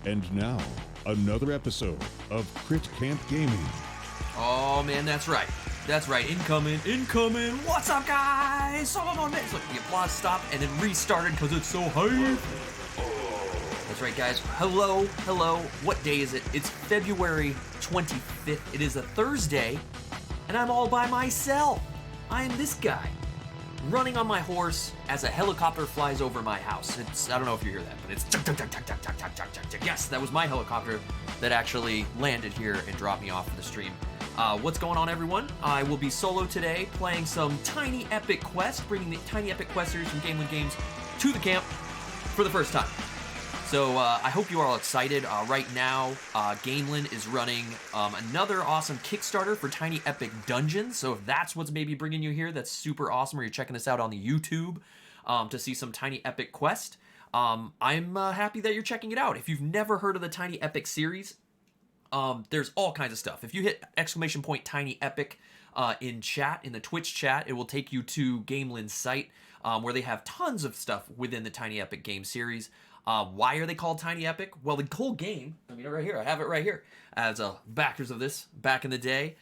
And now, another episode of Crit Camp Gaming. Oh man, that's right. That's right. Incoming. What's up, guys? Hold on, next. Look, the applause stopped and then restarted because it's so high. That's right, guys. Hello. What day is it? It's February 25th. It is a Thursday, and I'm all by myself. I am this guy, running on my horse as a helicopter flies over my house. I don't know if you hear that, but it's yes, that was my helicopter that actually landed here and dropped me off of the stream. What's going on, everyone? I will be solo today, playing some Tiny Epic Quest, bringing the Tiny Epic Quest series from Gamelyn Games to the camp for the first time. So I hope you are all excited. Right now, Gamelyn is running another awesome Kickstarter for Tiny Epic Dungeons. So if that's what's maybe bringing you here, that's super awesome. Or you're checking this out on the YouTube to see some Tiny Epic Quest. I'm happy that you're checking it out. If you've never heard of the Tiny Epic series, there's all kinds of stuff. If you hit ! Tiny Epic in chat, in the Twitch chat, it will take you to Gamelyn's site where they have tons of stuff within the Tiny Epic game series. Why are they called Tiny Epic? Well, the whole game, I mean, right here, I have it right here, as backers of this back in the day,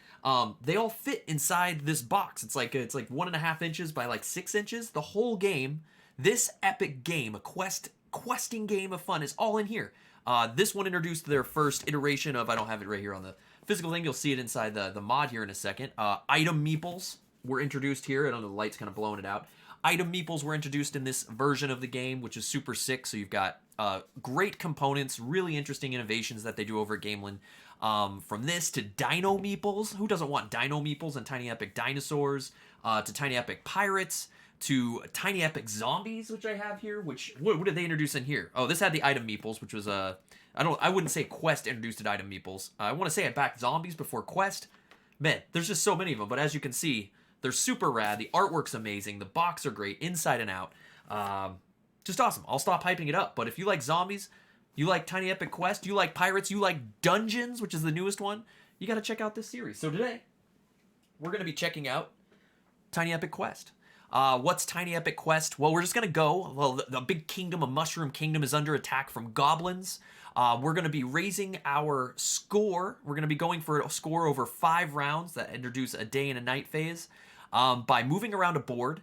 they all fit inside this box. It's like 1.5 inches by like 6 inches. The whole game, this epic game, a questing game of fun, is all in here. This one introduced their first iteration of, I don't have it right here on the physical thing, you'll see it inside the mod here in a second. Item meeples were introduced here. I don't know, the light's kind of blowing it out. Item meeples were introduced in this version of the game, which is super sick. So you've got great components, really interesting innovations that they do over at Gamelyn. From this to Dino Meeples. Who doesn't want Dino Meeples and Tiny Epic Dinosaurs? To Tiny Epic Pirates. To Tiny Epic Zombies, which I have here. What did they introduce in here? Oh, this had the Item Meeples, which was I wouldn't say Quest introduced it Item Meeples. I want to say it backed Zombies before Quest. Man, there's just so many of them. But as you can see, they're super rad. The artwork's amazing. The box are great, inside and out. Just awesome. I'll stop hyping it up. But if you like zombies, you like Tiny Epic Quest, you like pirates, you like dungeons, which is the newest one, you got to check out this series. So today, we're going to be checking out Tiny Epic Quest. What's Tiny Epic Quest? Well, we're just going to go. Well, the big kingdom of Mushroom Kingdom is under attack from goblins. We're going to be raising our score. We're going to be going for a score over 5 rounds that introduce a day and a night phase. By moving around a board.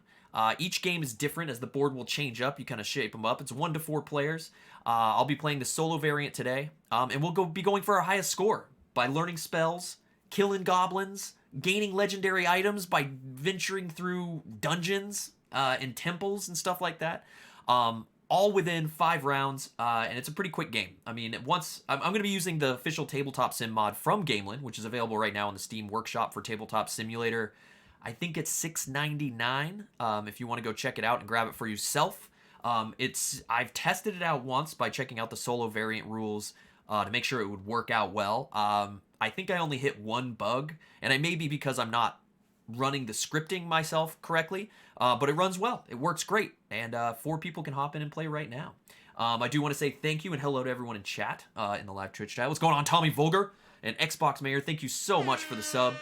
Each game is different as the board will change up. You kind of shape them up. It's 1 to 4 players. I'll be playing the solo variant today. And we'll be going for our highest score by learning spells, killing goblins, gaining legendary items by venturing through dungeons and temples and stuff like that. All within 5 rounds, and it's a pretty quick game. I mean, once I'm going to be using the official Tabletop Sim mod from Gamelyn, which is available right now in the Steam Workshop for Tabletop Simulator. I think it's $6.99 if you want to go check it out and grab it for yourself. I've tested it out once by checking out the solo variant rules to make sure it would work out well. I think I only hit 1 bug, and it may be because I'm not running the scripting myself correctly, but it runs well. It works great, and 4 people can hop in and play right now. I do want to say thank you and hello to everyone in chat, in the live Twitch chat. What's going on, Tommy Vulgar? And Xbox Mayor, thank you so much for the sub.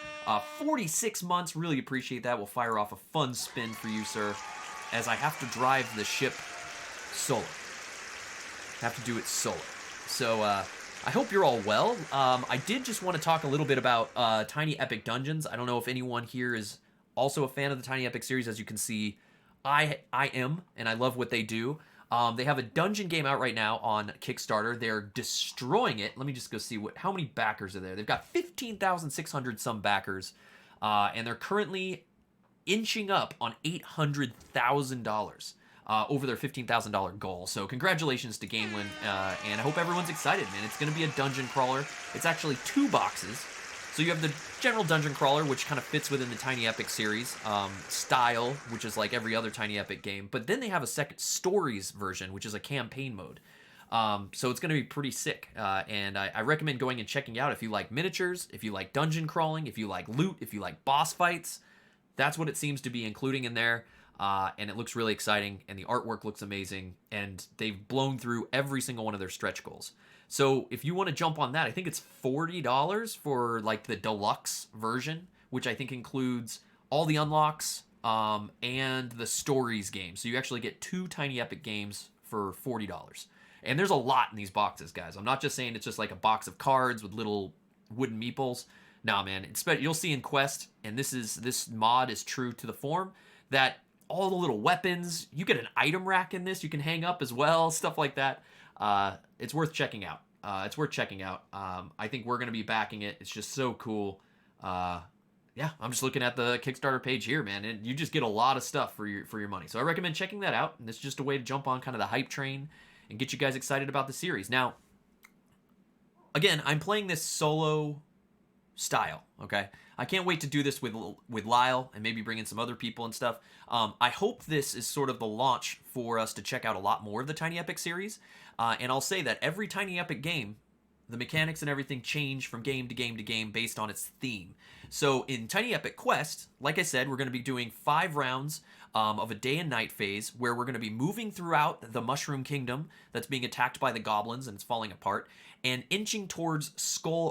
46 months, really appreciate that. We'll fire off a fun spin for you, sir, as I have to drive the ship solo. Have to do it solo. So, I hope you're all well. I did just want to talk a little bit about Tiny Epic Dungeons. I don't know if anyone here is also a fan of the Tiny Epic series. As you can see, I am, and I love what they do. They have a dungeon game out right now on Kickstarter. They're destroying it. Let me just go see how many backers are there. They've got 15,600 some backers, and they're currently inching up on $800,000 over their $15,000 goal. So congratulations to Gamelyn, and I hope everyone's excited, man. It's going to be a dungeon crawler. It's actually 2 boxes. So you have the general dungeon crawler, which kind of fits within the Tiny Epic series style, which is like every other Tiny Epic game. But then they have a second stories version, which is a campaign mode. So it's going to be pretty sick. And I recommend going and checking out if you like miniatures, if you like dungeon crawling, if you like loot, if you like boss fights. That's what it seems to be including in there. And it looks really exciting, and the artwork looks amazing, and they've blown through every single one of their stretch goals. So if you want to jump on that, I think it's $40 for like the deluxe version, which I think includes all the unlocks and the stories game. So you actually get 2 Tiny Epic games for $40. And there's a lot in these boxes, guys. I'm not just saying it's just like a box of cards with little wooden meeples. Nah, man. You'll see in Quest, and this mod is true to the form, that all the little weapons, you get an item rack in this you can hang up as well, stuff like that. It's worth checking out. I think we're going to be backing it. It's just so cool. Yeah, I'm just looking at the Kickstarter page here, man, and you just get a lot of stuff for your money. So I recommend checking that out, and it's just a way to jump on kind of the hype train and get you guys excited about the series. Now, again, I'm playing this solo style, okay? I can't wait to do this with Lyle and maybe bring in some other people and stuff. I hope this is sort of the launch for us to check out a lot more of the Tiny Epic series. And I'll say that every Tiny Epic game, the mechanics and everything change from game to game to game based on its theme. So in Tiny Epic Quest, like I said, we're going to be doing 5 rounds of a day and night phase where we're going to be moving throughout the Mushroom Kingdom that's being attacked by the goblins and it's falling apart, and inching towards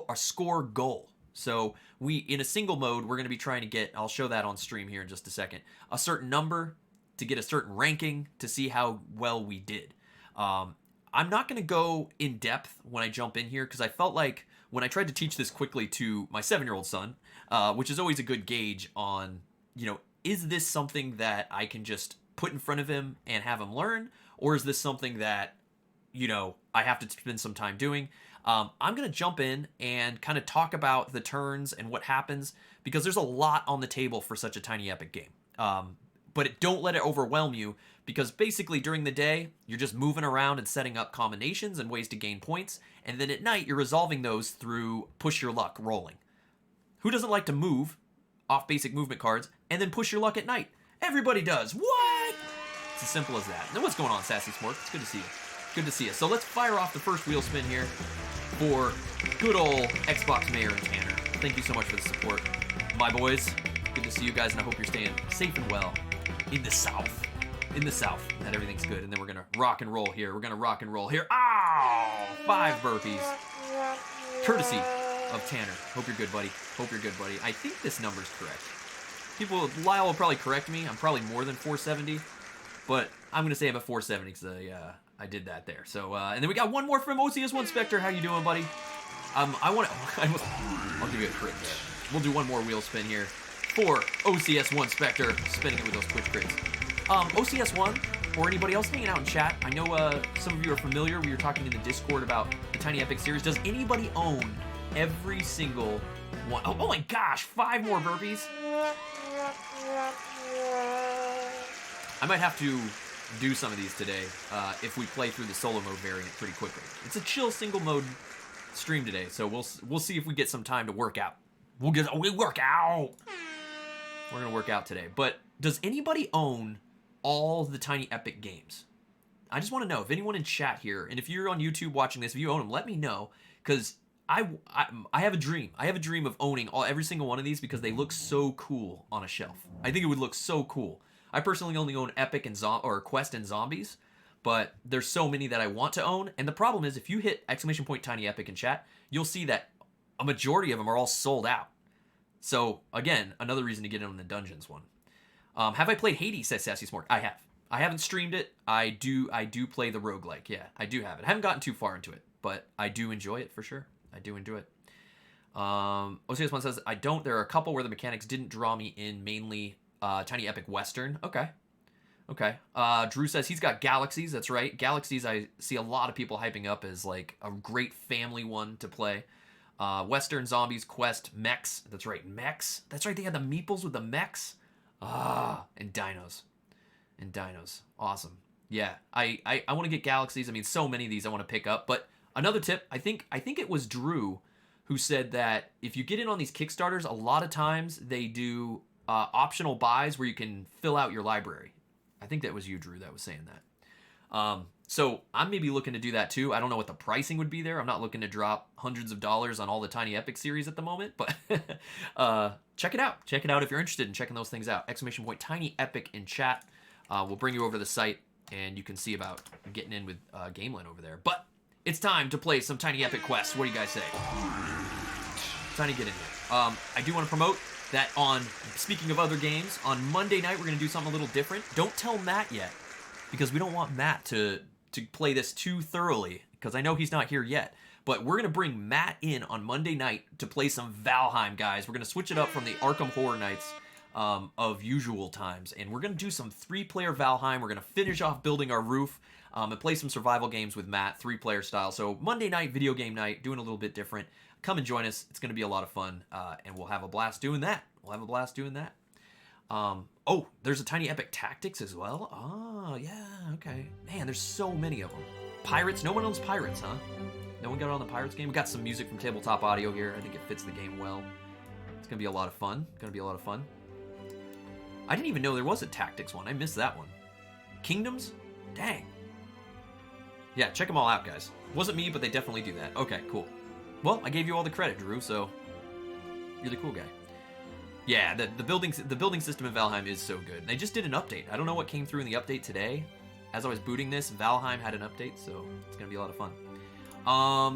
a score goal. So in a single mode, we're going to be trying to get, I'll show that on stream here in just a second, a certain number to get a certain ranking to see how well we did. I'm not going to go in depth when I jump in here because I felt like when I tried to teach this quickly to my 7-year-old son, which is always a good gauge on, is this something that I can just put in front of him and have him learn? Or is this something that, I have to spend some time doing? I'm going to jump in and kind of talk about the turns and what happens because there's a lot on the table for such a Tiny Epic game. But don't let it overwhelm you because basically during the day, you're just moving around and setting up combinations and ways to gain points. And then at night, you're resolving those through push your luck rolling. Who doesn't like to move off basic movement cards and then push your luck at night? Everybody does. What? It's as simple as that. Now, what's going on, Sassy Smork? It's good to see you. Good to see you. So let's fire off the first wheel spin here for good old Xbox Mayor and Tanner. Thank you so much for the support, my boys. Good to see you guys, and I hope you're staying safe and well in the South. That everything's good. And then we're going to rock and roll here. Ow! 5 burpees. Courtesy of Tanner. Hope you're good, buddy. I think this number's correct. Lyle will probably correct me. I'm probably more than 470, but I'm going to say I'm at 470 because I did that there. So, and then we got one more from OCS1 Spectre. How you doing, buddy? I'll give you a crit there. We'll do one more wheel spin here for OCS1 Spectre, spinning it with those Twitch crits. OCS1, or anybody else hanging out in chat, I know some of you are familiar. We were talking in the Discord about the Tiny Epic series. Does anybody own every single one? Oh my gosh, 5 more burpees. I might have to do some of these today if we play through the solo mode variant pretty quickly. It's a chill single mode stream today, so we'll see if we get some time to work out. We'll work out. We're gonna work out today. But does anybody own all the Tiny Epic games? I just want to know if anyone in chat here, and if you're on YouTube watching this, if you own them, let me know, because I have a dream. I have a dream of owning every single one of these because they look so cool on a shelf. I think it would look so cool. I personally only own Epic and Quest and Zombies, but there's so many that I want to own. And the problem is, if you hit !Tiny Epic in chat, you'll see that a majority of them are all sold out. So again, another reason to get in on the Dungeons one. Have I played Hades? Says Sassy Smork. I have. I haven't streamed it. I do play the roguelike. Yeah, I do have it. I haven't gotten too far into it, but I do enjoy it for sure. I do enjoy it. OCS1 says, I don't. There are a couple where the mechanics didn't draw me in, mainly Tiny Epic Western. Okay. Drew says he's got Galaxies. That's right. Galaxies, I see a lot of people hyping up as like a great family one to play. Western, Zombies, Quest, Mechs. That's right, Mechs. That's right, they had the meeples with the mechs. And dinos. Awesome. Yeah, I want to get Galaxies. I mean, so many of these I want to pick up. But another tip, I think it was Drew who said that if you get in on these Kickstarters, a lot of times they do optional buys where you can fill out your library. I think that was you, Drew, that was saying that. So I'm maybe looking to do that too. I don't know what the pricing would be there. I'm not looking to drop hundreds of dollars on all the Tiny Epic series at the moment, but check it out. Check it out if you're interested in checking those things out. !Tiny Epic in chat. We'll bring you over to the site and you can see about getting in with Gamelyn over there. But it's time to play some Tiny Epic quests. What do you guys say? Time to get in here. I do want to promote that speaking of other games, on Monday night we're going to do something a little different. Don't tell Matt yet, because we don't want Matt to to play this too thoroughly, because I know he's not here yet. But we're going to bring Matt in on Monday night to play some Valheim, guys. We're going to switch it up from the Arkham Horror Nights of usual times. And we're going to do some 3-player Valheim. We're going to finish off building our roof and play some survival games with Matt, 3-player style. So Monday night, video game night, doing a little bit different. Come and join us. It's going to be a lot of fun, and we'll have a blast doing that. Oh, there's a Tiny Epic Tactics as well. Oh, yeah, okay. Man, there's so many of them. Pirates? No one owns Pirates, huh? No one got on the Pirates game? We got some music from Tabletop Audio here. I think it fits the game well. It's going to be a lot of fun. I didn't even know there was a Tactics one. I missed that one. Kingdoms? Dang. Yeah, check them all out, guys. Wasn't me, but they definitely do that. Okay, cool. Well, I gave you all the credit, Drew, so you're the cool guy. Yeah, the building system in Valheim is so good. They just did an update. I don't know what came through in the update today. As I was booting this, Valheim had an update, so it's going to be a lot of fun.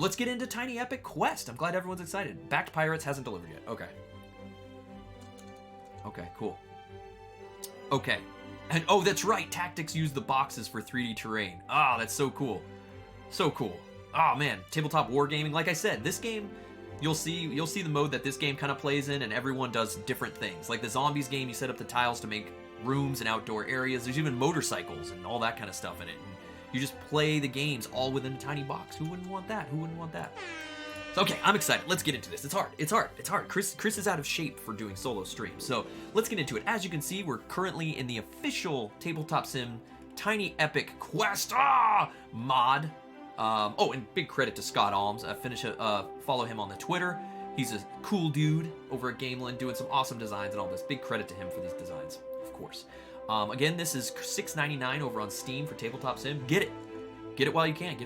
Let's get into Tiny Epic Quest. I'm glad everyone's excited. Backed Pirates hasn't delivered yet. Okay. Okay, cool. Okay. And oh, that's right. Tactics use the boxes for 3D terrain. Ah, that's so cool. So cool. Oh man, tabletop wargaming. Like I said, this game, you'll see the mode that this game kind of plays in, and everyone does different things. Like the zombies game, you set up the tiles to make rooms and outdoor areas. There's even motorcycles and all that kind of stuff in it. And you just play the games all within a tiny box. Who wouldn't want that? So, okay, I'm excited. Let's get into this. It's hard. Chris is out of shape for doing solo streams. So let's get into it. As you can see, we're currently in the official Tabletop Sim Tiny Epic Quest mod. Oh, and big credit to Scott Alms. Follow him on the Twitter. He's a cool dude over at Gamelyn, doing some awesome designs and all this. Big credit to him for these designs, of course. Again, this is $6.99 over on Steam for Tabletop Sim. Get it while you can.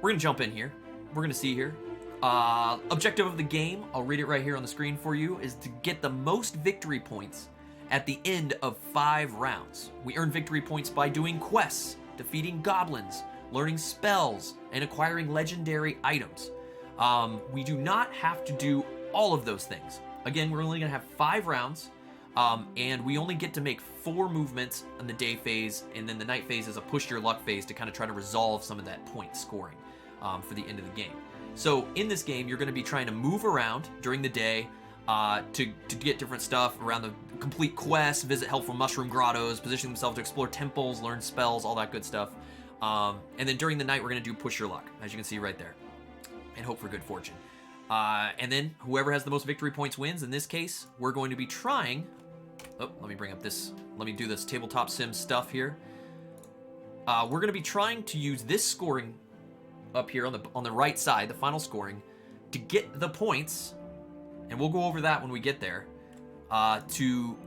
We're gonna jump in here. We're gonna see here. Objective of the game, I'll read it right here on the screen for you, is to get the most victory points at the end of 5 rounds. We earn victory points by doing quests, defeating goblins, learning spells, and acquiring legendary items. We do not have to do all of those things. Again, we're only going to have 5 rounds, and we only get to make 4 movements in the day phase, and then the night phase is a push your luck phase to kind of try to resolve some of that point scoring for the end of the game. So in this game, you're going to be trying to move around during the day to get different stuff around the complete quest, visit helpful mushroom grottos, position themselves to explore temples, learn spells, all that good stuff. And then during the night, we're going to do push your luck, as you can see right there, and hope for good fortune. And then whoever has the most victory points wins. In this case, we're going to be trying... Oh, let me do this Tabletop Sim stuff here. We're going to be trying to use this scoring up here on the right side, the final scoring, to get the points, and we'll go over that when we get there, to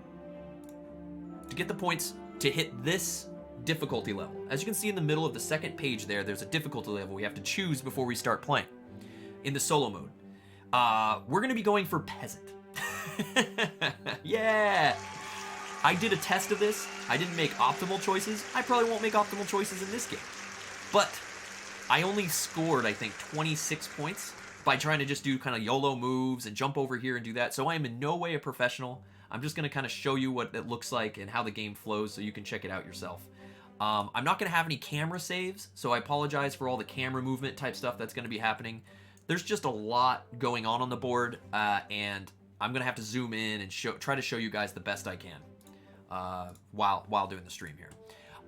get the points to hit this difficulty level. As you can see in the middle of the second page there's a difficulty level we have to choose before we start playing in the solo mode. We're going to be going for Peasant. Yeah! I did a test of this. I didn't make optimal choices. I probably won't make optimal choices in this game. But I only scored, I think, 26 points by trying to just do kind of YOLO moves and jump over here and do that. So I am in no way a professional. I'm just going to kind of show you what it looks like and how the game flows so you can check it out yourself. I'm not going to have any camera saves, so I apologize for all the camera movement type stuff that's going to be happening. There's just a lot going on the board, and I'm going to have to zoom in and try to show you guys the best I can while doing the stream here.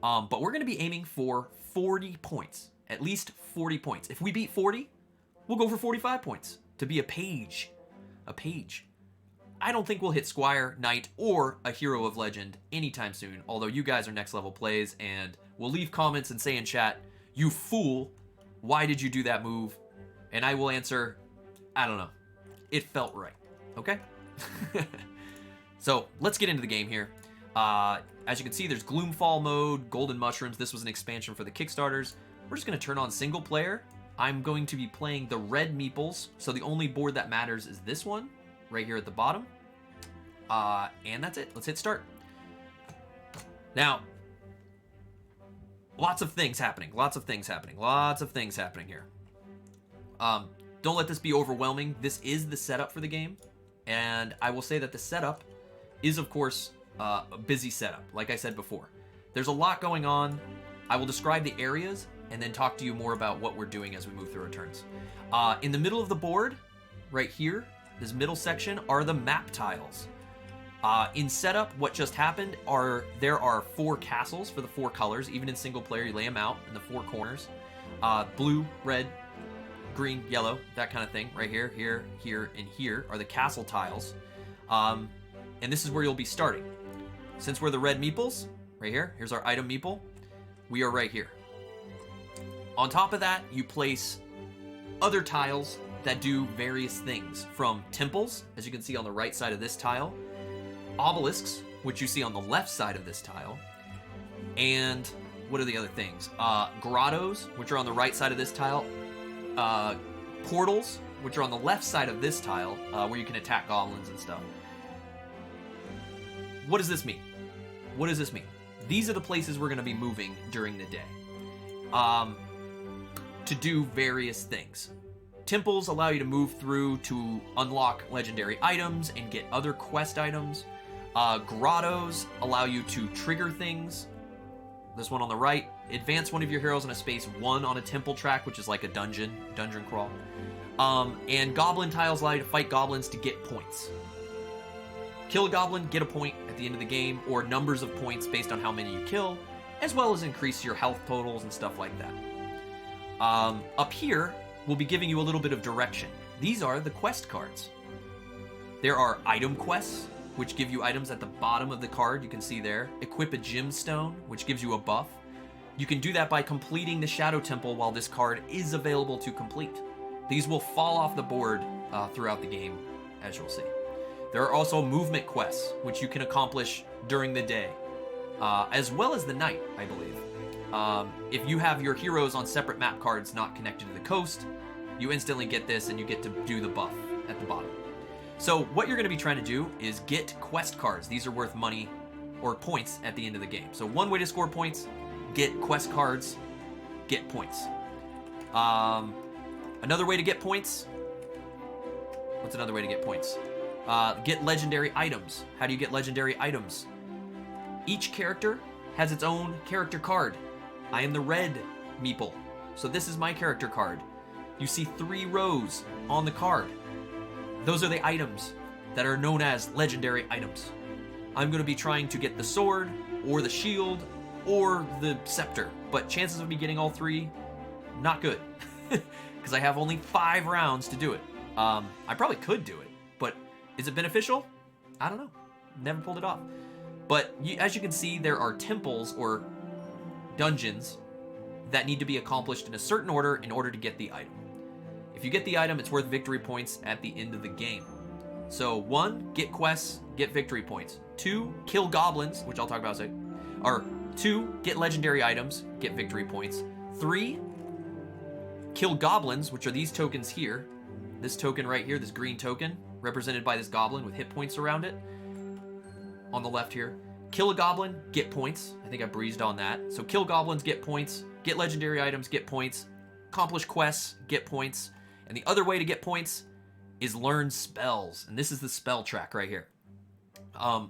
But we're going to be aiming for 40 points, at least 40 points. If we beat 40, we'll go for 45 points to be a page. I don't think we'll hit Squire, Knight, or a Hero of Legend anytime soon, although you guys are next level plays, and we'll leave comments and say in chat, "You fool, why did you do that move?" And I will answer, I don't know. It felt right. Okay? So, let's get into the game here. As you can see, there's Gloomfall mode, Golden Mushrooms. This was an expansion for the Kickstarters. We're just going to turn on single player. I'm going to be playing the red meeples, so the only board that matters is this one, right here at the bottom. And that's it. Let's hit start. Now, lots of things happening here. Don't let this be overwhelming. This is the setup for the game, and I will say that the setup is, of course, a busy setup, like I said before. There's a lot going on. I will describe the areas and then talk to you more about what we're doing as we move through our turns. In the middle of the board, right here, this middle section, are the map tiles. In setup, what just happened there are 4 castles for the 4 colors. Even in single player, you lay them out in the 4 corners. Blue, red, green, yellow, that kind of thing. Right here, here, here, and here are the castle tiles. And this is where you'll be starting. Since we're the red meeples, right here, here's our item meeple. We are right here. On top of that, you place other tiles that do various things, from temples, as you can see on the right side of this tile, obelisks, which you see on the left side of this tile, and what are the other things? Grottos, which are on the right side of this tile, portals, which are on the left side of this tile, where you can attack goblins and stuff. What does this mean? What does this mean? These are the places we're going to be moving during the day to do various things. Temples allow you to move through to unlock legendary items and get other quest items. Grottos allow you to trigger things. This one on the right, advance one of your heroes in a space 1 on a temple track, which is like a dungeon crawl. And goblin tiles allow you to fight goblins to get points. Kill a goblin, get a point at the end of the game, or numbers of points based on how many you kill, as well as increase your health totals and stuff like that. Up here, we'll be giving you a little bit of direction. These are the quest cards. There are item quests, which give you items at the bottom of the card, you can see there. Equip a gemstone, which gives you a buff. You can do that by completing the Shadow Temple while this card is available to complete. These will fall off the board throughout the game, as you'll see. There are also movement quests, which you can accomplish during the day, as well as the night, I believe. If you have your heroes on separate map cards not connected to the coast, you instantly get this and you get to do the buff at the bottom. So what you're going to be trying to do is get quest cards. These are worth money or points at the end of the game. So one way to score points, get quest cards, get points. Another way to get points, what's another way to get points? Get legendary items. How do you get legendary items? Each character has its own character card. I am the red meeple, so this is my character card. You see 3 rows on the card. Those are the items that are known as legendary items. I'm going to be trying to get the sword, or the shield, or the scepter, but chances of me getting all 3, not good, because I have only 5 rounds to do it. I probably could do it, but is it beneficial? I don't know. Never pulled it off. But as you can see, there are temples or dungeons that need to be accomplished in a certain order in order to get the item. If you get the item, it's worth victory points at the end of the game. So 1, get quests, get victory points. 2, kill goblins, which I'll talk about in a second. Or 2, get legendary items, get victory points. 3, kill goblins, which are these tokens here. This token right here, this green token, represented by this goblin with hit points around it. On the left here. Kill a goblin, get points. I think I breezed on that. So kill goblins, get points. Get legendary items, get points. Accomplish quests, get points. And the other way to get points is learn spells. And this is the spell track right here.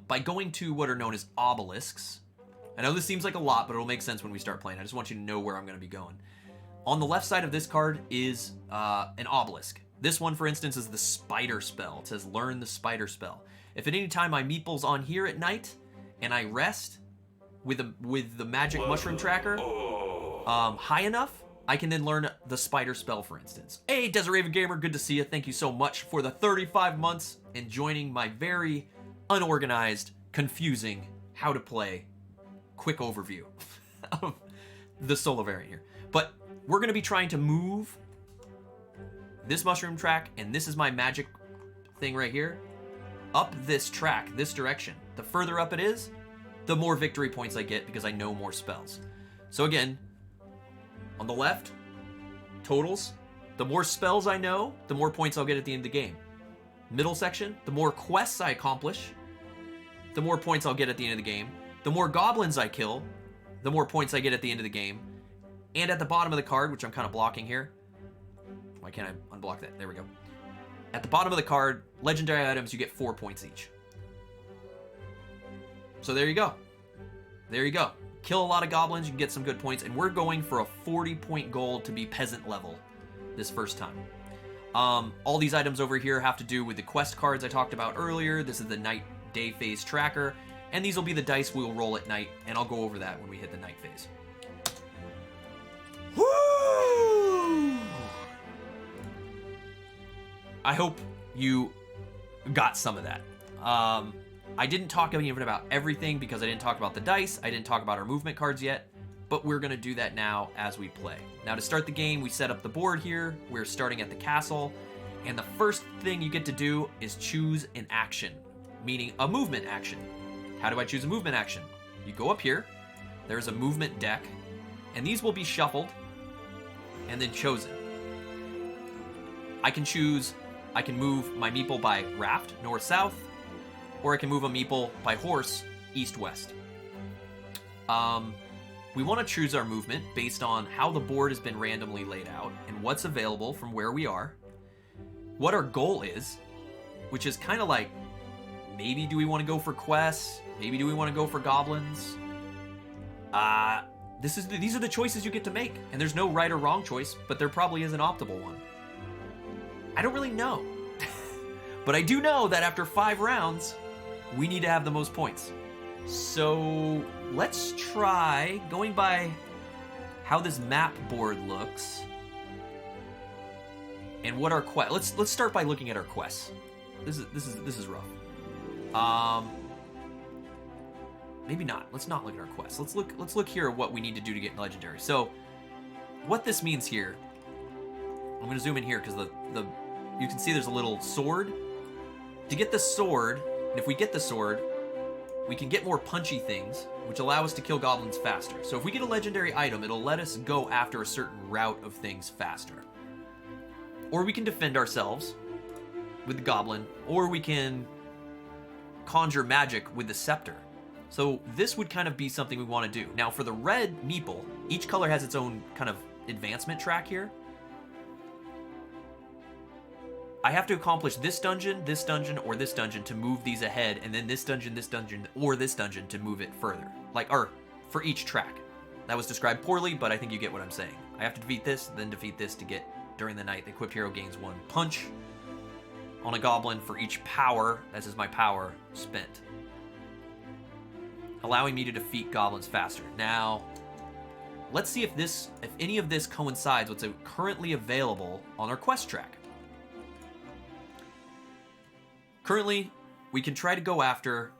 By going to what are known as obelisks. I know this seems like a lot, but it'll make sense when we start playing. I just want you to know where I'm going to be going. On the left side of this card is an obelisk. This one, for instance, is the spider spell. It says learn the spider spell. If at any time my meeple's on here at night and I rest with the magic mushroom tracker high enough, I can then learn the spider spell, for instance. Hey, Desert Raven Gamer, good to see you. Thank you so much for the 35 months and joining my very unorganized, confusing, how to play quick overview of the solo variant here. But we're going to be trying to move this mushroom track, and this is my magic thing right here, up this track, this direction. The further up it is, the more victory points I get because I know more spells. So again, on the left, totals. The more spells I know, the more points I'll get at the end of the game. Middle section, the more quests I accomplish, the more points I'll get at the end of the game. The more goblins I kill, the more points I get at the end of the game. And at the bottom of the card, which I'm kind of blocking here. Why can't I unblock that? There we go. At the bottom of the card, legendary items, you get 4 points each. So there you go. There you go. kill a lot of goblins, you can get some good points, and we're going for a 40-point goal to be peasant level this first time. All these items over here have to do with the quest cards I talked about earlier. This is the night day phase tracker, and these will be the dice we'll roll at night, and I'll go over that when we hit the night phase. Woo! I hope you got some of that. I didn't talk even about everything because I didn't talk about the dice. I didn't talk about our movement cards yet, but we're going to do that now as we play. Now, to start the game, we set up the board here. We're starting at the castle, and the first thing you get to do is choose an action, meaning a movement action. How do I choose a movement action? You go up here. There's a movement deck, and these will be shuffled and then chosen. I can move my meeple by raft, north-south, or I can move a meeple by horse, east-west. We want to choose our movement based on how the board has been randomly laid out and what's available from where we are, what our goal is, which is kind of like, maybe do we want to go for quests? Maybe do we want to go for goblins? These are the choices you get to make, and there's no right or wrong choice, but there probably is an optimal one. I don't really know. But I do know that after 5 rounds, we need to have the most points. So let's try going by how this map board looks and what our quest. Let's start by looking at our quests. This is rough. Maybe not. Let's not look at our quests. Let's look here at what we need to do to get legendary. So what this means here, I'm going to zoom in here because you can see there's a little sword. To get the sword, and if we get the sword, we can get more punchy things, which allow us to kill goblins faster. So if we get a legendary item, it'll let us go after a certain route of things faster. Or we can defend ourselves with the goblin, or we can conjure magic with the scepter. So this would kind of be something we want to do. Now for the red meeple, each color has its own kind of advancement track here. I have to accomplish this dungeon, or this dungeon to move these ahead, and then this dungeon, or this dungeon to move it further. Or for each track. That was described poorly, but I think you get what I'm saying. I have to defeat this, then defeat this to get, during the night, the equipped hero gains 1 punch on a goblin for each power, as is my power, spent. Allowing me to defeat goblins faster. Now, let's see if any of this coincides with what's currently available on our quest track. Currently, we can try to go after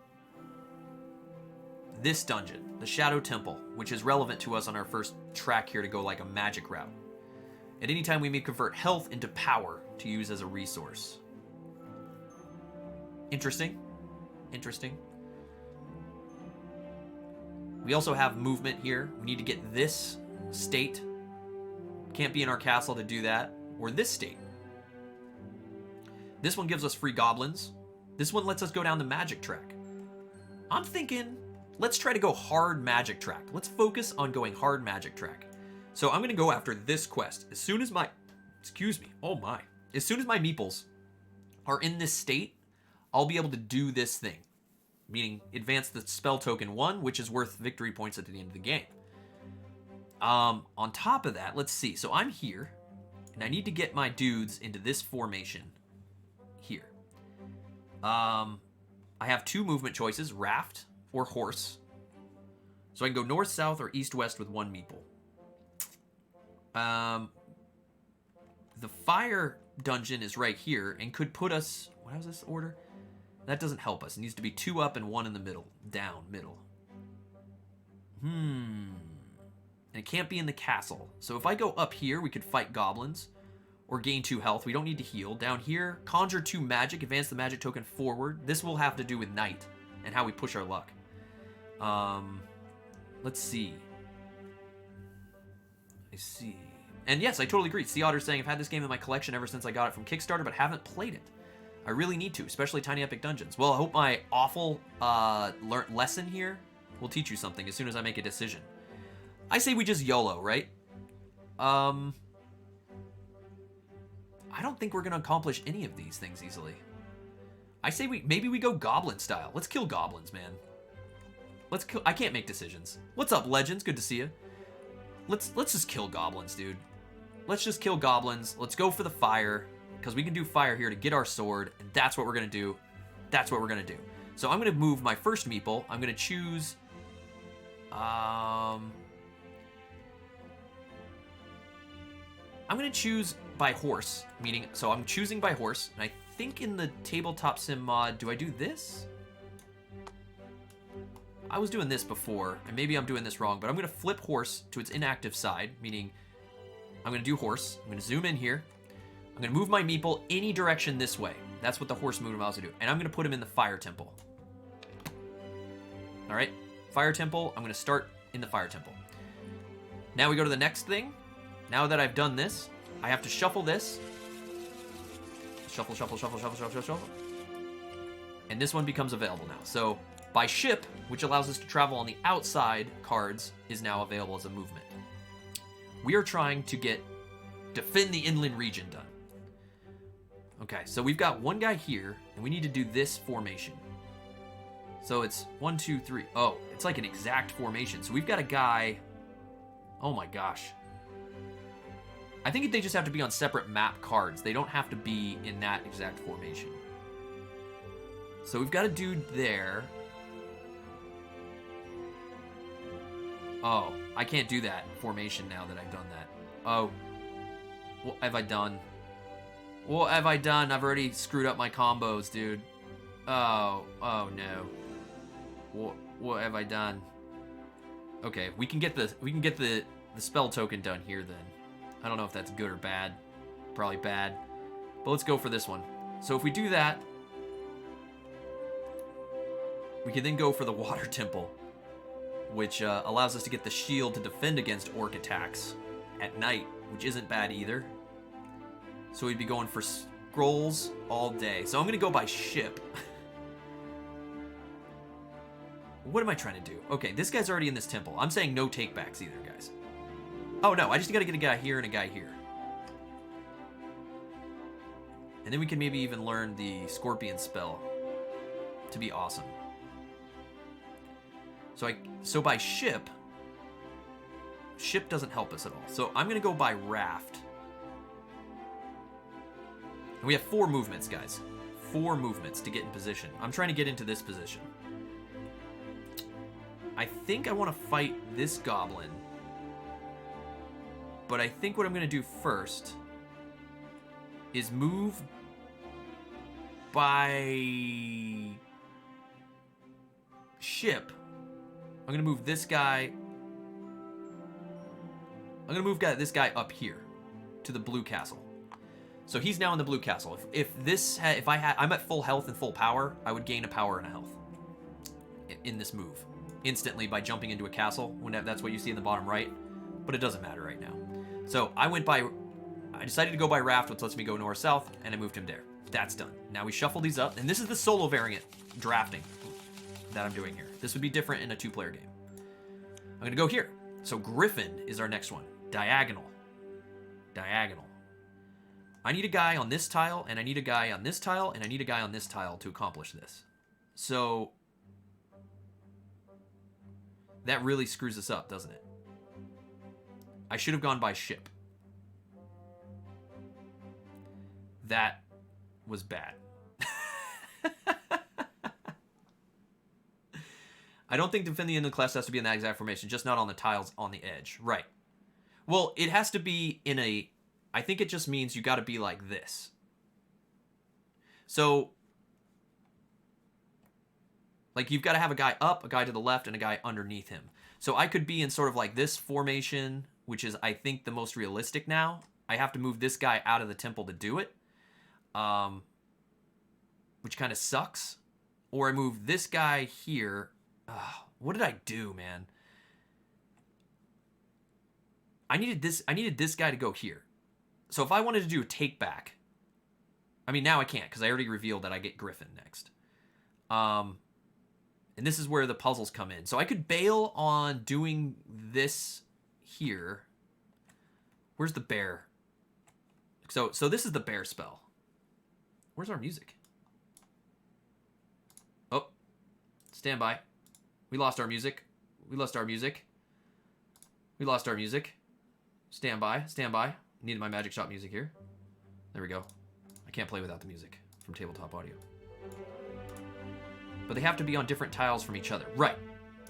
this dungeon, the Shadow Temple, which is relevant to us on our first track here to go like a magic route. At any time, we may convert health into power to use as a resource. Interesting. We also have movement here. We need to get this state. Can't be in our castle to do that. Or this state. This one gives us free goblins. This one lets us go down the magic track. I'm thinking, let's try to go hard magic track. Let's focus on going hard magic track. So I'm going to go after this quest. As soon as my meeples are in this state, I'll be able to do this thing. Meaning advance the spell token 1, which is worth victory points at the end of the game. On top of that, let's see. So I'm here, and I need to get my dudes into this formation here. I have 2 movement choices, raft or horse. So I can go north, south, or east, west with 1 meeple. The fire dungeon is right here and could put us... What was this order? That doesn't help us. It needs to be 2 up and 1 in the middle. Down, middle. And it can't be in the castle. So if I go up here, we could fight goblins. Or gain 2 health. We don't need to heal. Down here, conjure 2 magic. Advance the magic token forward. This will have to do with night and how we push our luck. Let's see. I see. And yes, I totally agree. Sea Otter's saying, I've had this game in my collection ever since I got it from Kickstarter, but haven't played it. I really need to, especially Tiny Epic Dungeons. Well, I hope my awful lesson here will teach you something as soon as I make a decision. I say we just YOLO, right? I don't think we're going to accomplish any of these things easily. I say maybe we go goblin style. Let's kill goblins, man. Let's kill. I can't make decisions. What's up, legends? Good to see you. Let's just kill goblins, dude. Let's just kill goblins. Let's go for the fire, because we can do fire here to get our sword, and that's what we're gonna do. That's what we're gonna do. So I'm gonna move my first meeple. I'm gonna choose. I'm gonna choose by horse, meaning so I'm choosing by horse, and I think in the tabletop sim mod, do I do this? I was doing this before, and maybe I'm doing this wrong, but I'm gonna flip horse to its inactive side, meaning I'm gonna do horse. I'm gonna zoom in here. I'm gonna move my meeple any direction this way. That's what the horse movement allows you to do. And I'm gonna put him in the fire temple. All right, fire temple. I'm gonna start in the fire temple. Now we go to the next thing. Now that I've done this, I have to shuffle this. Shuffle, shuffle, shuffle, shuffle, shuffle, shuffle. And this one becomes available now. So by ship, which allows us to travel on the outside cards, is now available as a movement. We are trying to get defend the inland region done. Okay, so we've got one guy here, and we need to do this formation. So it's 1, 2, 3. Oh, it's like an exact formation. So we've got a guy. Oh my gosh. I think they just have to be on separate map cards. They don't have to be in that exact formation. So we've got a dude there. Oh, I can't do that formation now that I've done that. Oh, what have I done? What have I done? I've already screwed up my combos, dude. Oh no. What have I done? Okay, we can get the spell token done here then. I don't know if that's good or bad. Probably bad. But let's go for this one. So if we do that, we can then go for the water temple, which allows us to get the shield to defend against orc attacks at night, which isn't bad either. So we'd be going for scrolls all day. So I'm going to go by ship. What am I trying to do? Okay, this guy's already in this temple. I'm saying no takebacks either, guys. Oh no, I just got to get a guy here and a guy here. And then we can maybe even learn the scorpion spell to be awesome. So by ship doesn't help us at all. So I'm going to go by raft. And we have 4 movements, guys. 4 movements to get in position. I'm trying to get into this position. I think I want to fight this goblin. But I think what I'm going to do first is move by ship. I'm going to move this guy. I'm going to move this guy up here to the blue castle. So he's now in the blue castle. If I'm at full health and full power, I would gain a power and a health in this move instantly by jumping into a castle. When that's what you see in the bottom right, but it doesn't matter right now. So I decided to go by raft, which lets me go north-south, and I moved him there. That's done. Now we shuffle these up, and this is the solo variant drafting that I'm doing here. This would be different in a 2-player game. I'm going to go here. So Griffin is our next one. Diagonal. Diagonal. I need a guy on this tile, and I need a guy on this tile, and I need a guy on this tile to accomplish this. So that really screws us up, doesn't it? I should have gone by ship. That was bad. I don't think defending in the class has to be in that exact formation, just not on the tiles on the edge. Right. Well, it has to be in a... I think it just means you got to be like this. So, like, you've got to have a guy up, a guy to the left, and a guy underneath him. So I could be in sort of like this formation, which is, I think, the most realistic now. I have to move this guy out of the temple to do it, which kind of sucks. Or I move this guy here. What did I do, man? I needed this guy to go here. So if I wanted to do a take back, I mean, now I can't because I already revealed that I get Griffin next. And this is where the puzzles come in. So I could bail on doing this here. Where's the bear? So this is the bear spell. Where's our music? Oh, stand by. We lost our music. We lost our music. We lost our music. Stand by. Stand by. Needed my magic shot music here. There we go. I can't play without the music from Tabletop Audio. But they have to be on different tiles from each other. Right.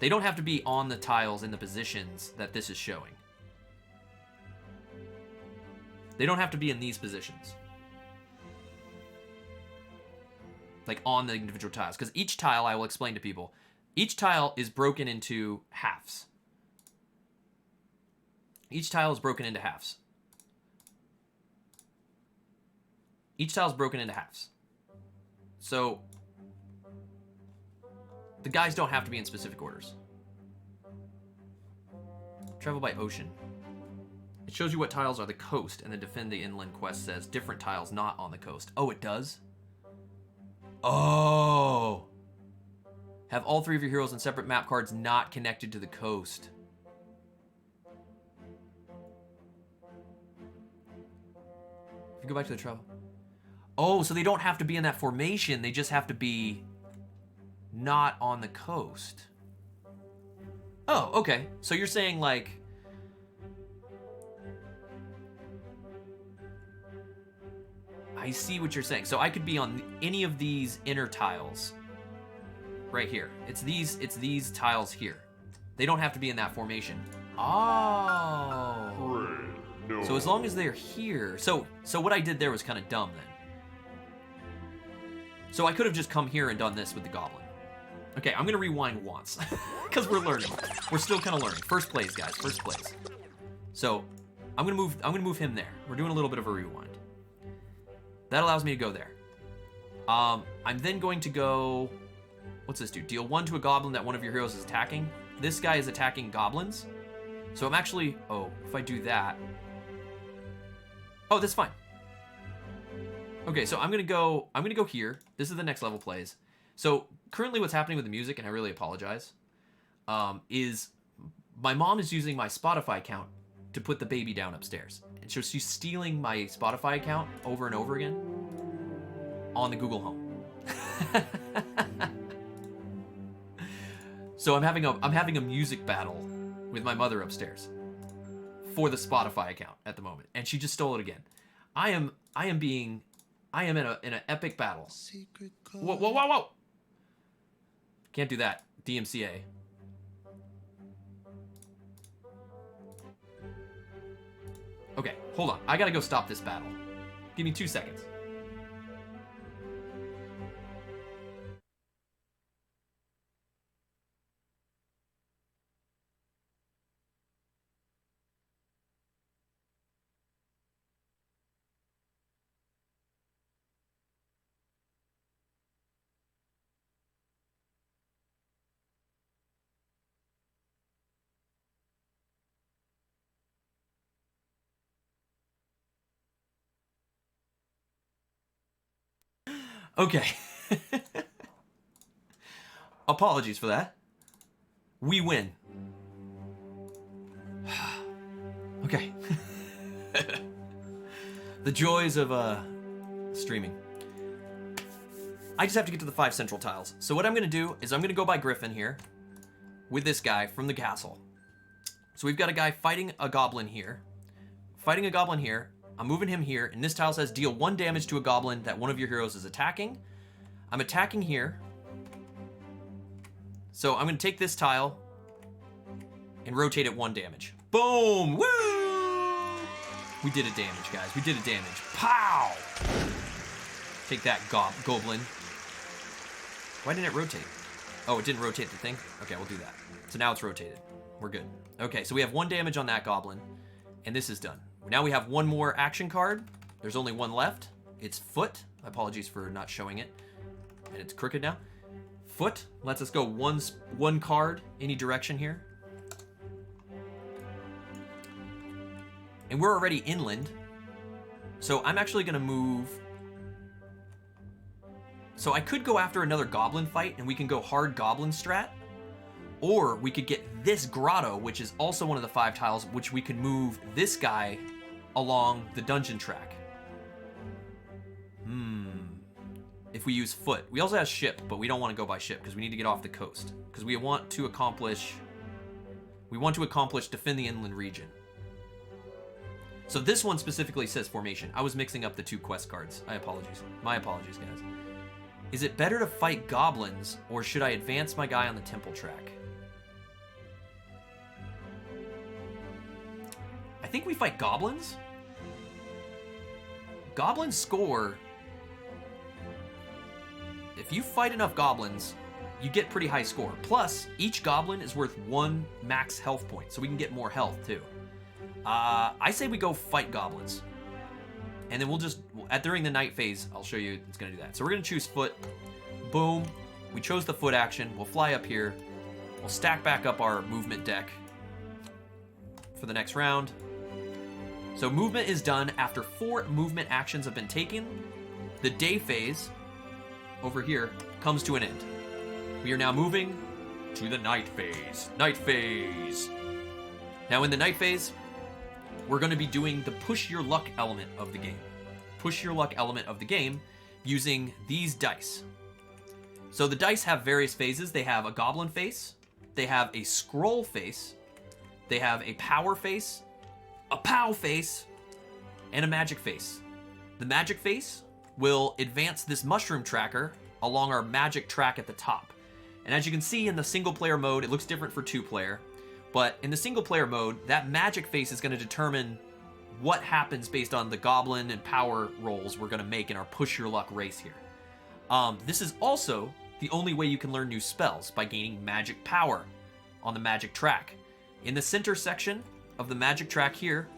They don't have to be on the tiles in the positions that this is showing. They don't have to be in these positions. Like on the individual tiles. Because each tile, I will explain to people, each tile is broken into halves. Each tile is broken into halves. Each tile is broken into halves. So the guys don't have to be in specific orders. Travel by ocean. It shows you what tiles are the coast, and then defend the inland quest says different tiles not on the coast. Oh, it does? Oh! Have all 3 of your heroes on separate map cards not connected to the coast. If you go back to the travel. Oh, so they don't have to be in that formation. They just have to be not on the coast. Oh, okay. So you're saying like... I see what you're saying. So I could be on any of these inner tiles. Right here. It's these tiles here. They don't have to be in that formation. Oh. No. So as long as they're here. So what I did there was kind of dumb then. So I could have just come here and done this with the goblin. Okay, I'm gonna rewind once. Because we're learning. We're still kind of learning. First place, guys. First place. So I'm gonna move him there. We're doing a little bit of a rewind. That allows me to go there. I'm then going to go... What's this do? Deal 1 to a goblin that one of your heroes is attacking. This guy is attacking goblins. So I'm actually... Oh, if I do that... Oh, that's fine. Okay, so I'm gonna go here. This is the next level plays. So currently what's happening with the music, and I really apologize, is my mom is using my Spotify account to put the baby down upstairs. And so she's stealing my Spotify account over and over again on the Google Home. So I'm having a music battle with my mother upstairs for the Spotify account at the moment, and she just stole it again. I am in an epic battle. Whoa! Can't do that. DMCA. Okay, hold on. I gotta go stop this battle. Give me 2 seconds. Okay. Apologies for that. We win. Okay. The joys of streaming. I just have to get to the 5 central tiles. So what I'm going to do is I'm going to go by Griffin here with this guy from the castle. So we've got a guy fighting a goblin here. I'm moving him here, and this tile says deal 1 damage to a goblin that one of your heroes is attacking. I'm attacking here. So I'm going to take this tile and rotate it 1 damage. Boom! Woo! We did a damage, guys. We did a damage. Pow! Take that, goblin. Why didn't it rotate? Oh, it didn't rotate the thing? Okay, we'll do that. So now it's rotated. We're good. Okay, so we have 1 damage on that goblin, and this is done. Now we have 1 more action card. There's only 1 left. It's foot. Apologies for not showing it. And it's crooked now. Foot lets us go one card any direction here. And we're already inland. So I'm actually going to move. So I could go after another goblin fight, and we can go hard goblin strat. Or we could get this grotto, which is also one of the 5 tiles, which we can move this guy along the dungeon track. if we use foot. We also have ship, but we don't want to go by ship because we need to get off the coast. Because we want to accomplish defend the inland region. So this one specifically says formation. I was mixing up the 2 quest cards. My apologies, guys. Is it better to fight goblins, or should I advance my guy on the temple track? I think we fight goblins. Goblins score... If you fight enough goblins, you get pretty high score. Plus, each goblin is worth 1 max health point, so we can get more health, too. I say we go fight goblins. And then we'll just... during the night phase, I'll show you it's going to do that. So we're going to choose foot. Boom. We chose the foot action. We'll fly up here. We'll stack back up our movement deck for the next round. So movement is done after 4 movement actions have been taken. The day phase, over here, comes to an end. We are now moving to the night phase. Night phase. Now in the night phase, we're going to be doing the push your luck element of the game. Push your luck element of the game using these dice. So the dice have various phases. They have a goblin face, they have a scroll face, they have a power face, a POW face, and a magic face. The magic face will advance this mushroom tracker along our magic track at the top. And as you can see in the single player mode, it looks different for 2-player. But in the single player mode, that magic face is going to determine what happens based on the goblin and power rolls we're going to make in our push your luck race here. This is also the only way you can learn new spells, by gaining magic power on the magic track. In the center section of the magic track here,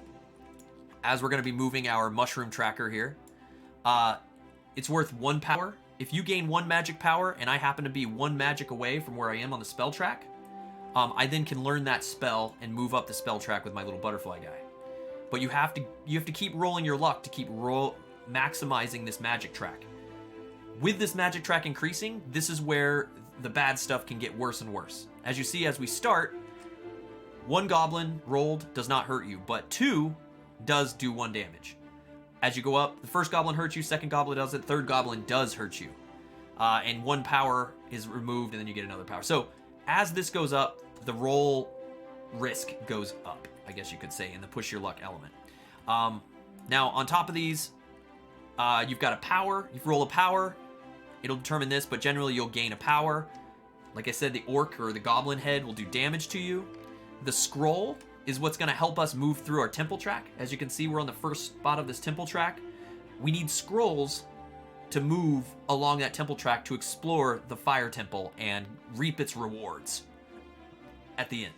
as we're going to be moving our mushroom tracker here, it's worth 1 power. If you gain 1 magic power and I happen to be 1 magic away from where I am on the spell track, I then can learn that spell and move up the spell track with my little butterfly guy. But you have to keep rolling your luck to keep maximizing this magic track. With this magic track increasing, this is where the bad stuff can get worse and worse. As you see, as we start, 1 goblin rolled does not hurt you, but 2 does do 1 damage. As you go up, the first goblin hurts you, second goblin does it, third goblin does hurt you. And 1 power is removed, and then you get another power. So as this goes up, the roll risk goes up, I guess you could say, in the push your luck element. Now, on top of these, you've got a power. You roll a power, it'll determine this, but generally you'll gain a power. Like I said, the orc or the goblin head will do damage to you. The scroll is what's going to help us move through our temple track. As you can see, we're on the first spot of this temple track. We need scrolls to move along that temple track to explore the fire temple and reap its rewards at the end.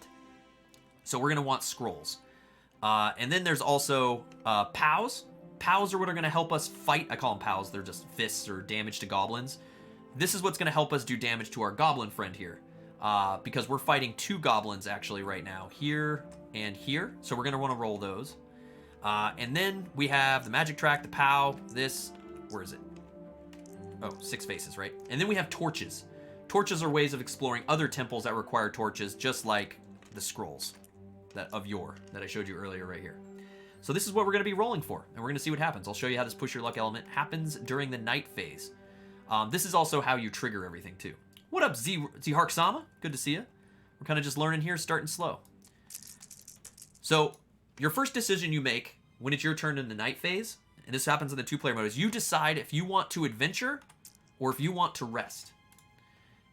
So we're going to want scrolls. And then there's also POWs. POWs are what are going to help us fight. I call them POWs. They're just fists or damage to goblins. This is what's going to help us do damage to our goblin friend here. Because we're fighting 2 goblins actually right now. Here and here. So we're going to want to roll those. And then we have the magic track, the POW, this. Where is it? Oh, 6 faces, right? And then we have torches. Torches are ways of exploring other temples that require torches, just like the scrolls that I showed you earlier right here. So this is what we're going to be rolling for, and we're going to see what happens. I'll show you how this push your luck element happens during the night phase. This is also how you trigger everything too. What up, Z-Hark Sama? Good to see you. We're kind of just learning here, starting slow. So your first decision you make when it's your turn in the night phase, and this happens in the 2-player mode, is you decide if you want to adventure or if you want to rest.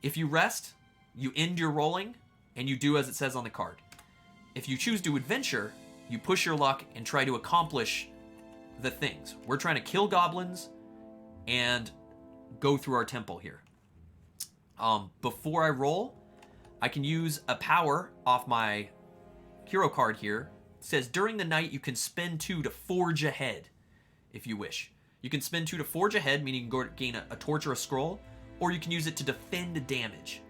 If you rest, you end your rolling, and you do as it says on the card. If you choose to adventure, you push your luck and try to accomplish the things. We're trying to kill goblins and go through our temple here. Before I roll, I can use a power off my hero card here. It says, during the night, you can spend 2 to forge ahead, if you wish. You can spend 2 to forge ahead, meaning you can gain a torch or a scroll, or you can use it to defend a damage.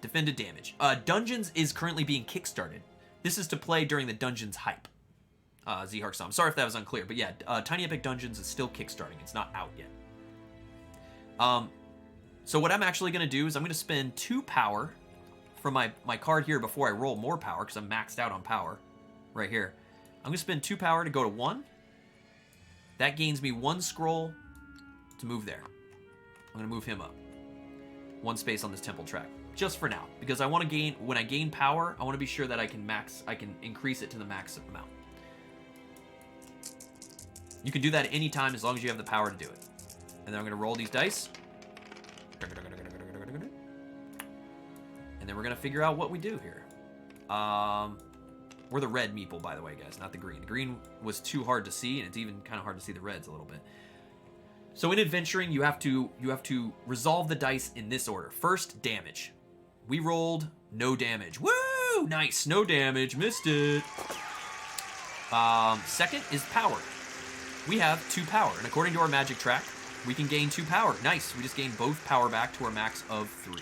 Defend a damage. Dungeons is currently being kickstarted. This is to play during the Dungeons hype. Z-Hark Sam. Sorry if that was unclear, but yeah, Tiny Epic Dungeons is still kickstarting. It's not out yet. So what I'm actually going to do is I'm going to spend 2 power from my card here before I roll more power, because I'm maxed out on power right here. I'm going to spend 2 power to go to 1. That gains me 1 scroll to move there. I'm going to move him up. 1 space on this temple track. Just for now. Because I want to gain, when I gain power, I want to be sure that I can increase it to the max amount. You can do that anytime as long as you have the power to do it. And then I'm going to roll these dice. And then we're going to figure out what we do here. We're the red meeple, by the way, guys, not the green. The green was too hard to see, and it's even kind of hard to see the reds a little bit. So in adventuring, you have to resolve the dice in this order. First, damage. We rolled no damage. Woo! Nice, no damage. Missed it. Second is power. We have 2 power, and according to our magic track, we can gain 2 power. Nice. We just gained both power back to our max of 3.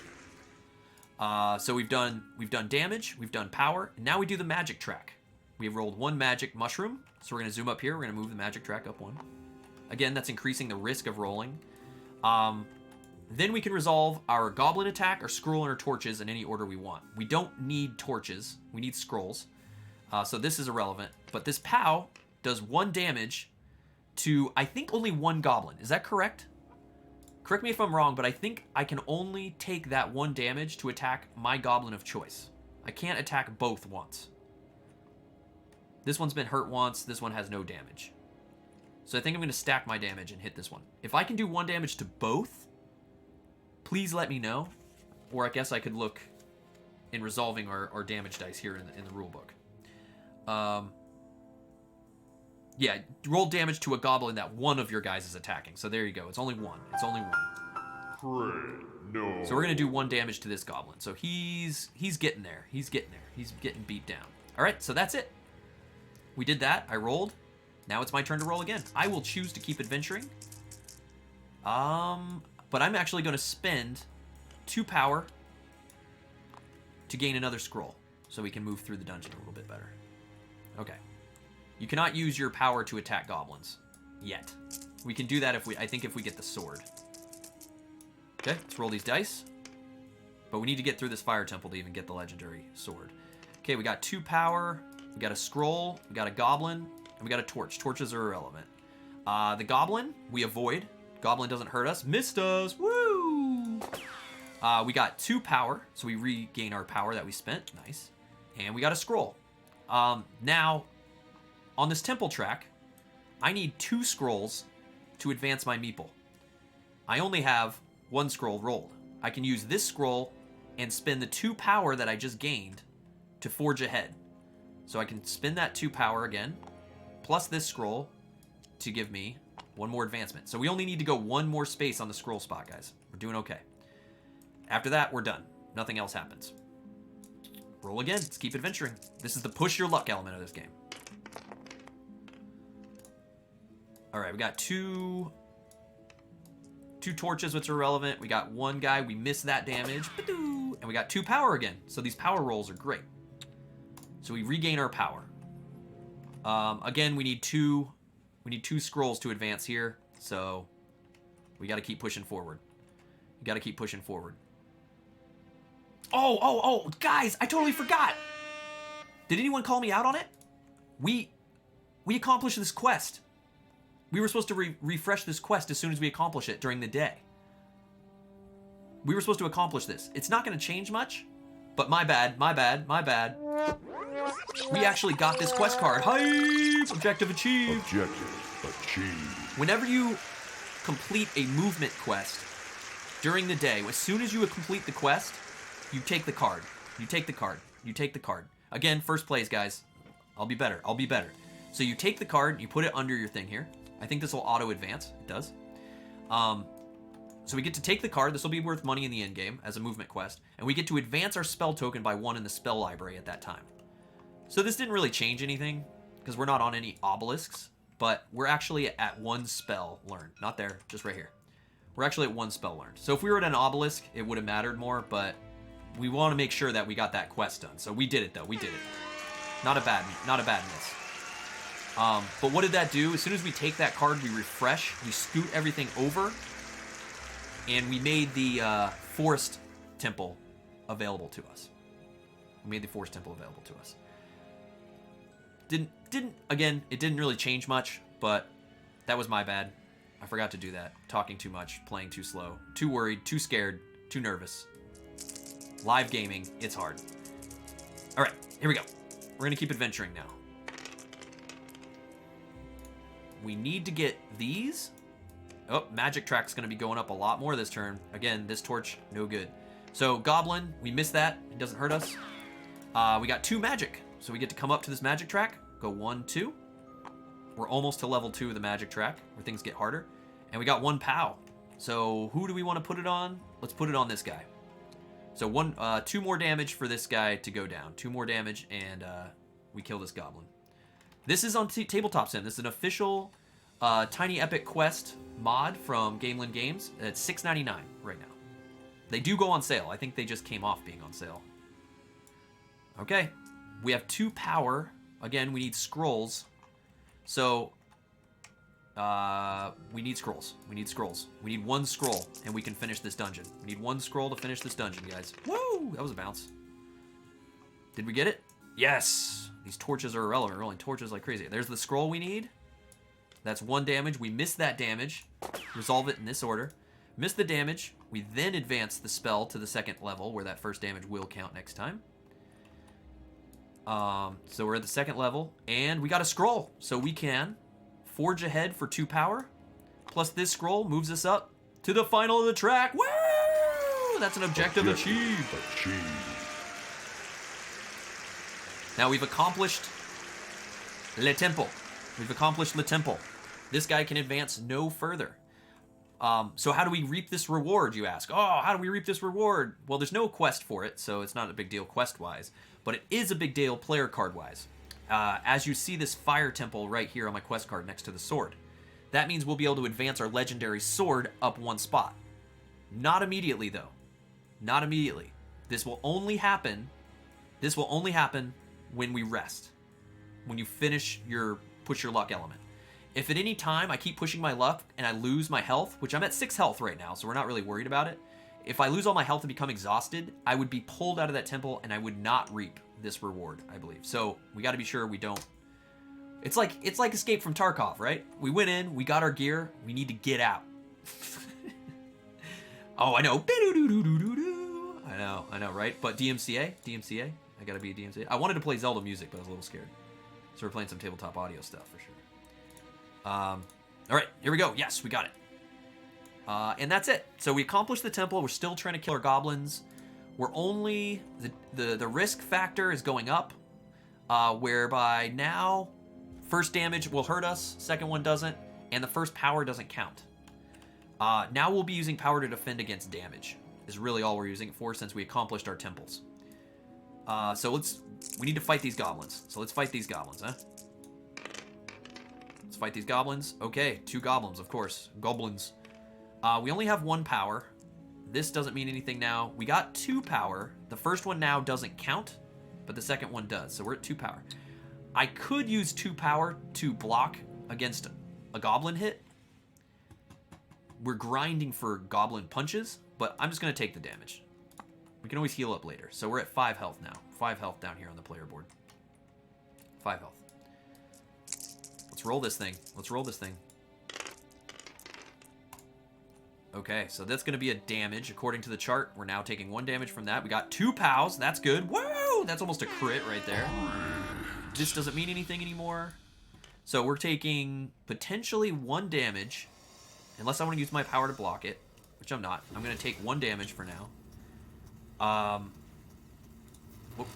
So we've done damage, we've done power, and now we do the magic track. We have rolled 1 magic mushroom, so we're going to zoom up here. We're going to move the magic track up 1. Again, that's increasing the risk of rolling. Then we can resolve our goblin attack, our scroll, and our torches in any order we want. We don't need torches, we need scrolls. So this is irrelevant. But this POW does 1 damage to, I think, only 1 goblin. Is that correct? Correct me if I'm wrong, but I think I can only take that 1 damage to attack my goblin of choice. I can't attack both once. This one's been hurt once, this one has no damage. So I think I'm going to stack my damage and hit this one. If I can do 1 damage to both, please let me know. Or I guess I could look in resolving our damage dice here in the rule book. Yeah, roll damage to a goblin that one of your guys is attacking. So there you go. It's only 1. It's only 1. No. So we're going to do 1 damage to this goblin. So he's getting there. He's getting there. He's getting beat down. All right, so that's it. We did that. I rolled. Now it's my turn to roll again. I will choose to keep adventuring. But I'm actually going to spend 2 power to gain another scroll so we can move through the dungeon a little bit better. Okay. You cannot use your power to attack goblins yet. We can do that if we get the sword. Okay, let's roll these dice. But we need to get through this fire temple to even get the legendary sword. Okay, we got 2 power, we got a scroll, we got a goblin, and we got a torch. Torches are irrelevant. The goblin, we avoid. Goblin doesn't hurt us. Missed us. Woo! We got 2 power, so we regain our power that we spent. Nice. And we got a scroll. Now, on this temple track, I need 2 scrolls to advance my meeple. I only have 1 scroll rolled. I can use this scroll and spend the 2 power that I just gained to forge ahead. So I can spend that 2 power again, plus this scroll to give me 1 more advancement. So we only need to go 1 more space on the scroll spot, guys. We're doing okay. After that, we're done. Nothing else happens. Roll again. Let's keep adventuring. This is the push your luck element of this game. All right, we got 2 torches, which are relevant. We got 1 guy. We missed that damage. And we got 2 power again. So these power rolls are great. So we regain our power. Again, we need 2 scrolls to advance here. So we got to keep pushing forward. We got to keep pushing forward. Oh, guys, I totally forgot. Did anyone call me out on it? We accomplished this quest. We were supposed to refresh this quest as soon as we accomplish it during the day. We were supposed to accomplish this. It's not going to change much, but my bad. We actually got this quest card. Hype! Objective achieved. Objective achieved. Whenever you complete a movement quest during the day, as soon as you complete the quest, you take the card. You take the card. You take the card. Again, first plays, guys. I'll be better. So you take the card, you put it under your thing here. I think this will auto-advance. It does. So we get to take the card. This will be worth money in the end game as a movement quest. And we get to advance our spell token by 1 in the spell library at that time. So this didn't really change anything because we're not on any obelisks. But we're actually at 1 spell learned. Not there, just right here. We're actually at 1 spell learned. So if we were at an obelisk, it would have mattered more. But we want to make sure that we got that quest done. So we did it, though. We did it. Not a bad miss. But what did that do? As soon as we take that card, we refresh, we scoot everything over, and we made the forest temple available to us. Again, it didn't really change much, but that was my bad. I forgot to do that. Talking too much, playing too slow, too worried, too scared, too nervous. Live gaming, it's hard. All right, here we go. We're gonna keep adventuring now. We need to get these. Oh, magic track's gonna be going up a lot more this turn. Again, this torch, no good. So goblin, we missed that. It doesn't hurt us. We got 2 magic, so we get to come up to this magic track. Go 1, 2. We're almost to level 2 of the magic track, where things get harder. And we got 1 POW. So who do we want to put it on? Let's put it on this guy. So 2 more damage for this guy to go down. 2 more damage, and we kill this goblin. This is on Tabletop Sim. This is an official Tiny Epic Quest mod from Gamelyn Games. It's $6.99 right now. They do go on sale. I think they just came off being on sale. Okay. We have 2 power. Again, we need scrolls. So, we need scrolls. We need scrolls. We need 1 scroll, and we can finish this dungeon. We need 1 scroll to finish this dungeon, guys. Woo! That was a bounce. Did we get it? Yes! These torches are irrelevant. We're rolling torches like crazy. There's the scroll we need. That's 1 damage. We missed that damage. Resolve it in this order. Miss the damage. We then advance the spell to the 2nd level, where that first damage will count next time. So we're at the 2nd level, and we got a scroll, so we can forge ahead for 2 power. Plus this scroll moves us up to the final of the track. Woo! That's an objective achieved. Now we've accomplished Le Temple. We've accomplished Le Temple. This guy can advance no further. So how do we reap this reward, you ask? Oh, how do we reap this reward? Well, there's no quest for it, so it's not a big deal quest-wise. But it is a big deal player card-wise. As you see this fire temple right here on my quest card next to the sword. That means we'll be able to advance our legendary sword up 1 spot. Not immediately, though. Not immediately. This will only happen when we rest. When you finish your push your luck element. If at any time I keep pushing my luck and I lose my health, which I'm at 6 health right now, so we're not really worried about it. If I lose all my health and become exhausted, I would be pulled out of that temple and I would not reap this reward, I believe. So we got to be sure we don't. It's like Escape from Tarkov, right? We went in, we got our gear, we need to get out. Oh, I know. I know, right? But DMCA, I gotta be a DMCA. I wanted to play Zelda music, but I was a little scared. So we're playing some tabletop audio stuff for sure. All right, here we go. Yes, we got it. And that's it. So we accomplished the temple. We're still trying to kill our goblins. We're only the risk factor is going up, whereby now first damage will hurt us, second one doesn't, and the first power doesn't count. Now we'll be using power to defend against damage. Is really all we're using it for since we accomplished our temples. So we need to fight these goblins. So let's fight these goblins, huh? Let's fight these goblins. Okay, 2 goblins, of course. Goblins. We only have 1 power. This doesn't mean anything now. We got 2 power. The first one now doesn't count, but the second one does. So we're at 2 power. I could use 2 power to block against a goblin hit. We're grinding for goblin punches, but I'm just going to take the damage. We can always heal up later. So we're at 5 health now. 5 health down here on the player board. 5 health. Let's roll this thing. Let's roll this thing. Okay, so that's going to be a damage. According to the chart, we're now taking 1 damage from that. We got 2 POWs. That's good. Woo! That's almost a crit right there. This doesn't mean anything anymore. So we're taking potentially 1 damage. Unless I want to use my power to block it. Which I'm not. I'm going to take 1 damage for now. Whoop.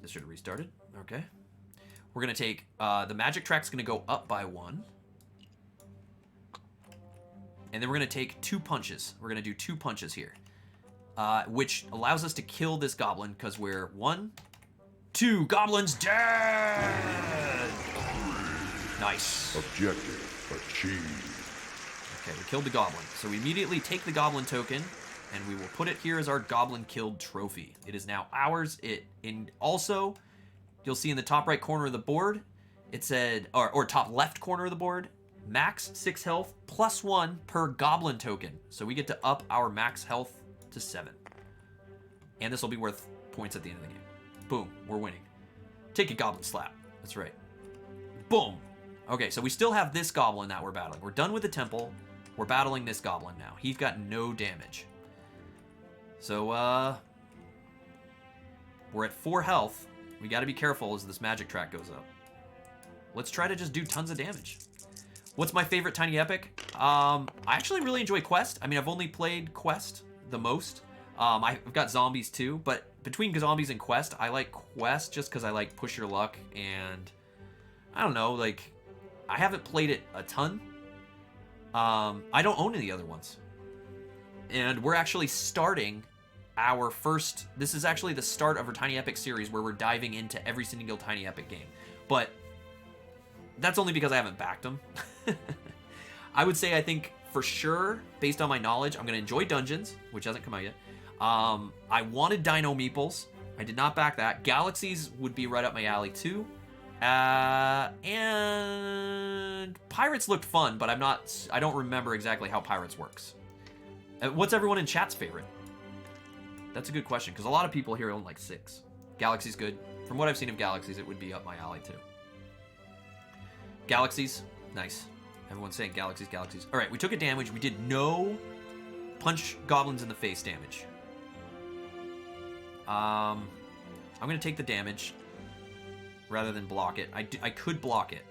This should have restarted. Okay. We're going to take... the magic track's going to go up by 1. And then we're going to take 2 punches. We're going to do 2 punches here. Which allows us to kill this goblin because we're 1, 2, goblins dead! Nice. Objective achieved. Okay, we killed the goblin. So we immediately take the goblin token, and we will put it here as our goblin killed trophy. It is now ours. Also, you'll see in the top right corner of the board, it said, or top left corner of the board, max 6 health plus 1 per goblin token. So we get to up our max health to 7. And this will be worth points at the end of the game. Boom, we're winning. Take a goblin slap. That's right. Boom. Okay, so we still have this goblin that we're battling. We're done with the temple. We're battling this goblin now. He's got no damage. So, we're at 4 health. We got to be careful as this magic track goes up. Let's try to just do tons of damage. What's my favorite Tiny Epic? I actually really enjoy Quest. I mean, I've only played Quest the most. I've got Zombies too, but between Zombies and Quest, I like Quest just because I like Push Your Luck, and I don't know, like, I haven't played it a ton. I don't own any other ones. And we're actually starting our first... This is actually the start of our Tiny Epic series where we're diving into every single Tiny Epic game. But that's only because I haven't backed them. I would say I think for sure, based on my knowledge, I'm going to enjoy Dungeons, which hasn't come out yet. I wanted Dino Meeples. I did not back that. Galaxies would be right up my alley too. And Pirates looked fun, but I don't remember exactly how Pirates works. What's everyone in chat's favorite? That's a good question, because a lot of people here own like 6. Galaxy's good. From what I've seen of Galaxies, it would be up my alley too. Galaxies, nice. Everyone's saying Galaxies, Galaxies. All right, we took a damage. We did no punch goblins in the face damage. I'm going to take the damage rather than block it. I could block it,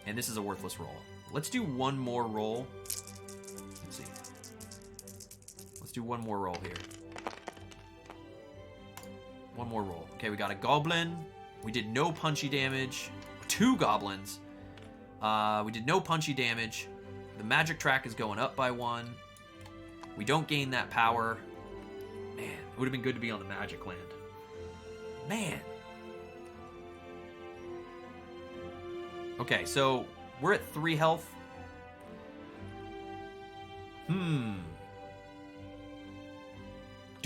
and this is a worthless roll. Let's do one more roll. Let's see. Let's do one more roll here. One more roll. Okay, we got a goblin. We did no punchy damage. 2 goblins. We did no punchy damage. The magic track is going up by 1. We don't gain that power. Man, it would have been good to be on the magic land. Man. Okay, so we're at 3 health. Do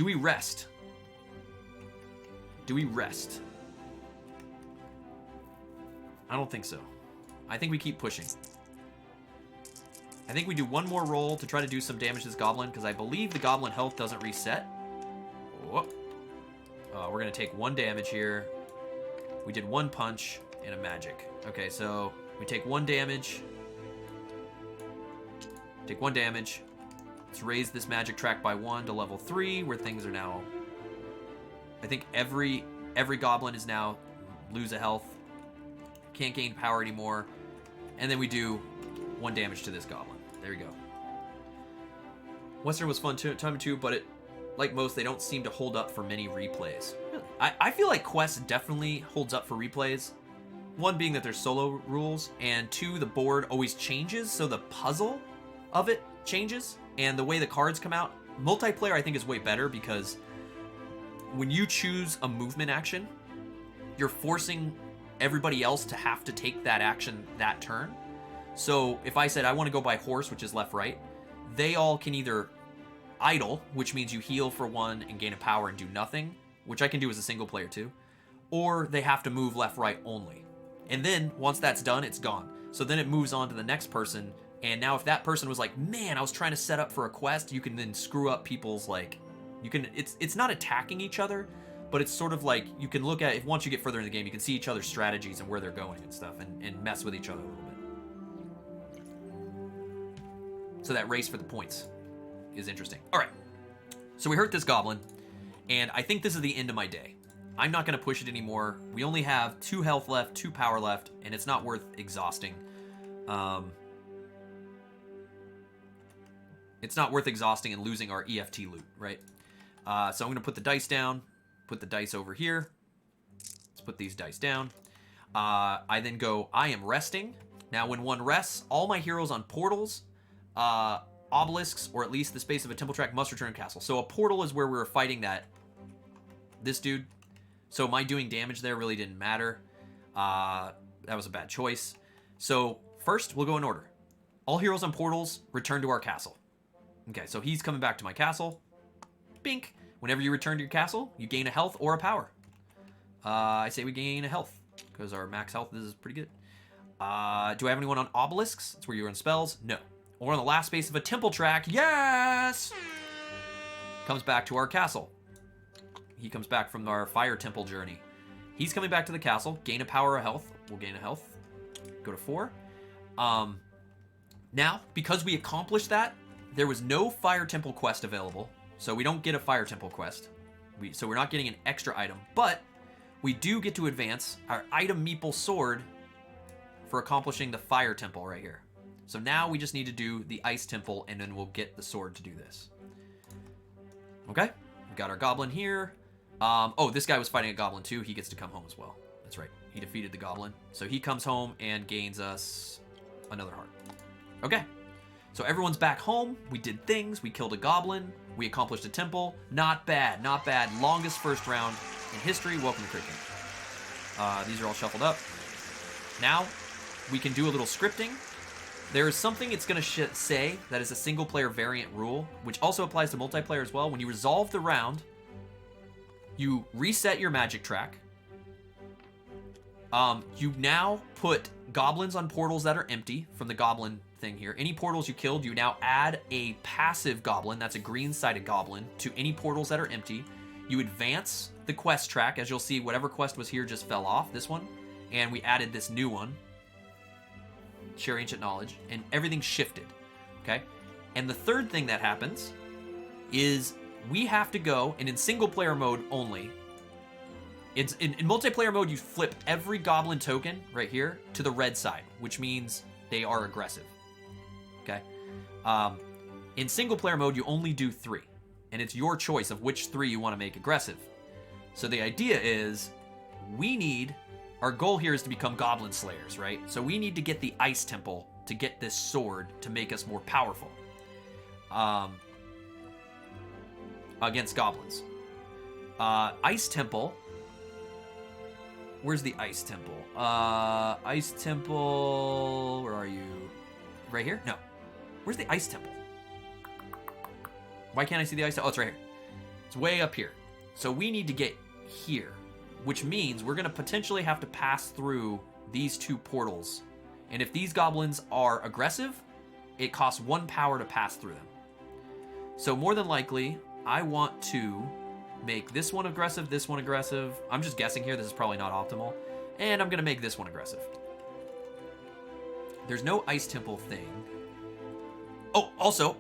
we rest? Do we rest? I don't think so. I think we keep pushing. I think we do one more roll to try to do some damage to this goblin, because I believe the goblin health doesn't reset. Whoop. We're going to take 1 damage here. We did 1 punch and a magic. Okay, so we take 1 damage. Take 1 damage. Let's raise this magic track by 1 to level 3, where things are now... I think every goblin is now lose a health. Can't gain power anymore. And then we do 1 damage to this goblin. There we go. Western was fun time too, but it, like most, they don't seem to hold up for many replays. Really? I feel like Quest definitely holds up for replays. 1 being that there's solo rules, and 2, the board always changes, so the puzzle of it changes, and the way the cards come out. Multiplayer, I think, is way better, because when you choose a movement action, you're forcing everybody else to have to take that action that turn. So if I said I want to go by horse, which is left right, they all can either idle, which means you heal for 1 and gain a power and do nothing, which I can do as a single player too, or they have to move left right only. And then once that's done, it's gone. So then it moves on to the next person, and now if that person was like, man, I was trying to set up for a quest, you can then screw up people's, like, you can, it's not attacking each other, but it's sort of like, you can look at it, once you get further in the game, you can see each other's strategies and where they're going and stuff, and mess with each other a little bit. So that race for the points is interesting. All right, so we hurt this goblin, and I think this is the end of my day. I'm not going to push it anymore. We only have 2 health left, 2 power left, and it's not worth exhausting. It's not worth exhausting and losing our EFT loot, right? So I'm going to put the dice down, put the dice over here. Let's put these dice down. I then go, I am resting. Now, when 1 rests, all my heroes on portals, obelisks, or at least the space of a temple track must return to castle. So a portal is where we were fighting this dude. So my doing damage there really didn't matter. That was a bad choice. So first, we'll go in order. All heroes on portals return to our castle. Okay, so he's coming back to my castle. Bink. Whenever you return to your castle, you gain a health or a power. I say we gain a health, because our max health is pretty good. Do I have anyone on obelisks? That's where you run spells. No. Or on the last space of a temple track. Yes! Comes back to our castle. He comes back from our fire temple journey. He's coming back to the castle. Gain a power or health. We'll gain a health. Go to 4. Now, because we accomplished that, there was no Fire Temple quest available, so we don't get a Fire Temple quest. So we're not getting an extra item, but we do get to advance our item meeple sword for accomplishing the Fire Temple right here. So now we just need to do the Ice Temple, and then we'll get the sword to do this. Okay, we've got our goblin here. Oh, this guy was fighting a goblin too. He gets to come home as well. That's right. He defeated the goblin. So he comes home and gains us another heart. Okay. So everyone's back home. We did things. We killed a goblin. We accomplished a temple. Not bad. Not bad. Longest first round in history. Welcome to Crit Game. These are all shuffled up. Now, we can do a little scripting. There is something it's going to say that is a single-player variant rule, which also applies to multiplayer as well. When you resolve the round, you reset your magic track. You now put goblins on portals that are empty from the goblin thing here. Any portals you killed, you now add a passive goblin, that's a green-sided goblin, to any portals that are empty. You advance the quest track. As you'll see, whatever quest was here just fell off, this one. And we added this new one, Share Ancient Knowledge, and everything shifted, okay? And the third thing that happens is we have to go, and in single-player mode only, it's in multiplayer mode, you flip every goblin token right here to the red side, which means they are aggressive. Okay? In single player mode, you only do 3, and it's your choice of which 3 you want to make aggressive. So the idea is, our goal here is to become goblin slayers, right? So we need to get the Ice Temple to get this sword to make us more powerful against goblins. Ice Temple. Where's the Ice Temple? Ice Temple, where are you? Right here? No. Where's the Ice Temple? Why can't I see the Ice Temple? Oh, it's right here. It's way up here. So we need to get here, which means we're going to potentially have to pass through these 2 portals. And if these goblins are aggressive, it costs 1 power to pass through them. So more than likely, I want to make this one aggressive, this one aggressive. I'm just guessing here. This is probably not optimal. And I'm going to make this one aggressive. There's no Ice Temple thing. Oh, also,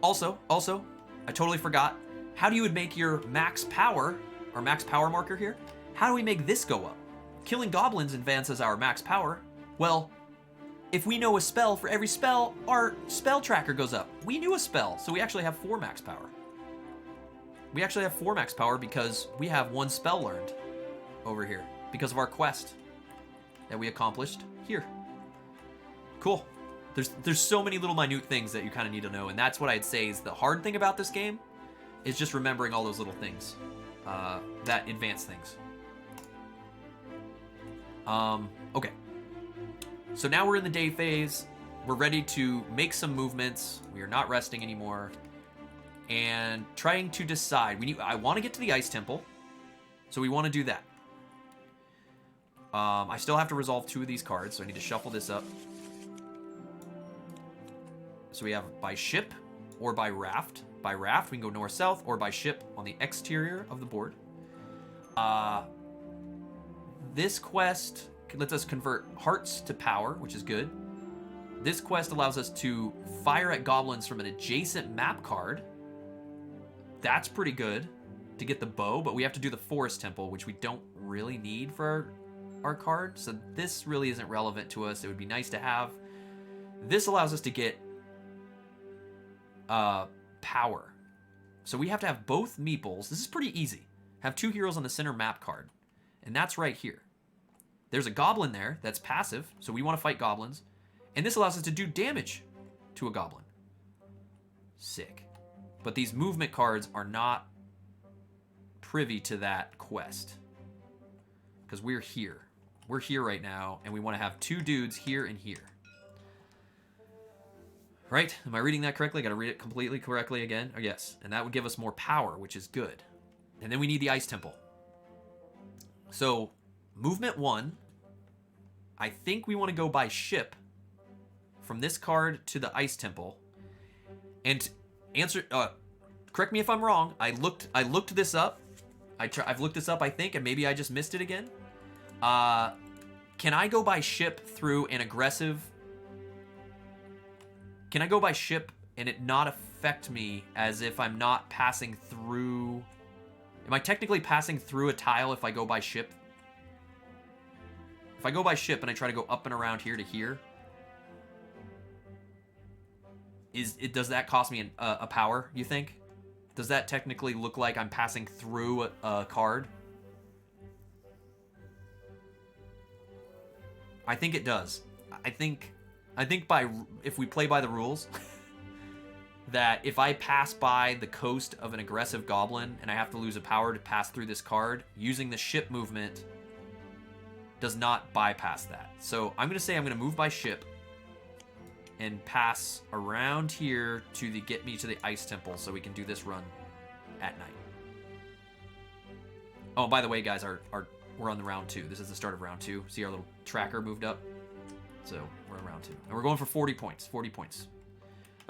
I totally forgot. How do you make your max power, our max power marker here? How do we make this go up? Killing goblins advances our max power. Well, if we know a spell, for every spell, our spell tracker goes up. We knew a spell, so we actually have 4 max power. We actually have 4 max power because we have 1 spell learned over here because of our quest that we accomplished here. Cool. There's so many little minute things that you kind of need to know, and that's what I'd say is the hard thing about this game is just remembering all those little things that advance things. Okay. So now we're in the day phase. We're ready to make some movements. We are not resting anymore. And trying to decide. I want to get to the Ice Temple. So we want to do that. I still have to resolve 2 of these cards, so I need to shuffle this up. So we have by ship or by raft. By raft, we can go north-south, or by ship on the exterior of the board. This quest lets us convert hearts to power, which is good. This quest allows us to fire at goblins from an adjacent map card. That's pretty good to get the bow, but we have to do the Forest Temple, which we don't really need for our card. So this really isn't relevant to us. It would be nice to have. This allows us to get power. So we have to have both meeples. This is pretty easy. Have 2 heroes on the center map card. And that's right here. There's a goblin there that's passive, so we want to fight goblins. And this allows us to do damage to a goblin. Sick. But these movement cards are not privy to that quest. Because we're here. We're here right now, and we want to have 2 dudes here and here. Right? Am I reading that correctly? Got to read it completely correctly again? Oh, yes. And that would give us more power, which is good. And then we need the Ice Temple. So, movement 1, I think we want to go by ship from this card to the Ice Temple. And correct me if I'm wrong. I looked this up. I've looked this up, I think, and maybe I just missed it again. Can I go by ship through an aggressive Can I go by ship and it not affect me as if I'm not passing through... Am I technically passing through a tile if I go by ship? If I go by ship and I try to go up and around here to here, does that cost me a power, you think? Does that technically look like I'm passing through a card? I think it does. I think if we play by the rules, that if I pass by the coast of an aggressive goblin and I have to lose a power to pass through this card, using the ship movement does not bypass that. So I'm going to say I'm going to move by ship and pass around here to get me to the ice temple so we can do this run at night. Oh, by the way, guys, we're on the round 2. This is the start of round 2. See our little tracker moved up? So we're in round 2. And we're going for 40 points. 40 points.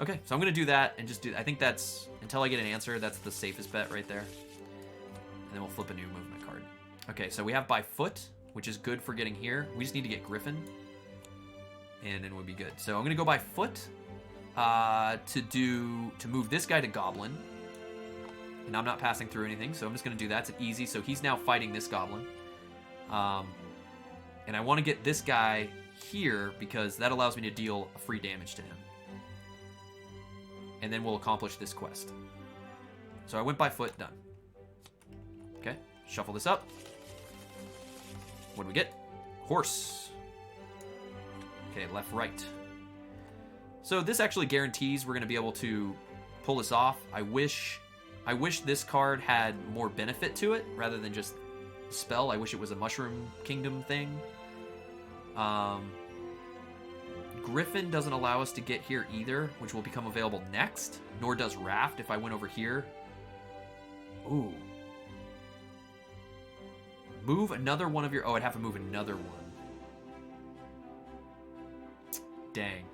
Okay, so I'm going to do that and just do... I think that's... Until I get an answer, that's the safest bet right there. And then we'll flip a new movement card. Okay, so we have by foot, which is good for getting here. We just need to get Griffin. And then we'll be good. So I'm going to go by foot to move this guy to Goblin. And I'm not passing through anything, so I'm just going to do that. It's an easy. So he's now fighting this Goblin. And I want to get this guy here because that allows me to deal a free damage to him. And then we'll accomplish this quest. So I went by foot, done. Okay, shuffle this up. What do we get? Horse. Okay, left, right. So this actually guarantees we're going to be able to pull this off. I wish this card had more benefit to it rather than just a spell. I wish it was a Mushroom Kingdom thing. Griffin doesn't allow us to get here either, which will become available next. Nor does Raft if I went over here. Ooh. Move another one of your... Oh, I'd have to move another one. Dang.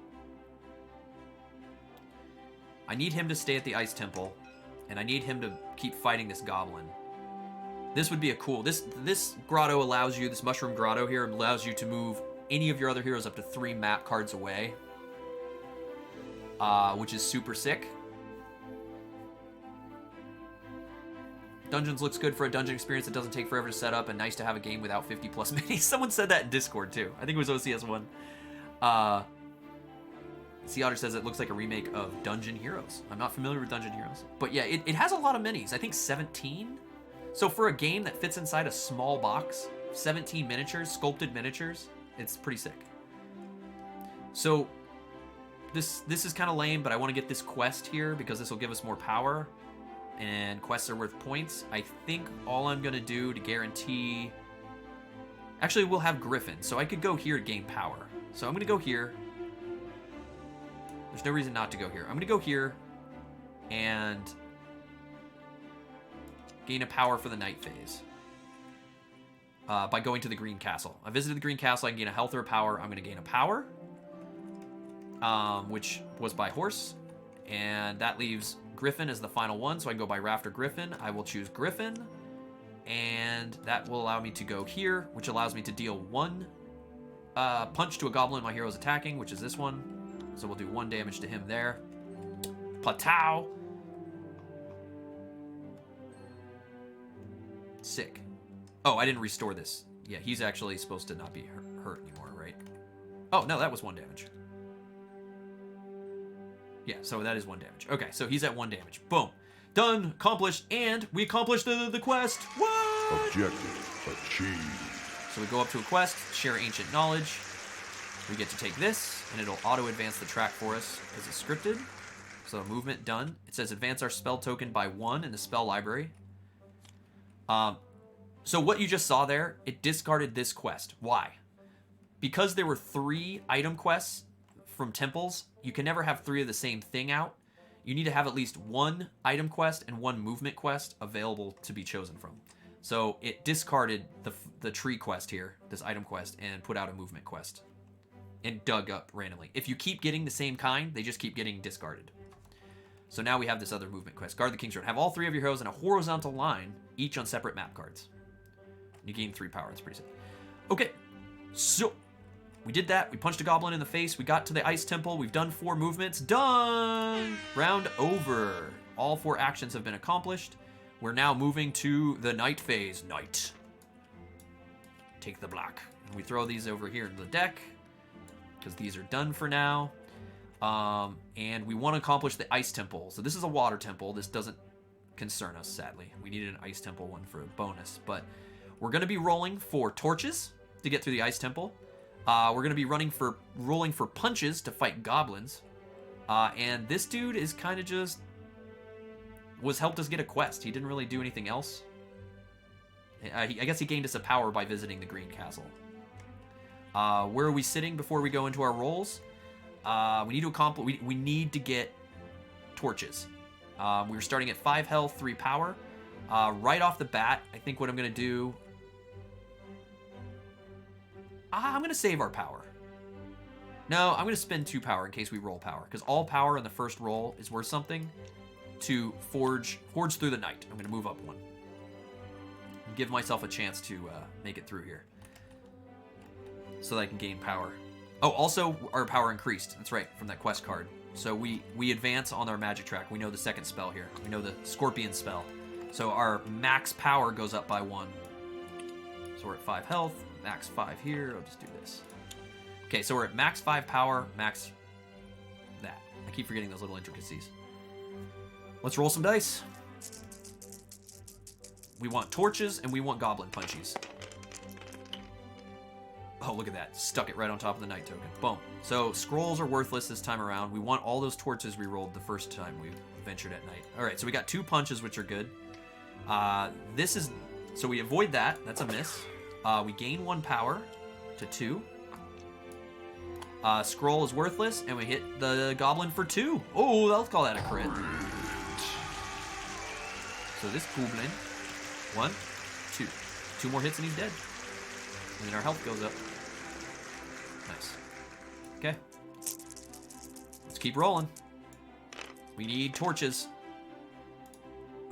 I need him to stay at the Ice Temple, and I need him to keep fighting this goblin. This would be a cool... This grotto allows you... This Mushroom Grotto here allows you to move any of your other heroes up to 3 map cards away. Which is super sick. Dungeons looks good for a dungeon experience that doesn't take forever to set up and nice to have a game without 50 plus minis. Someone said that in Discord too. I think it was OCS1. Sea Otter says it looks like a remake of Dungeon Heroes. I'm not familiar with Dungeon Heroes. But yeah, it has a lot of minis. I think 17. So for a game that fits inside a small box, 17 miniatures, sculpted miniatures, it's pretty sick. So this is kind of lame, but I want to get this quest here because this will give us more power. And quests are worth points. I think all I'm going to do to guarantee... Actually, we'll have Griffin, so I could go here to gain power. So I'm going to go here. There's no reason not to go here. I'm going to go here and gain a power for the night phase by going to the Green Castle. I visited the Green Castle. I can gain a health or a power. I'm going to gain a power, which was by horse. And that leaves Griffin as the final one, so I can go by Raft or Griffin. I will choose Griffin, and that will allow me to go here, which allows me to deal 1 punch to a goblin my hero is attacking, which is this one. So we'll do 1 damage to him there. Patow! Sick. Oh, I didn't restore this. Yeah, he's actually supposed to not be hurt anymore, right? Oh, no, that was 1 damage. Yeah, so that is 1 damage. Okay, so he's at 1 damage. Boom. Done, accomplished, and we accomplished the quest. What? Objective achieved. So we go up to a quest, share ancient knowledge. We get to take this, and it'll auto-advance the track for us as it's scripted. So movement done. It says advance our spell token by 1 in the spell library. So what you just saw there, it discarded this quest. Why? Because there were 3 item quests from temples, you can never have 3 of the same thing out. You need to have at least 1 item quest and 1 movement quest available to be chosen from. So it discarded the tree quest here, this item quest, and put out a movement quest. And dug up randomly. If you keep getting the same kind, they just keep getting discarded. So now we have this other movement quest. Guard the King's Road. Have all 3 of your heroes in a horizontal line, each on separate map cards. You gain 3 power. It's pretty sick. Okay, so we did that. We punched a goblin in the face. We got to the ice temple. We've done 4 movements. Done! Round over. All 4 actions have been accomplished. We're now moving to the night phase. Night. Take the black. And we throw these over here in the deck because these are done for now. And we want to accomplish the ice temple. So this is a water temple. This doesn't concern us, sadly. We needed an ice temple one for a bonus. But we're going to be rolling for torches to get through the ice temple. We're going to be rolling for punches to fight goblins. And this dude is kind of just helped us get a quest. He didn't really do anything else. I guess he gained us a power by visiting the Green Castle. Where are we sitting before we go into our rolls? We need to accomplish. We need to get torches. We're starting at 5 health, 3 power. Right off the bat, I think what I'm going to do. I'm going to save our power. No, I'm going to spend 2 power in case we roll power, because all power in the first roll is worth something to forge through the night. I'm going to move up 1. And give myself a chance to make it through here, so that I can gain power. Oh, also our power increased. That's right, from that quest card. So we advance on our magic track. We know the second spell here. We know the scorpion spell. So our max power goes up by 1. So we're at 5 health. Max 5 here. I'll just do this. Okay, so we're at max 5 power, max that. I keep forgetting those little intricacies. Let's roll some dice. We want torches and we want goblin punchies. Oh, look at that. Stuck it right on top of the night token. Boom. So scrolls are worthless this time around. We want all those torches we rolled the first time we ventured at night. All right, so we got 2 punches, which are good. So we avoid that. That's a miss. We gain 1 power to 2. Scroll is worthless, and we hit the goblin for 2. Oh, let's call that a crit. So this goblin, 1, 2. 2 more hits and he's dead. And then our health goes up. Nice. Okay. Let's keep rolling. We need torches.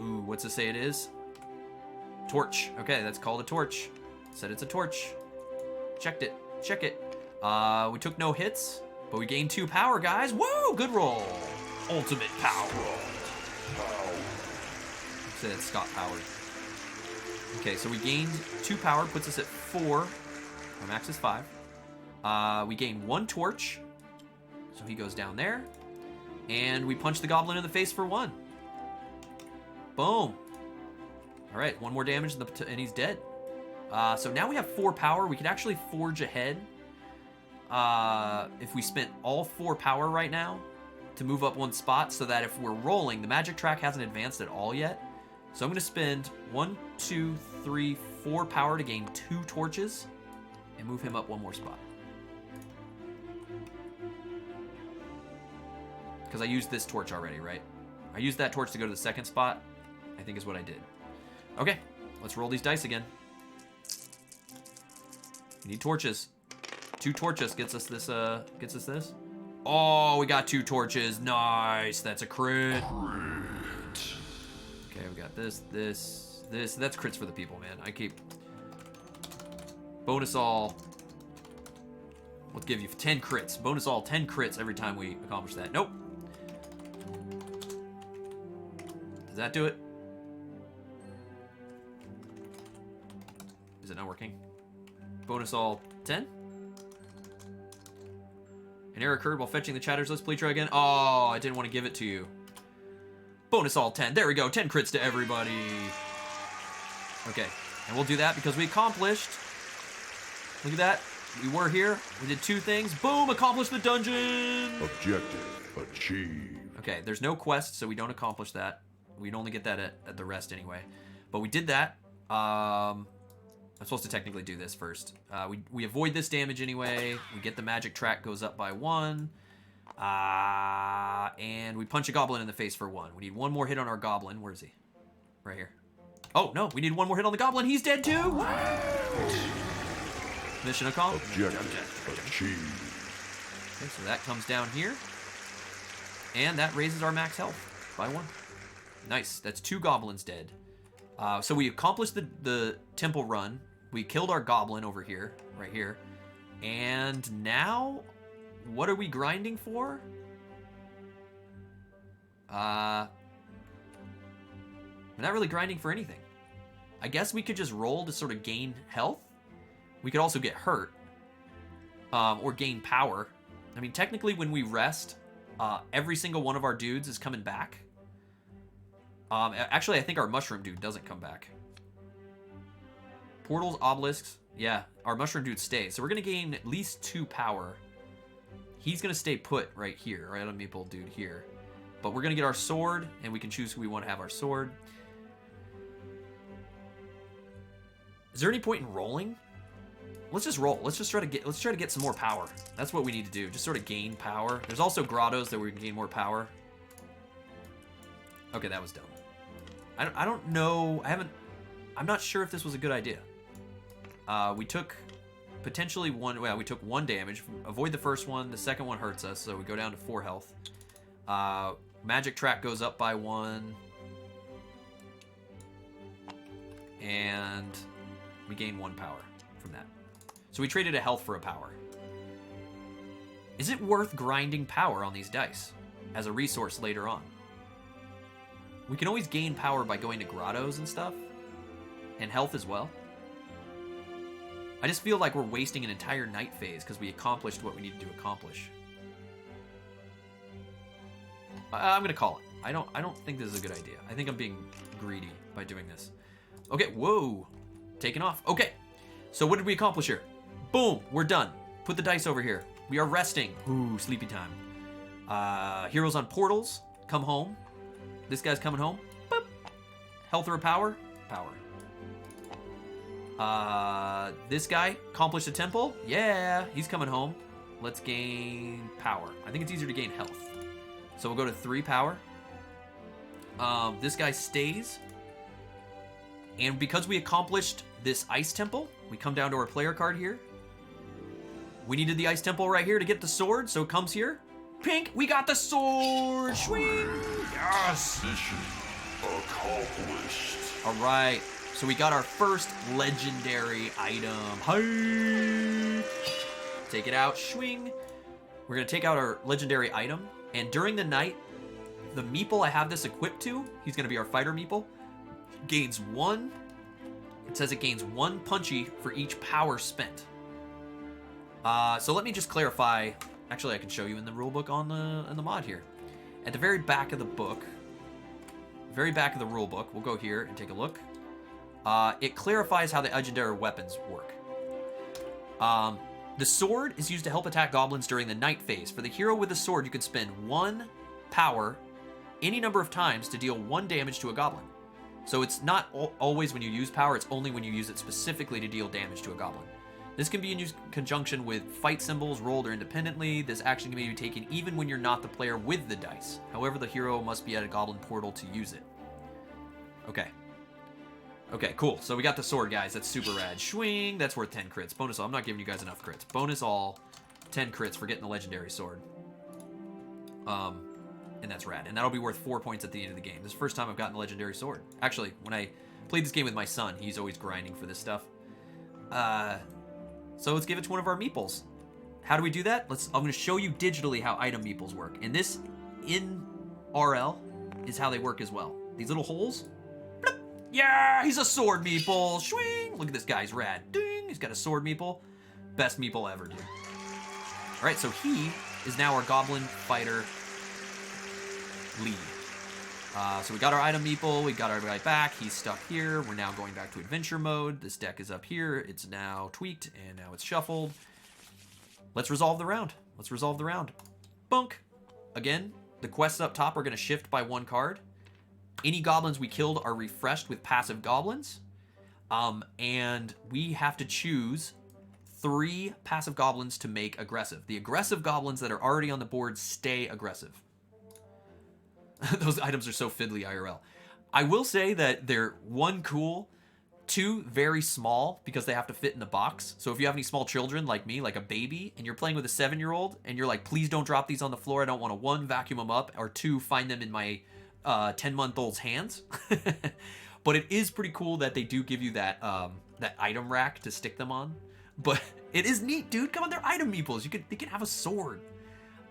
Ooh, what's it say it is? Torch. Okay, that's called a torch. Said it's a torch. Checked it. Check it. We took no hits, but we gained 2 power, guys. Woo! Good roll. Ultimate power. Say it's Scott powered. Okay, so we gained 2 power, puts us at 4. Our max is 5. We gain 1 torch, so he goes down there. And we punch the goblin in the face for 1. Boom. All right, 1 more damage and he's dead. So now we have 4 power. We could actually forge ahead if we spent all 4 power right now to move up 1 spot, so that if we're rolling, the magic track hasn't advanced at all yet. So I'm going to spend 1, 2, 3, 4 power to gain 2 torches and move him up 1 more spot. Because I used this torch already, right? I used that torch to go to the second spot, I think is what I did. Okay, let's roll these dice again. We need torches. 2 torches gets us this, Oh, we got 2 torches. Nice, that's a crit. Okay, we got this. That's crits for the people, man. I keep... Bonus all. We'll give you 10 crits. Bonus all 10 crits every time we accomplish that. Nope. Does that do it? Is it not working? Bonus all 10? An error occurred while fetching the chatters list. Please try again. Oh, I didn't want to give it to you. Bonus all 10. There we go. 10 crits to everybody. Okay. And we'll do that because we accomplished. Look at that. We were here. We did 2 things. Boom. Accomplished the dungeon. Objective achieved. Okay. There's no quest, so we don't accomplish that. We'd only get that at the rest anyway. But we did that. I'm supposed to technically do this first. We avoid this damage anyway. We get the magic track goes up by 1. And we punch a goblin in the face for 1. We need 1 more hit on our goblin. Where is he? Right here. Oh, no. We need 1 more hit on the goblin. He's dead too. Mission accomplished. Objective achieved. Okay, so that comes down here. And that raises our max health by 1. Nice. That's 2 goblins dead. So we accomplished the temple run. We killed our goblin over here, right here. And now, what are we grinding for? We're not really grinding for anything. I guess we could just roll to sort of gain health. We could also get hurt. Or gain power. I mean, technically when we rest, every single one of our dudes is coming back. Actually, I think our mushroom dude doesn't come back. Portals, obelisks. Yeah, our mushroom dude stays. So we're going to gain at least 2 power. He's going to stay put right here, right on Maple dude here. But we're going to get our sword, and we can choose who we want to have our sword. Is there any point in rolling? Let's just roll. Let's try to get some more power. That's what we need to do. Just sort of gain power. There's also grottos that we can gain more power. Okay, that was dumb. I don't know. I'm not sure if this was a good idea. We took potentially one. Well, we took 1 damage. Avoid the first one. The second one hurts us, so we go down to 4 health. Magic track goes up by 1, and we gain 1 power from that. So we traded a health for a power. Is it worth grinding power on these dice as a resource later on? We can always gain power by going to grottos and stuff, and health as well. I just feel like we're wasting an entire night phase because we accomplished what we needed to accomplish. I'm gonna call it. I don't think this is a good idea. I think I'm being greedy by doing this. Okay, whoa, taking off. Okay, so what did we accomplish here? Boom, we're done. Put the dice over here. We are resting. Ooh, sleepy time. Heroes on portals, come home. This guy's coming home. Boop. Health or power? Power. This guy accomplished a temple. Yeah, he's coming home. Let's gain power. I think it's easier to gain health. So we'll go to 3 power. This guy stays. And because we accomplished this ice temple, we come down to our player card here. We needed the ice temple right here to get the sword, so it comes here. Pink, we got the sword! Swing! Yes! Mission accomplished. All right, so we got our first legendary item. Hi! Take it out, swing. We're gonna take out our legendary item, and during the night, the meeple I have this equipped to, he's gonna be our fighter meeple, gains 1. It says it gains 1 punchy for each power spent. So let me just clarify. Actually, I can show you in the rulebook on the mod here. At the very back of the book, very back of the rulebook, we'll go here and take a look. It clarifies how the legendary weapons work. The sword is used to help attack goblins during the night phase. For the hero with the sword, you can spend 1 power any number of times to deal 1 damage to a goblin. So it's not always when you use power, it's only when you use it specifically to deal damage to a goblin. This can be in conjunction with fight symbols rolled or independently. This action can be taken even when you're not the player with the dice. However, the hero must be at a goblin portal to use it. Okay. Okay, cool. So we got the sword, guys. That's super rad. Swing. That's worth 10 crits. Bonus all. I'm not giving you guys enough crits. Bonus all. 10 crits for getting the legendary sword. And that's rad. And that'll be worth 4 points at the end of the game. This is the first time I've gotten the legendary sword. Actually, when I played this game with my son, he's always grinding for this stuff. So let's give it to one of our meeples. How do we do that? I'm going to show you digitally how item meeples work. And this, in RL, is how they work as well. These little holes. Bloop. Yeah, he's a sword meeple. Swing. Look at this guy, he's rad. Ding, he's got a sword meeple. Best meeple ever, dude. All right, so he is now our goblin fighter lead. So we got our item meeple, we got our guy back, he's stuck here, we're now going back to adventure mode, this deck is up here, it's now tweaked, and now it's shuffled. Let's resolve the round. Let's resolve the round. Bunk! Again, the quests up top are going to shift by 1 card. Any goblins we killed are refreshed with passive goblins. And we have to choose 3 passive goblins to make aggressive. The aggressive goblins that are already on the board stay aggressive. Those items are so fiddly IRL. I will say that they're 1 cool, 2 very small because they have to fit in the box. So if you have any small children like me, like a baby, and you're playing with a 7-year-old and you're like, please don't drop these on the floor. I don't want to 1, vacuum them up, or 2, find them in my 10-month-old's hands. But it is pretty cool that they do give you that that item rack to stick them on. But it is neat, dude. Come on, they're item meeples. They can have a sword.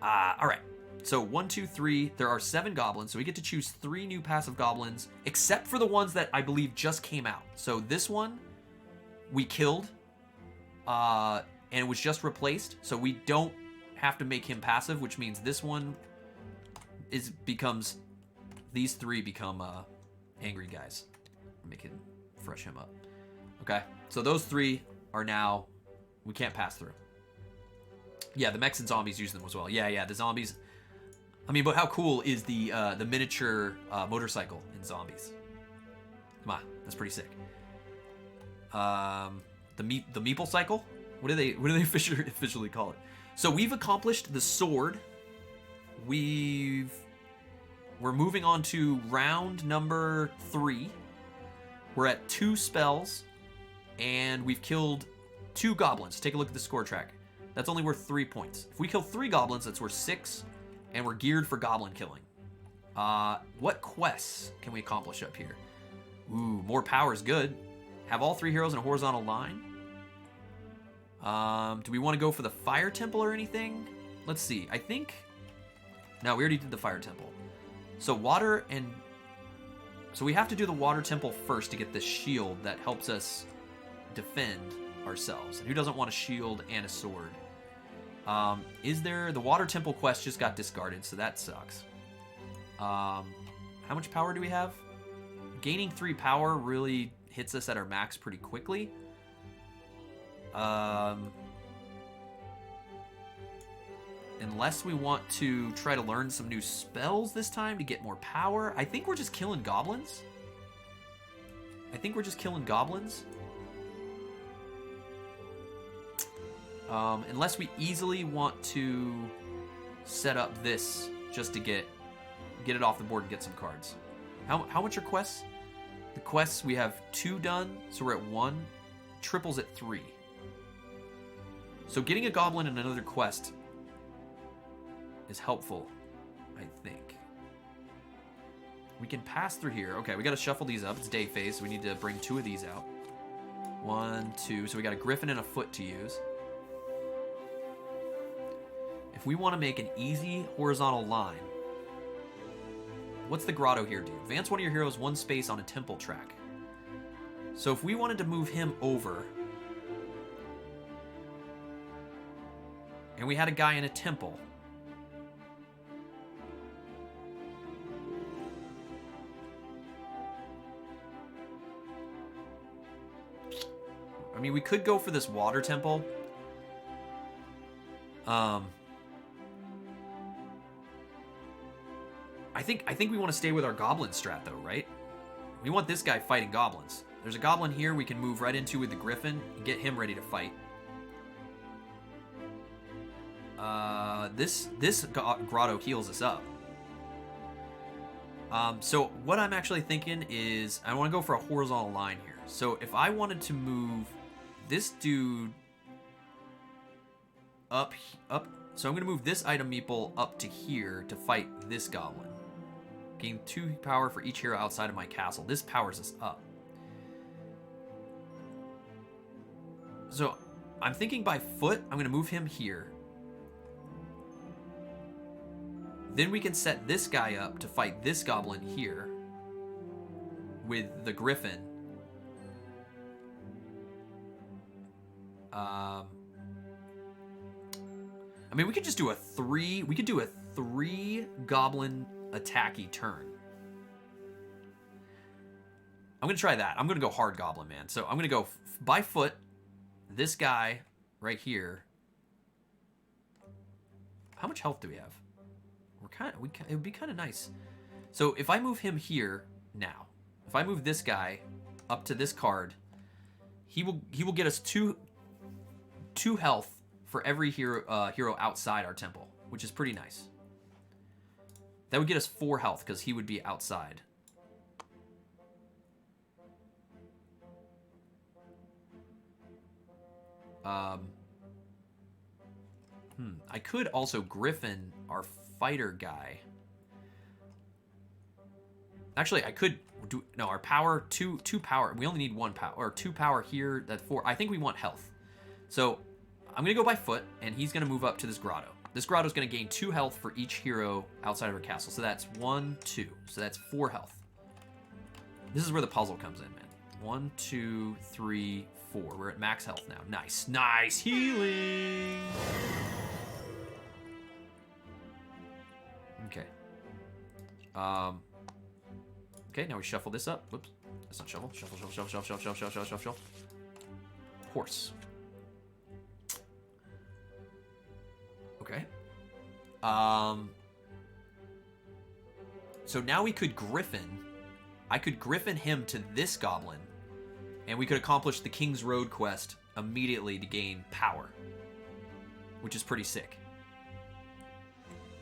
All right. So 1, 2, 3. There are 7 goblins, so we get to choose 3 new passive goblins, except for the ones that I believe just came out. So this one we killed, and it was just replaced, so we don't have to make him passive, which means this one becomes. These 3 become angry guys. Make it fresh him up. Okay, so those 3 are now. We can't pass through. Yeah, the mechs and zombies use them as well. Yeah, the zombies. I mean, but how cool is the miniature motorcycle in zombies? Come on, that's pretty sick. The meeple cycle. What do they officially call it? So we've accomplished the sword. We're moving on to round number 3. We're at 2 spells, and we've killed 2 goblins. Take a look at the score track. That's only worth 3 points. If we kill 3 goblins, that's worth 6, and we're geared for goblin killing. What quests can we accomplish up here? Ooh, more power is good. Have all 3 heroes in a horizontal line. Do we want to go for the fire temple or anything? Let's see. I think. No, we already did the fire temple. So water and. So we have to do the water temple first to get the shield that helps us defend ourselves. And who doesn't want a shield and a sword? Is there the water temple quest just got discarded, so that sucks. How much power do we have? Gaining 3 power really hits us at our max pretty quickly. Unless we want to try to learn some new spells this time to get more power. I think we're just killing goblins. Unless we easily want to set up this just to get it off the board and get some cards. How much are quests? The quests, we have 2 done, so we're at 1. Triples at 3. So getting a goblin in another quest is helpful, I think. We can pass through here. Okay, we got to shuffle these up. It's day phase, so we need to bring 2 of these out. 1, 2. So we got a griffin and a foot to use. If we want to make an easy horizontal line, what's the grotto here do? Advance one of your heroes 1 space on a temple track. So if we wanted to move him over, and we had a guy in a temple, I mean, we could go for this water temple. I think we want to stay with our goblin strat though, right? We want this guy fighting goblins. There's a goblin here we can move right into with the griffin and get him ready to fight. This grotto heals us up. So what I'm actually thinking is I want to go for a horizontal line here. So if I wanted to move this dude up, so I'm going to move this item meeple up to here to fight this goblin. Gain 2 power for each hero outside of my castle. This powers us up. So I'm thinking by foot, I'm going to move him here. Then we can set this guy up to fight this goblin here with the griffin. I mean, we could just do a 3. We could do a 3 goblin attacky turn. I'm gonna try that. I'm gonna go hard goblin, man. So I'm gonna go by foot. This guy right here. How much health do we have? It would be kind of nice. So if I move him here now, if I move this guy up to this card, he will get us two health for every hero outside our temple, which is pretty nice. That would get us 4 health because he would be outside. I could also Griffin our fighter guy. Actually, I could do our power two power. We only need 1 power or 2 power here. That's 4. I think we want health. So I'm going to go by foot, and he's going to move up to this grotto. This grotto is going to gain 2 health for each hero outside of her castle. So that's 1, 2. So that's 4 health. This is where the puzzle comes in, man. 1, 2, 3, 4. We're at max health now. Nice. Nice healing. Okay. Okay, now we shuffle this up. Whoops. That's not shuffle. Shuffle. Horse. Okay. So now we could Griffin. I could Griffin him to this goblin, and we could accomplish the King's Road quest immediately to gain power, which is pretty sick.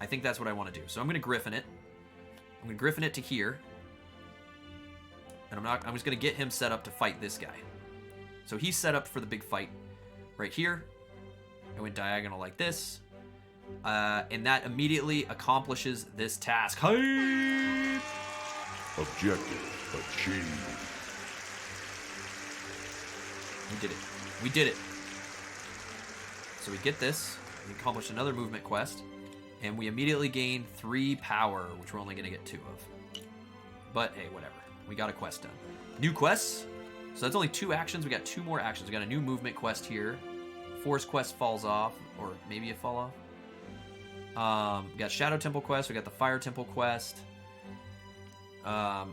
I think that's what I want to do. So I'm going to Griffin it. I'm going to Griffin it to here. And I'm just going to get him set up to fight this guy. So he's set up for the big fight right here. I went diagonal like this. And that immediately accomplishes this task. Hey! Objective achieved. We did it. So we get this. We accomplished another movement quest. And we immediately gain 3 power, which we're only going to get 2 of. But hey, whatever. We got a quest done. New quests. So that's only 2 actions. We got 2 more actions. We got a new movement quest here. Forest quest falls off, or maybe it fall off. We got Shadow Temple quest. We got the Fire Temple quest. Have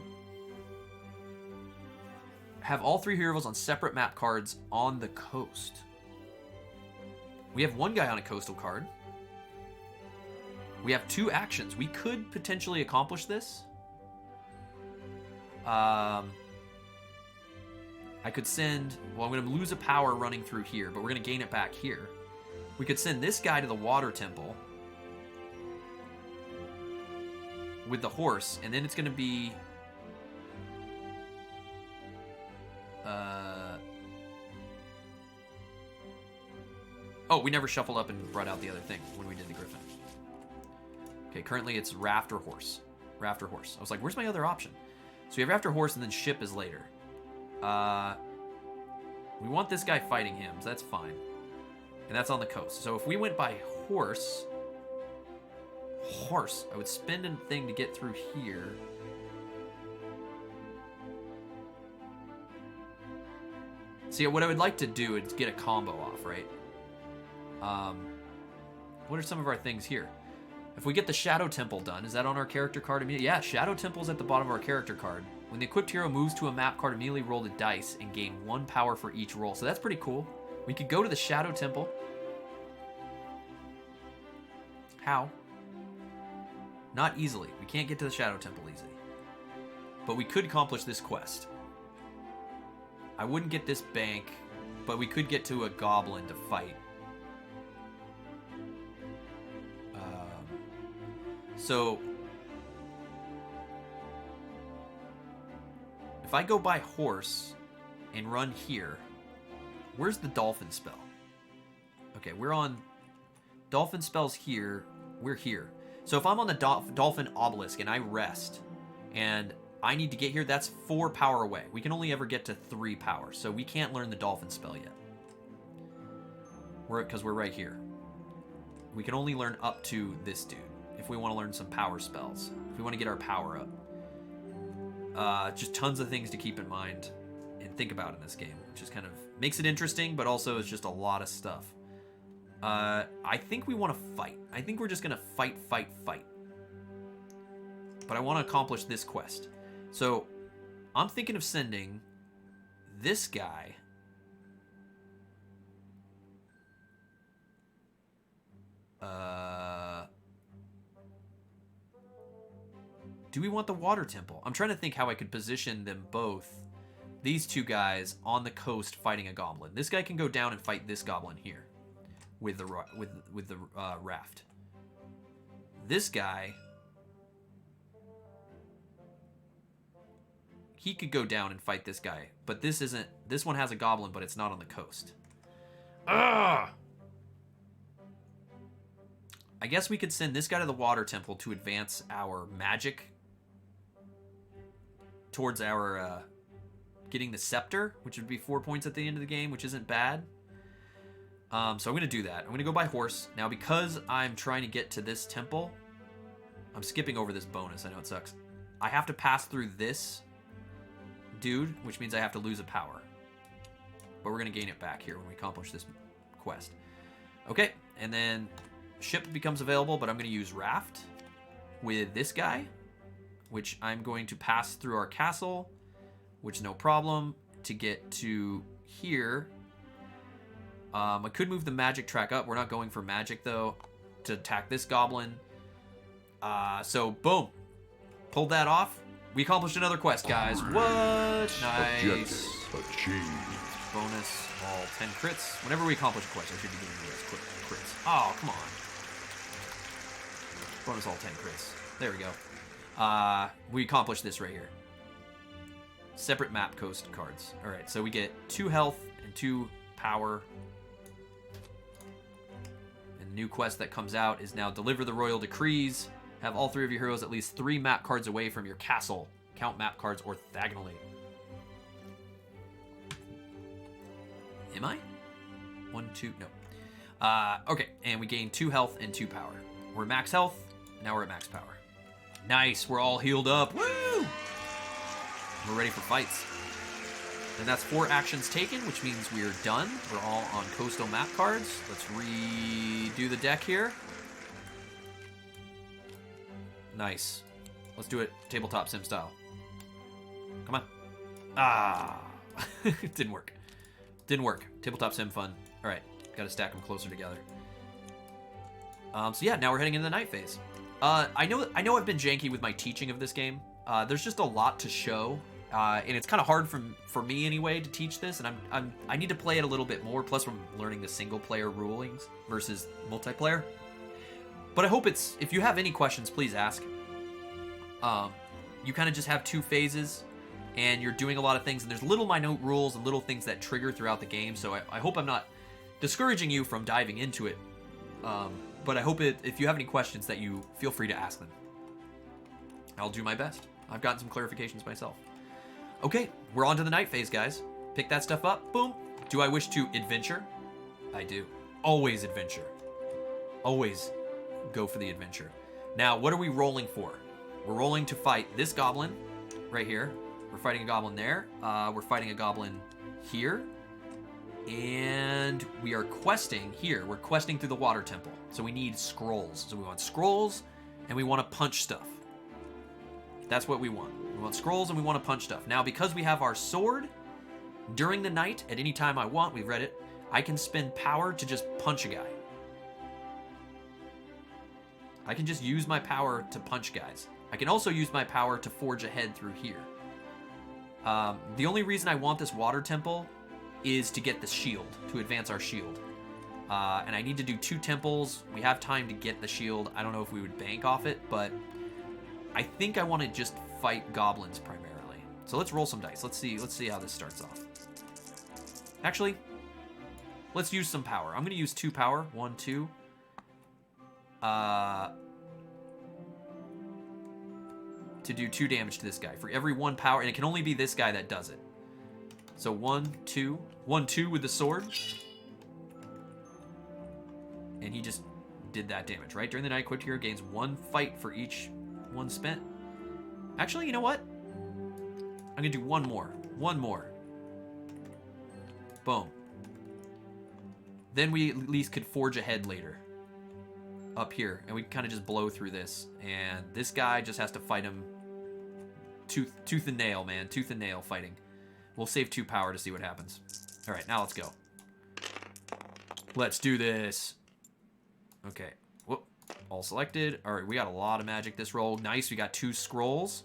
all 3 heroes on separate map cards on the coast. We have 1 guy on a coastal card. We have 2 actions. We could potentially accomplish this. I could send... Well, I'm going to lose a power running through here, but we're going to gain it back here. We could send this guy to the Water Temple with the horse, and then it's going to be... Oh, we never shuffled up and brought out the other thing when we did the Griffin. Okay, currently it's raft or horse. Raft or horse. I was like, where's my other option? So we have raft or horse, and then ship is later. We want this guy fighting him, so that's fine. And that's on the coast. So if we went by horse, I would spend a thing to get through here. See, what I would like to do is get a combo off, right? What are some of our things here? If we get the Shadow Temple done, is that on our character card immediately? Yeah, Shadow Temple's at the bottom of our character card. When the equipped hero moves to a map card, immediately roll the dice and gain 1 power for each roll. So that's pretty cool. We could go to the Shadow Temple. How? Not easily. We can't get to the Shadow Temple easily. But we could accomplish this quest. I wouldn't get this bank, but we could get to a goblin to fight. So, if I go by horse and run here, where's the dolphin spell? Okay, we're on dolphin spells here. We're here. So if I'm on the dolphin obelisk and I rest and I need to get here, that's 4 power away. We can only ever get to 3 power, so we can't learn the dolphin spell yet. Because we're right here. We can only learn up to this dude if we want to learn some power spells. If we want to get our power up. Just tons of things to keep in mind and think about in this game, which is kind of makes it interesting, but also is just a lot of stuff. I think we want to fight. I think we're just going to fight. But I want to accomplish this quest. So, I'm thinking of sending this guy do we want the Water Temple? I'm trying to think how I could position them both, these 2 guys, on the coast fighting a goblin. This guy can go down and fight this goblin here with the raft. This guy, he could go down and fight this guy, but this one has a goblin, but it's not on the coast. I guess we could send this guy to the Water Temple to advance our magic towards our getting the scepter, which would be 4 points at the end of the game, which isn't bad. So I'm going to do that. I'm going to go by horse. Now, because I'm trying to get to this temple, I'm skipping over this bonus. I know it sucks. I have to pass through this dude, which means I have to lose a power. But we're going to gain it back here when we accomplish this quest. Okay, and then ship becomes available, but I'm going to use raft with this guy, which I'm going to pass through our castle, which no problem, to get to here. I could move the magic track up. We're not going for magic, though, to attack this goblin. So, boom. Pulled that off. We accomplished another quest, guys. What? Nice. Objective achieved. Bonus, all 10 crits. Whenever we accomplish a quest, I should be giving you guys crits. Oh, come on. Bonus, all 10 crits. There we go. We accomplished this right here. Separate map coast cards. All right, so we get 2 health and 2 power. And the new quest that comes out is now deliver the royal decrees. Have all 3 of your heroes at least 3 map cards away from your castle. Count map cards orthogonally. Am I? 1, 2, no. Okay, and we gain 2 health and 2 power. We're max health, now we're at max power. Nice, we're all healed up. Woo! We're ready for fights. And that's 4 actions taken, which means we're done. We're all on coastal map cards. Let's redo the deck here. Nice. Let's do it tabletop sim style. Come on. Ah. It didn't work. Didn't work. Tabletop sim fun. All right. Got to stack them closer together. So yeah, now we're heading into the night phase. I know I've been janky with my teaching of this game. There's just a lot to show. And it's kind of hard for me anyway to teach this, and I need to play it a little bit more. Plus, I'm learning the single player rulings versus multiplayer. But I hope if you have any questions, please ask. You kind of just have 2 phases, and you're doing a lot of things, and there's little minute rules and little things that trigger throughout the game. So I hope I'm not discouraging you from diving into it. But I hope if you have any questions that you feel free to ask them. I'll do my best. I've gotten some clarifications myself. Okay, we're on to the night phase, guys. Pick that stuff up. Boom. Do I wish to adventure? I do. Always adventure. Always go for the adventure. Now, what are we rolling for? We're rolling to fight this goblin right here. We're fighting a goblin there. We're fighting a goblin here. And we are questing here. We're questing through the water temple. So we need scrolls. So we want scrolls, and we want to punch stuff. That's what we want. We want scrolls, and we want to punch stuff. Now, because we have our sword, during the night, at any time I want, we've read it, I can spend power to just punch a guy. I can just use my power to punch guys. I can also use my power to forge ahead through here. The only reason I want this water temple is to get the shield, to advance our shield. And I need to do 2 temples. We have time to get the shield. I don't know if we would bank off it, but I think I want to just fight goblins primarily. So let's roll some dice. Let's see how this starts off. Actually, let's use some power. I'm going to use 2 power. 1, 2. To do 2 damage to this guy. For every 1 power, and it can only be this guy that does it. So 1, 2. 1, 2 with the sword. And he just did that damage, right? During the night, quick hero gains 1 fight for each 1 spent. Actually, you know what? I'm gonna do 1 more. 1 more. Boom. Then we at least could forge ahead later. Up here, and we kind of just blow through this, and this guy just has to fight him tooth and nail, man. Tooth and nail fighting. We'll save 2 power to see what happens. All right, now let's go. Let's do this. Okay. Whoop. All selected. All right, we got a lot of magic this roll. Nice, we got 2 scrolls,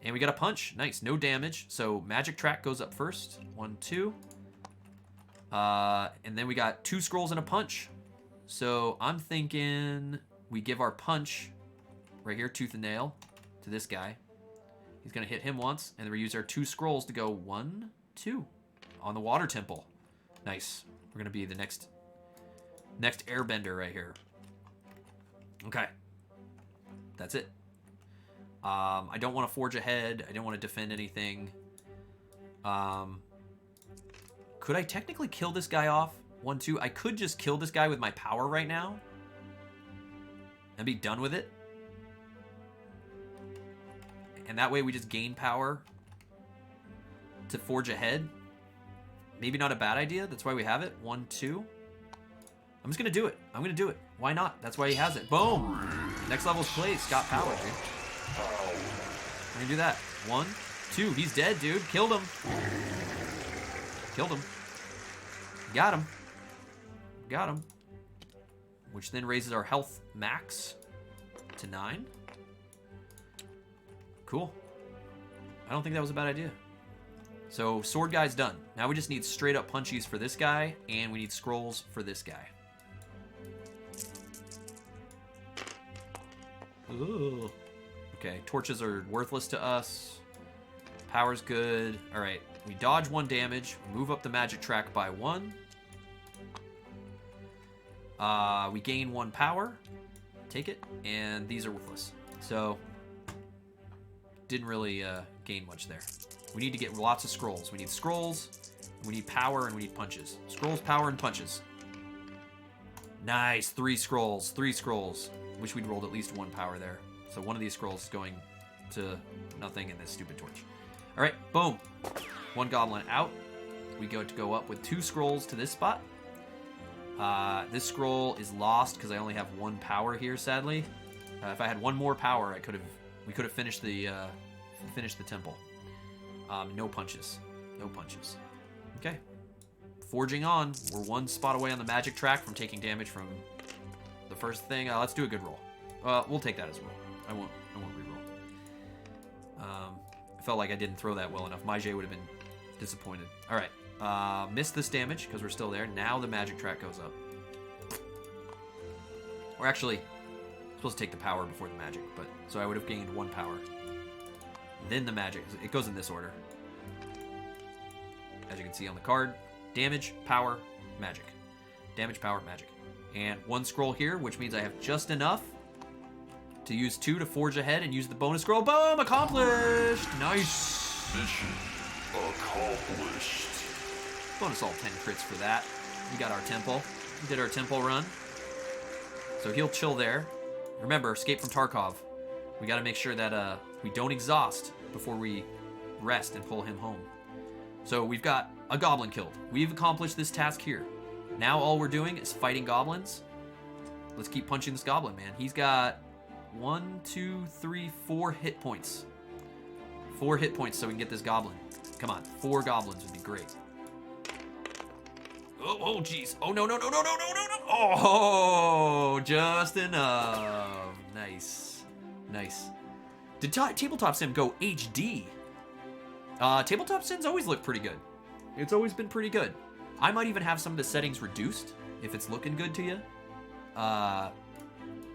and we got a punch. Nice, no damage. So magic track goes up first. 1, 2. And then we got 2 scrolls and a punch. So I'm thinking we give our punch right here, tooth and nail, to this guy. He's going to hit him once, and then we use our 2 scrolls to go 1, 2 on the water temple. Nice. We're going to be the next airbender right here. Okay. That's it. I don't want to forge ahead. I don't want to defend anything. Could I technically kill this guy off? 1, 2. I could just kill this guy with my power right now and be done with it. And that way we just gain power to forge ahead. Maybe not a bad idea. That's why we have it. 1, 2. I'm just going to do it. I'm going to do it. Why not? That's why he has it. Boom. Next level's place. Got power, dude. I'm going to do that. 1, 2. He's dead, dude. Killed him. Killed him. Got him. Got him. Which then raises our health max to 9. Cool. I don't think that was a bad idea. So, sword guy's done. Now we just need straight up punchies for this guy, and we need scrolls for this guy. Ugh. Okay, torches are worthless to us. Power's good. Alright, we dodge 1 damage, move up the magic track by 1. We gain 1 power. Take it, and these are worthless. So, didn't really gain much there. We need to get lots of scrolls. We need scrolls, we need power, and we need punches. Scrolls, power, and punches. Nice, 3 scrolls, 3 scrolls. Wish we'd rolled at least 1 power there. So one of these scrolls is going to nothing in this stupid torch. All right, boom. 1 goblin out. We go up with 2 scrolls to this spot. This scroll is lost because I only have 1 power here, sadly. If I had 1 more power, we could have finished the temple. No punches. No punches. Okay. Forging on. We're 1 spot away on the magic track from taking damage from the first thing. Let's do a good roll. We'll take that as a roll. I won't reroll. I felt like I didn't throw that well enough. Maije would have been disappointed. All right. Missed this damage because we're still there. Now the magic track goes up. We're actually supposed to take the power before the magic, but so I would have gained 1 power. Then the magic. It goes in this order. As you can see on the card, damage, power, magic. Damage, power, magic. And 1 scroll here, which means I have just enough to use 2 to forge ahead and use the bonus scroll. Boom! Accomplished! Nice! Mission accomplished. Bonus all 10 crits for that. We got our temple. We did our temple run. So he'll chill there. Remember, escape from Tarkov. We got to make sure that we don't exhaust before we rest and pull him home. So we've got a goblin killed. We've accomplished this task here. Now all we're doing is fighting goblins. Let's keep punching this goblin, man. He's got 1, 2, 3, 4 hit points. 4 hit points so we can get this goblin. Come on, 4 goblins would be great. Oh, jeez. Oh, no. Oh, just enough. Nice. Did Tabletop Sim go HD? Tabletop Sims always look pretty good. It's always been pretty good. I might even have some of the settings reduced if it's looking good to you.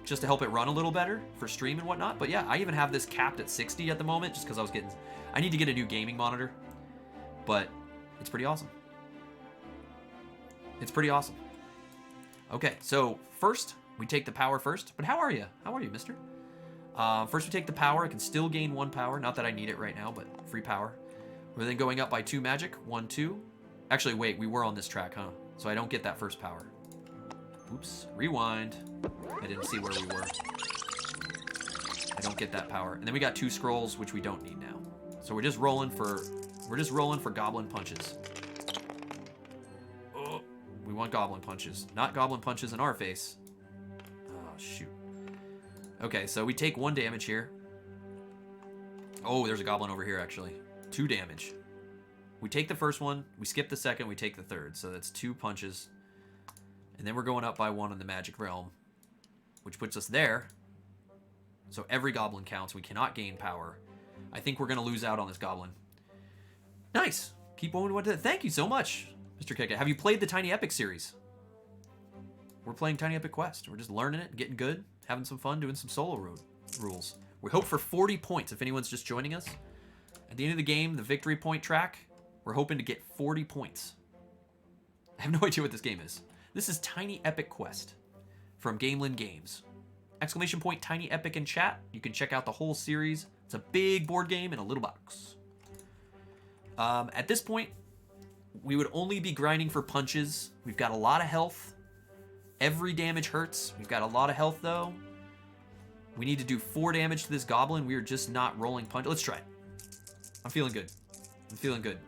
Just to help it run a little better for stream and whatnot. But yeah, I even have this capped at 60 at the moment just because I need to get a new gaming monitor. But it's pretty awesome. It's pretty awesome. Okay, so first, we take the power first. But how are you? How are you, mister? First we take the power. I can still gain 1 power. Not that I need it right now, but free power. We're then going up by 2 magic. 1, 2. Actually, wait, we were on this track, huh? So I don't get that first power. Oops. Rewind. I didn't see where we were. I don't get that power. And then we got 2 scrolls, which we don't need now. So we're just rolling for goblin punches. Oh, we want goblin punches. Not goblin punches in our face. Oh, shoot. Okay, so we take 1 damage here. Oh, there's a goblin over here, actually. 2 damage. We take the first one, we skip the second, we take the third. So that's 2 punches. And then we're going up by 1 in the magic realm, which puts us there. So every goblin counts. We cannot gain power. I think we're going to lose out on this goblin. Nice. Keep on. Thank you so much, Mr. Kika. Have you played the Tiny Epic series? We're playing Tiny Epic Quest. We're just learning it, getting good, having some fun, doing some solo rules. We hope for 40 points if anyone's just joining us. At the end of the game, the victory point track, we're hoping to get 40 points. I have no idea what this game is. This is Tiny Epic Quest from Gamelyn Games. Exclamation point Tiny Epic in chat. You can check out the whole series. It's a big board game in a little box. At this point, we would only be grinding for punches. We've got a lot of health. Every damage hurts. We've got a lot of health, though. We need to do 4 damage to this goblin. We are just not rolling punch. Let's try it. I'm feeling good. I'm feeling good.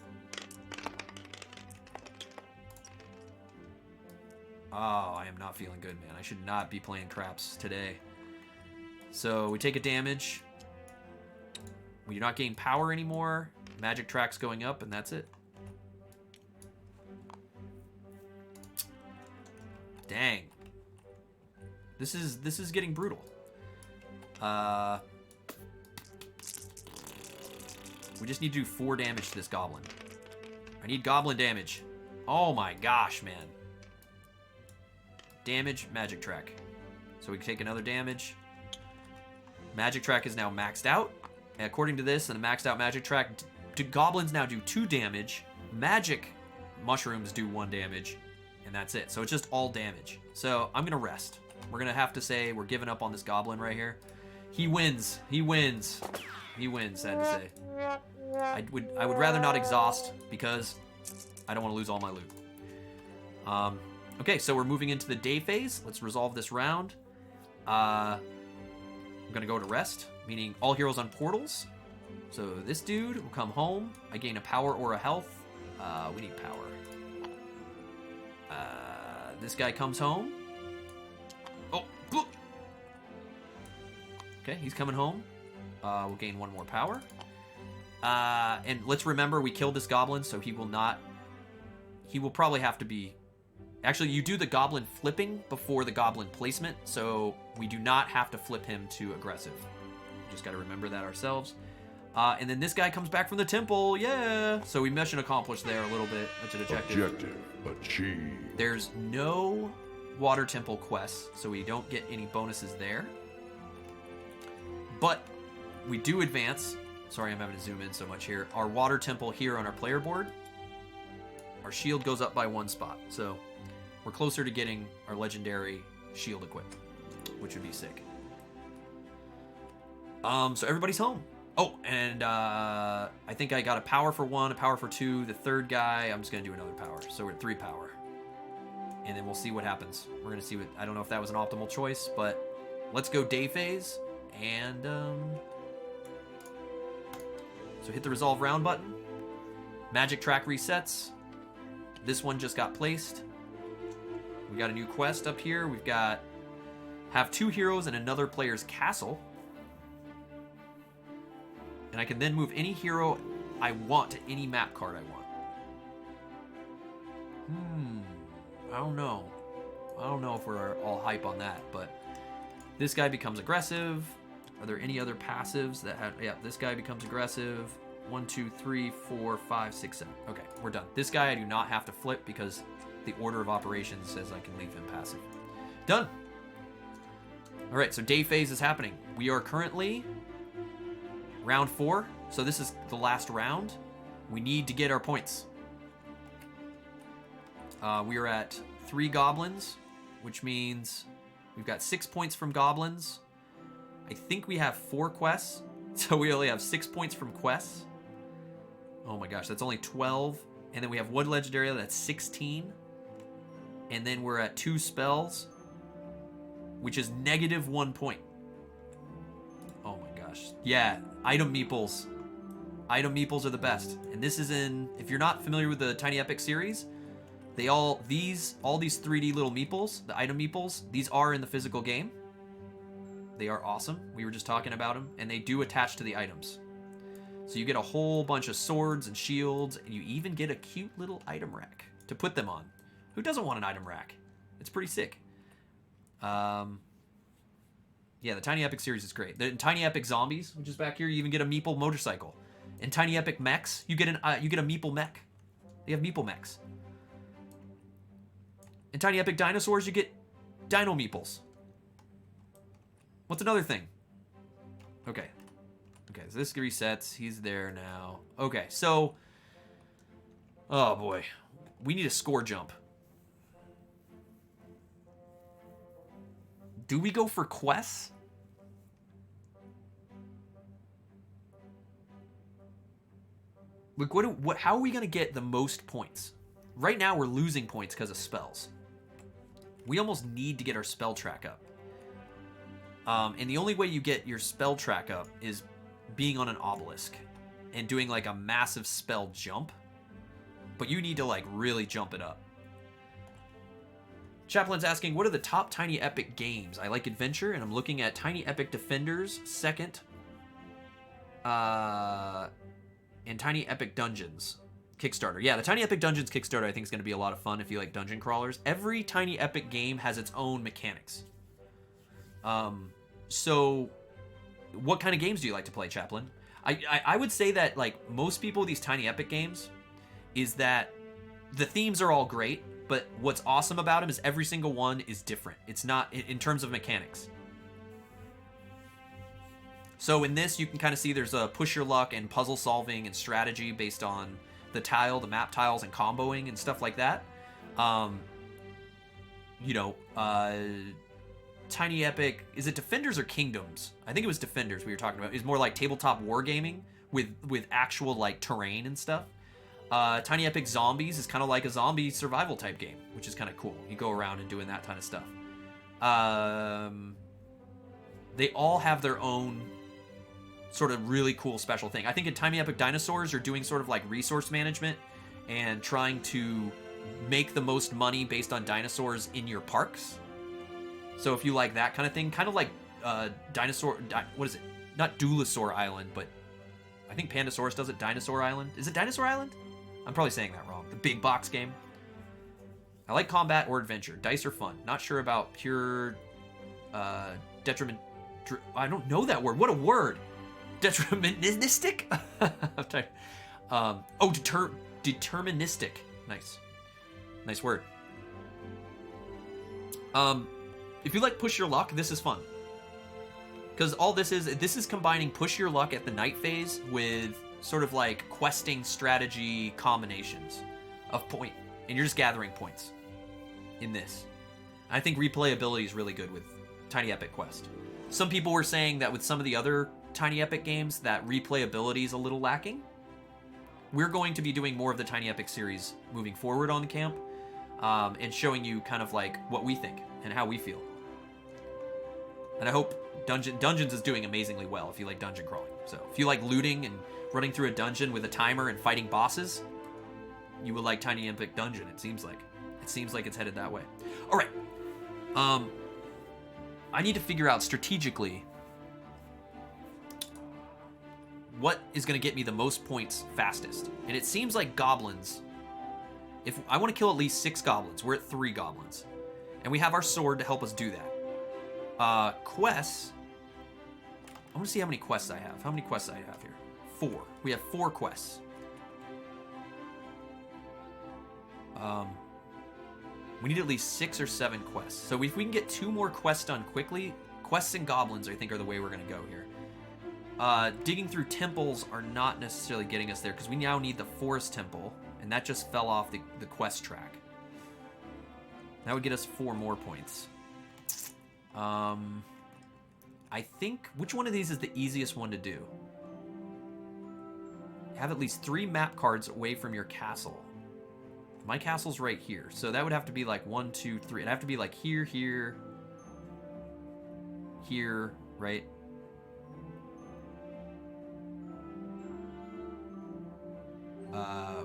Oh, I am not feeling good, man. I should not be playing craps today. So we take a damage. We do not gain power anymore. Magic track's going up, and that's it. Dang. This is getting brutal. We just need to do 4 damage to this goblin. I need goblin damage. Oh my gosh, man. Damage, magic track. So we can take another damage. Magic track is now maxed out. And according to this and the maxed out magic track, goblins now do 2 damage. Magic mushrooms do 1 damage. And that's it. So it's just all damage. So I'm going to rest. We're going to have to say we're giving up on this goblin right here. He wins. He wins. He wins, sad to say. I would rather not exhaust because I don't want to lose all my loot. Okay, so we're moving into the day phase. Let's resolve this round. I'm going to go to rest, meaning all heroes on portals. So this dude will come home. I gain a power or a health. We need power. This guy comes home. Oh, boop. Okay, he's coming home. We'll gain 1 more power. And let's remember we killed this goblin, so he will not... He will probably have to be... Actually, you do the goblin flipping before the goblin placement, so we do not have to flip him to aggressive. Just got to remember that ourselves. And then this guy comes back from the temple. Yeah! So we mission accomplished there a little bit. That's an objective. Objective achieved. There's no water temple quests, so we don't get any bonuses there. But we do advance. Sorry, I'm having to zoom in so much here. Our water temple here on our player board. Our shield goes up by 1 spot. So we're closer to getting our legendary shield equipped, which would be sick. So everybody's home. Oh, and I think I got a power for 1, a power for 2. The third guy, I'm just going to do another power. So we're at 3 power. And then we'll see what happens. We're going to see what... I don't know if that was an optimal choice, but let's go day phase. And, so hit the resolve round button. Magic track resets. This one just got placed. We got a new quest up here. We've got... Have 2 heroes in another player's castle. And I can then move any hero I want to any map card I want. I don't know. I don't know if we're all hype on that, but this guy becomes aggressive. Are there any other passives that have... Yeah, this guy becomes aggressive. 1, 2, 3, 4, 5, 6, 7. Okay, we're done. This guy I do not have to flip because the order of operations says I can leave him passive. Done. All right, so day phase is happening. We are currently round 4, so this is the last round. We need to get our points. We are at 3 goblins, which means we've got 6 points from goblins. I think we have 4 quests, so we only have 6 points from quests. Oh my gosh, that's only 12. And then we have 1 legendary, that's 16. And then we're at 2 spells, which is -1 point. Oh my gosh. Yeah, item meeples. Item meeples are the best. And this is in, if you're not familiar with the Tiny Epic series, all these 3D little meeples, the item meeples, these are in the physical game. They are awesome. We were just talking about them, and they do attach to the items. So you get a whole bunch of swords and shields, and you even get a cute little item rack to put them on. Who doesn't want an item rack? It's pretty sick. Yeah, the Tiny Epic series is great. In Tiny Epic Zombies, which is back here, you even get a meeple motorcycle. In Tiny Epic Mechs, you get a meeple mech. They have meeple mechs. In Tiny Epic Dinosaurs, you get dino meeples. What's another thing? Okay. Okay, so this resets. He's there now. Okay, so... Oh, boy. We need a score jump. Do we go for quests? Like, how are we going to get the most points? right now we're losing points because of spells. We almost need to get our spell track up. And the only way you get your spell track up is being on an obelisk and doing like a massive spell jump. But you need to like really jump it up. Chaplain's asking, what are the top Tiny Epic games? I like adventure, and I'm looking at Tiny Epic Defenders, second. And Tiny Epic Dungeons Kickstarter. Yeah, the Tiny Epic Dungeons Kickstarter I think is going to be a lot of fun if you like dungeon crawlers. Every Tiny Epic game has its own mechanics. So what kind of games do you like to play, Chaplain? I would say that like most people with these Tiny Epic games is that the themes are all great, but what's awesome about them is every single one is different. It's not in terms of mechanics. So in this, you can kind of see there's a push your luck and puzzle solving and strategy based on the map tiles and comboing and stuff like that. Tiny Epic, is it Defenders or Kingdoms? I think it was Defenders we were talking about. It's more like tabletop wargaming with actual like terrain and stuff. Tiny Epic Zombies is kind of like a zombie survival type game, which is kind of cool. You go around and doing that kind of stuff. They all have their own sort of really cool special thing. I think in Tiny Epic Dinosaurs, you're doing sort of like resource management and trying to make the most money based on dinosaurs in your parks. So if you like that kind of thing, kind of like what is it? Not Dulosaur Island, but I think Pandasaurus does it. Dinosaur Island. Is it Dinosaur Island? I'm probably saying that wrong. The big box game. I like combat or adventure. Dice are fun. Not sure about pure detriment. I don't know that word. What a word. Deterministic? Deterministic. Nice word. If you like push your luck, this is fun. Because all this is combining push your luck at the night phase with sort of like questing strategy combinations of point. And you're just gathering points in this. I think replayability is really good with Tiny Epic Quest. Some people were saying that with some of the other Tiny Epic games that replayability is a little lacking. We're going to be doing more of the Tiny Epic series moving forward on the camp, and showing you kind of like what we think and how we feel. And I hope Dungeons is doing amazingly well if you like dungeon crawling. So if you like looting and running through a dungeon with a timer and fighting bosses, you will like Tiny Epic Dungeon, it seems like. It seems like it's headed that way. All right. I need to figure out strategically what is going to get me the most points fastest. And it seems like goblins. If I want to kill at least 6 goblins, we're at 3 goblins. And we have our sword to help us do that. Quests. I want to see how many quests I have. How many quests I have here? 4. We have 4 quests. We need at least 6 or 7 quests. So if we can get 2 more quests done quickly, quests and goblins, I think, are the way we're going to go here. Digging through temples are not necessarily getting us there, because we now need the forest temple, and that just fell off the quest track. That would get us 4 more points. I think, which one of these is the easiest one to do? Have at least 3 map cards away from your castle. My castle's right here, so that would have to be like 1, 2, 3. It'd have to be like here, here, here, right?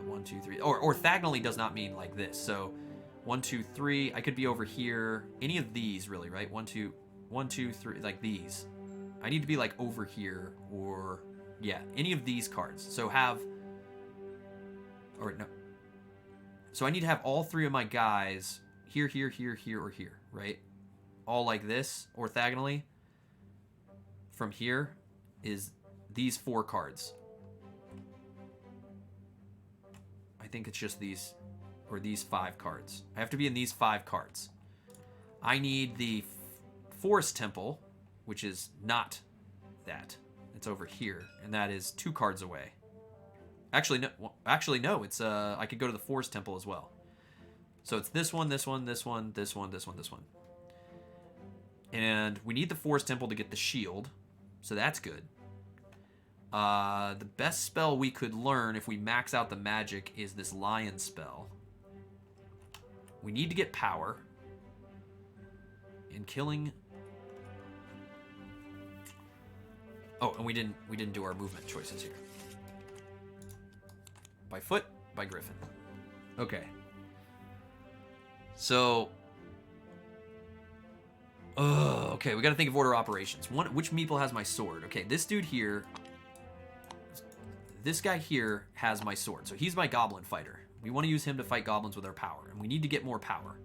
One, 2, 3. Or orthogonally does not mean like this. So 1, 2, 3. I could be over here. Any of these, really, right? 1, 2, 3. Like these. I need to be like over here, or yeah, any of these cards. So have, or no. So I need to have all 3 of my guys here, here, here, here, or here, right? All like this, orthogonally. From here is these 4 cards. I think it's just these, or these 5 cards. I have to be in these 5 cards. I need the Forest Temple, which is not that. It's over here, and that is 2 cards away. Actually, no. It's I could go to the Forest Temple as well. So it's this one, this one, this one, this one, this one, this one. And we need the Forest Temple to get the shield, so that's good. The best spell we could learn if we max out the magic is this Lion spell. We need to get power. And killing... Oh, and we didn't do our movement choices here. By foot, by griffin. Okay. So... okay, we gotta think of order of operations. Which meeple has my sword? Okay, this dude here... This guy here has my sword, so he's my goblin fighter. We want to use him to fight goblins with our power, and we need to get more power.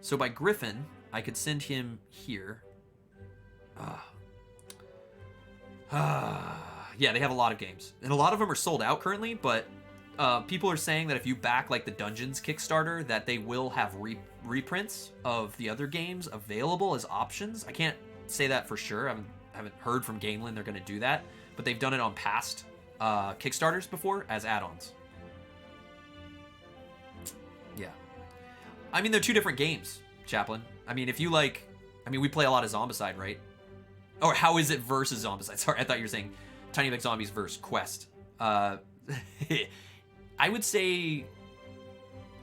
So by griffin, I could send him here. Yeah, they have a lot of games. And a lot of them are sold out currently, but people are saying that if you back like the Dungeons Kickstarter, that they will have reprints of the other games available as options. I can't say that for sure. I haven't heard from Gamelyn they're going to do that, but they've done it on past Kickstarters before as add-ons. Yeah. I mean, they're two different games, Chaplain. I mean, if you like... I mean, we play a lot of Zombicide, right? Or how is it versus Zombicide? Sorry, I thought you were saying Tiny Epic Zombies versus Quest. I would say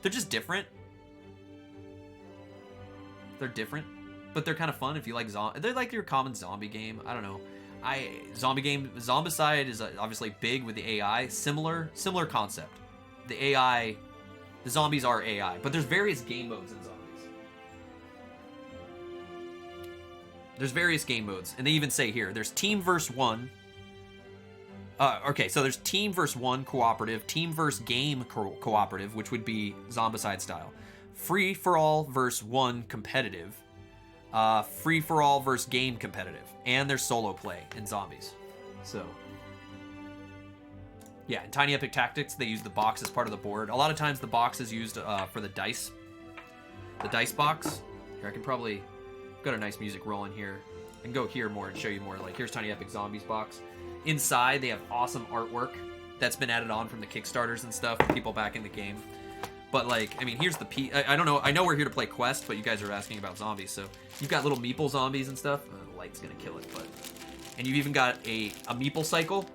they're just different. They're different, but they're kind of fun if you like they're like your common zombie game. I don't know. Zombicide is obviously big with the AI. Similar concept. The AI, the zombies are AI, but there's various game modes in zombies. There's various game modes, and they even say here, there's team versus one. Okay, so there's team versus one cooperative, team versus game cooperative, which would be Zombicide style. Free for all versus one competitive. Free for all versus game competitive. And there's solo play in zombies. So, yeah, in Tiny Epic Tactics, they use the box as part of the board. A lot of times the box is used for the dice. The dice box. Here, I can probably... Got a nice music rolling here. I can go here more and show you more. Like, here's Tiny Epic Zombies box. Inside, they have awesome artwork that's been added on from the Kickstarters and stuff, from people back in the game. But, like, I mean, here's the I don't know. I know we're here to play Quest, but you guys are asking about zombies. So, you've got little meeple zombies and stuff. The light's going to kill it, but... And you've even got a meeple cycle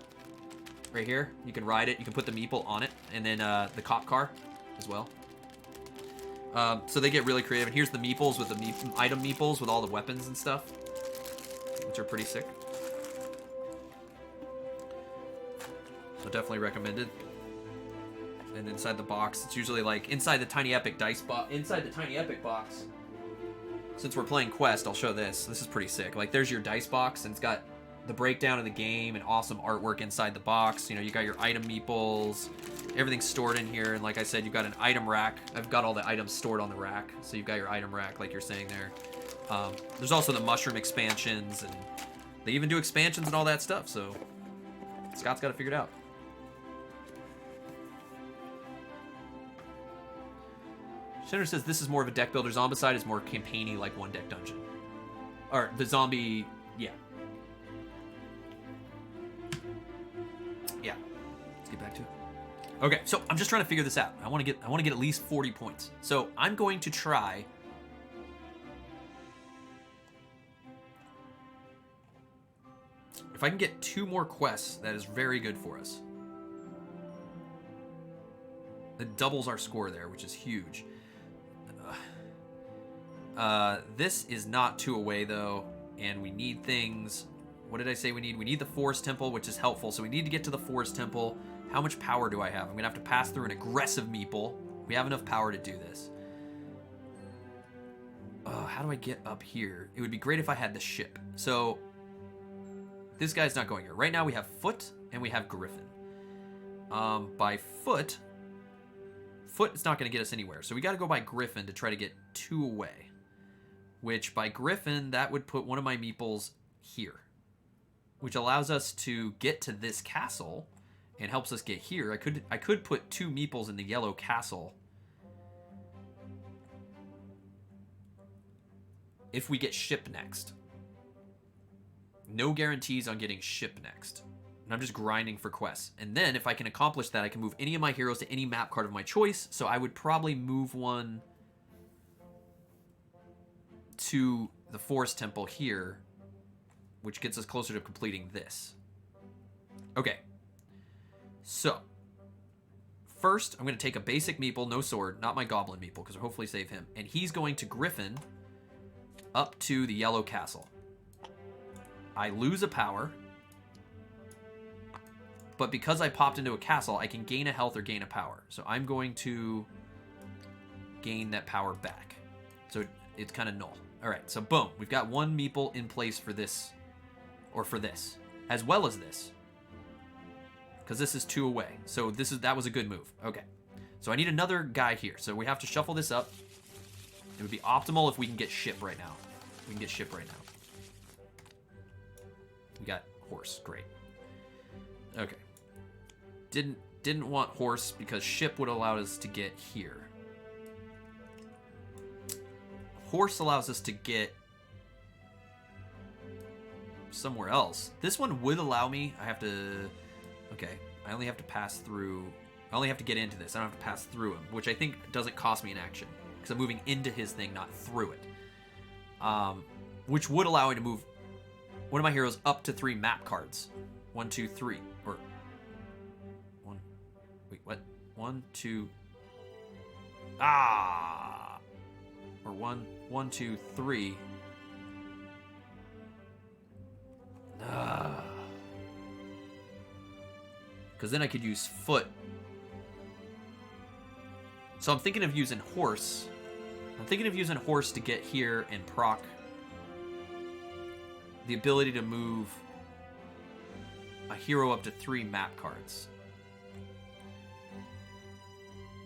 right here. You can ride it. You can put the meeple on it. And then the cop car as well. So they get really creative. And here's the meeples with the item meeples with all the weapons and stuff, which are pretty sick. So definitely recommended. And inside the box, it's usually like inside the Tiny Epic dice box. Inside the Tiny Epic box, since we're playing Quest, I'll show this. This is pretty sick. Like, there's your dice box, and it's got the breakdown of the game and awesome artwork inside the box. You know, you got your item meeples, everything's stored in here. And like I said, you've got an item rack. I've got all the items stored on the rack. So you've got your item rack, like you're saying there. There's also the mushroom expansions, and they even do expansions and all that stuff. So Scott's got it figured out. Shinner says this is more of a deck builder. Zombicide is more campaigny, like one deck dungeon. Or the zombie, yeah. Yeah. Let's get back to it. Okay, so I'm just trying to figure this out. I want to get at least 40 points. So I'm going to try. If I can get 2 more quests, that is very good for us. It doubles our score there, which is huge. This is not 2 away, though, and we need things. What did I say we need? We need the Forest Temple, which is helpful, so we need to get to the Forest Temple. How much power do I have? I'm going to have to pass through an aggressive meeple. We have enough power to do this. How do I get up here? It would be great if I had the ship. So, this guy's not going here. Right now we have Foot, and we have Griffin. By Foot is not going to get us anywhere. So we got to go by Griffin to try to get 2 away. Which, by Griffin, that would put one of my meeples here. Which allows us to get to this castle and helps us get here. I could put 2 meeples in the yellow castle. If we get ship next. No guarantees on getting ship next. And I'm just grinding for quests. And then, if I can accomplish that, I can move any of my heroes to any map card of my choice. So I would probably move one to the Forest Temple here, which gets us closer to completing this. Okay. So, first, I'm going to take a basic meeple, no sword, not my goblin meeple, because we'll hopefully save him. And he's going to griffin up to the yellow castle. I lose a power. But because I popped into a castle, I can gain a health or gain a power. So I'm going to gain that power back. So it's kind of null. All right, so boom. We've got one meeple in place for this, or for this, as well as this. Because this is 2 away. So that was a good move. Okay. So I need another guy here. So we have to shuffle this up. It would be optimal if we can get ship right now. We can get ship right now. We got horse. Great. Okay. Didn't want horse because ship would allow us to get here. Horse allows us to get somewhere else. This one would allow me. I have to... Okay. I only have to pass through... I only have to get into this. I don't have to pass through him, which I think doesn't cost me an action. Because I'm moving into his thing, not through it. Which would allow me to move one of my heroes up to 3 map cards. 1, 2, 3. Or... 1... Wait, what? 1, 2... Ah! Or 1, 2, 3. Ah. Because then I could use foot. So I'm thinking of using horse. I'm thinking of using horse to get here and proc the ability to move a hero up to 3 map cards.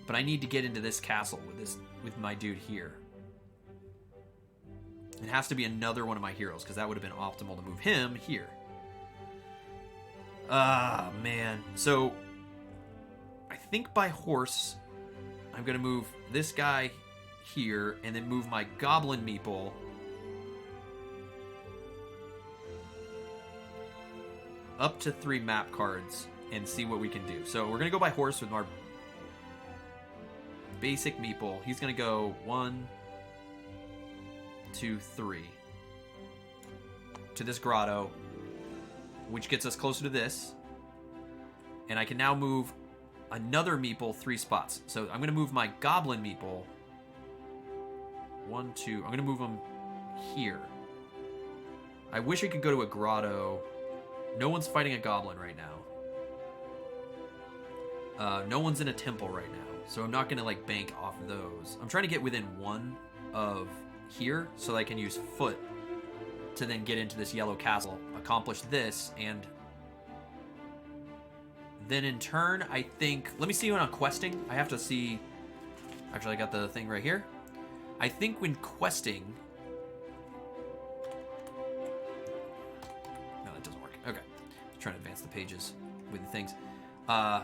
But I need to get into this castle with my dude here. It has to be another one of my heroes, because that would have been optimal to move him here. Ah, man. So, I think by horse, I'm going to move this guy here, and then move my goblin meeple up to 3 map cards, and see what we can do. So, we're going to go by horse with our basic meeple. He's going to go 1, 2, 3 to this grotto, which gets us closer to this. And I can now move another meeple 3 spots. So I'm going to move my goblin meeple 1, 2. I'm going to move him here. I wish I could go to a grotto. No one's fighting a goblin right now. No one's in a temple right now. So I'm not going to like bank off those. I'm trying to get within 1 of here so that I can use foot to then get into this yellow castle, accomplish this, and then in turn, I think... Let me see when I'm questing. I have to see... Actually, I got the thing right here. I think when questing... No, that doesn't work. Okay. I'm trying to advance the pages with the things. I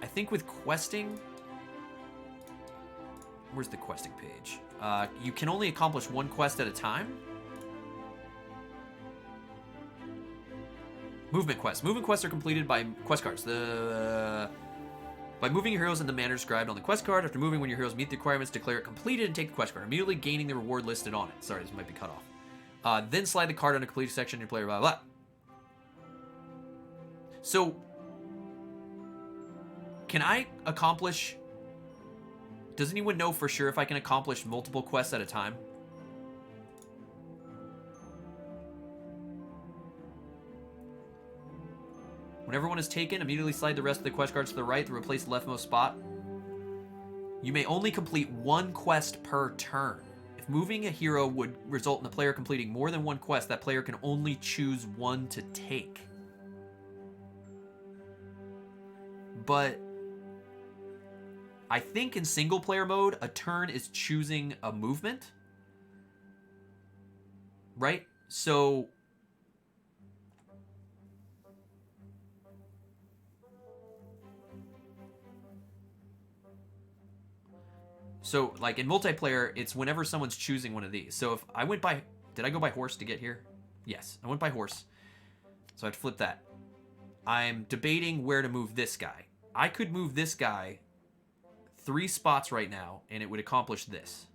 think with questing... Where's the questing page? You can only accomplish 1 quest at a time. Movement quests. Movement quests are completed by quest cards. By moving your heroes in the manner described on the quest card. After moving, when your heroes meet the requirements, declare it completed and take the quest card, immediately gaining the reward listed on it. Sorry, this might be cut off. Then slide the card on a completed section in your player, blah, blah, blah. So, can I accomplish... Does anyone know for sure if I can accomplish multiple quests at a time? When everyone is taken, immediately slide the rest of the quest cards to the right to replace the leftmost spot. You may only complete 1 quest per turn. If moving a hero would result in the player completing more than 1 quest, that player can only choose 1 to take. But I think in single player mode, a turn is choosing a movement. Right? So... So, like, in multiplayer, it's whenever someone's choosing one of these. So if I went by... Did I go by horse to get here? Yes, I went by horse. So I'd flip that. I'm debating where to move this guy. I could move this guy 3 spots right now, and it would accomplish this.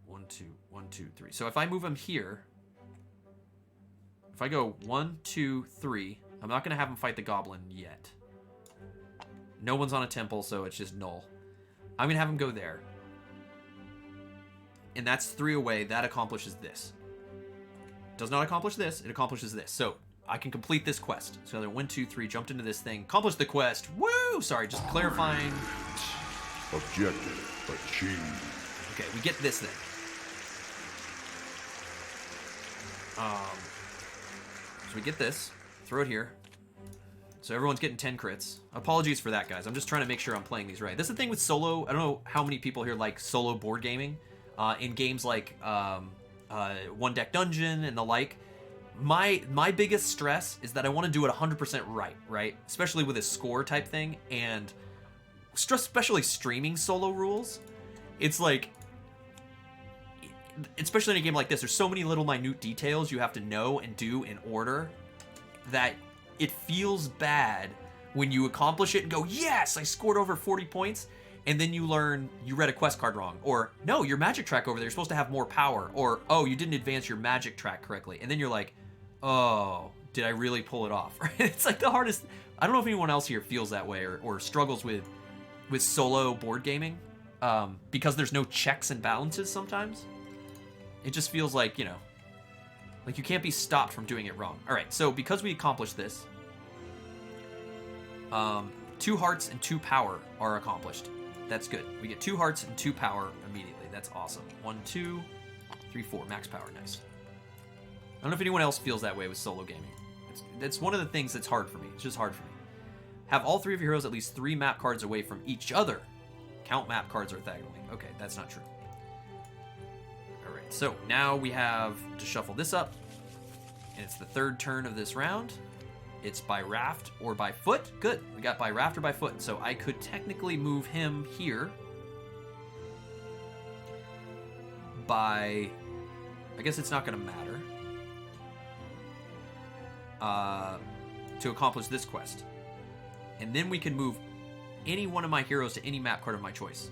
One, two, 3. So if I move him here... if I go 1, 2, 3, I'm not going to have him fight the goblin yet. No one's on a temple, so it's just null. I'm going to have him go there. And that's 3 away. That accomplishes this. Does not accomplish this. It accomplishes this. So I can complete this quest. So there 1, 2, 3, jumped into this thing. Accomplished the quest. Woo! Sorry, just clarifying. Objective achieved. Okay, we get this then. So we get this. Throw it here. So everyone's getting 10 crits. Apologies for that, guys. I'm just trying to make sure I'm playing these right. This is the thing with solo. I don't know how many people here like solo board gaming. In games like One Deck Dungeon and the like. My biggest stress is that I want to do it 100% right? Especially with a score type thing. And especially streaming solo rules. It's like, especially in a game like this, there's so many little minute details you have to know and do in order that it feels bad when you accomplish it and go, yes, I scored over 40 points, and then you learn you read a quest card wrong, or no, your magic track over there, you're supposed to have more power, or oh, you didn't advance your magic track correctly, and then you're like, oh, did I really pull it off? It's like the hardest. I don't know if anyone else here feels that way or struggles with solo board gaming, because there's no checks and balances sometimes. It just feels like, you know, like you can't be stopped from doing it wrong. All right, so because we accomplished this, 2 hearts and 2 power are accomplished. That's good. We get 2 hearts and 2 power immediately. That's awesome. 1, 2, 3, 4. Max power. Nice. I don't know if anyone else feels that way with solo gaming. That's one of the things that's hard for me. It's just hard for me. Have all 3 of your heroes at least 3 map cards away from each other. Count map cards orthogonally. Okay, that's not true. Alright, so now we have to shuffle this up. And it's the 3rd turn of this round. It's by raft or by foot. Good. We got by raft or by foot. So I could technically move him here. By... I guess it's not going to matter. To accomplish this quest. And then we can move any one of my heroes to any map card of my choice.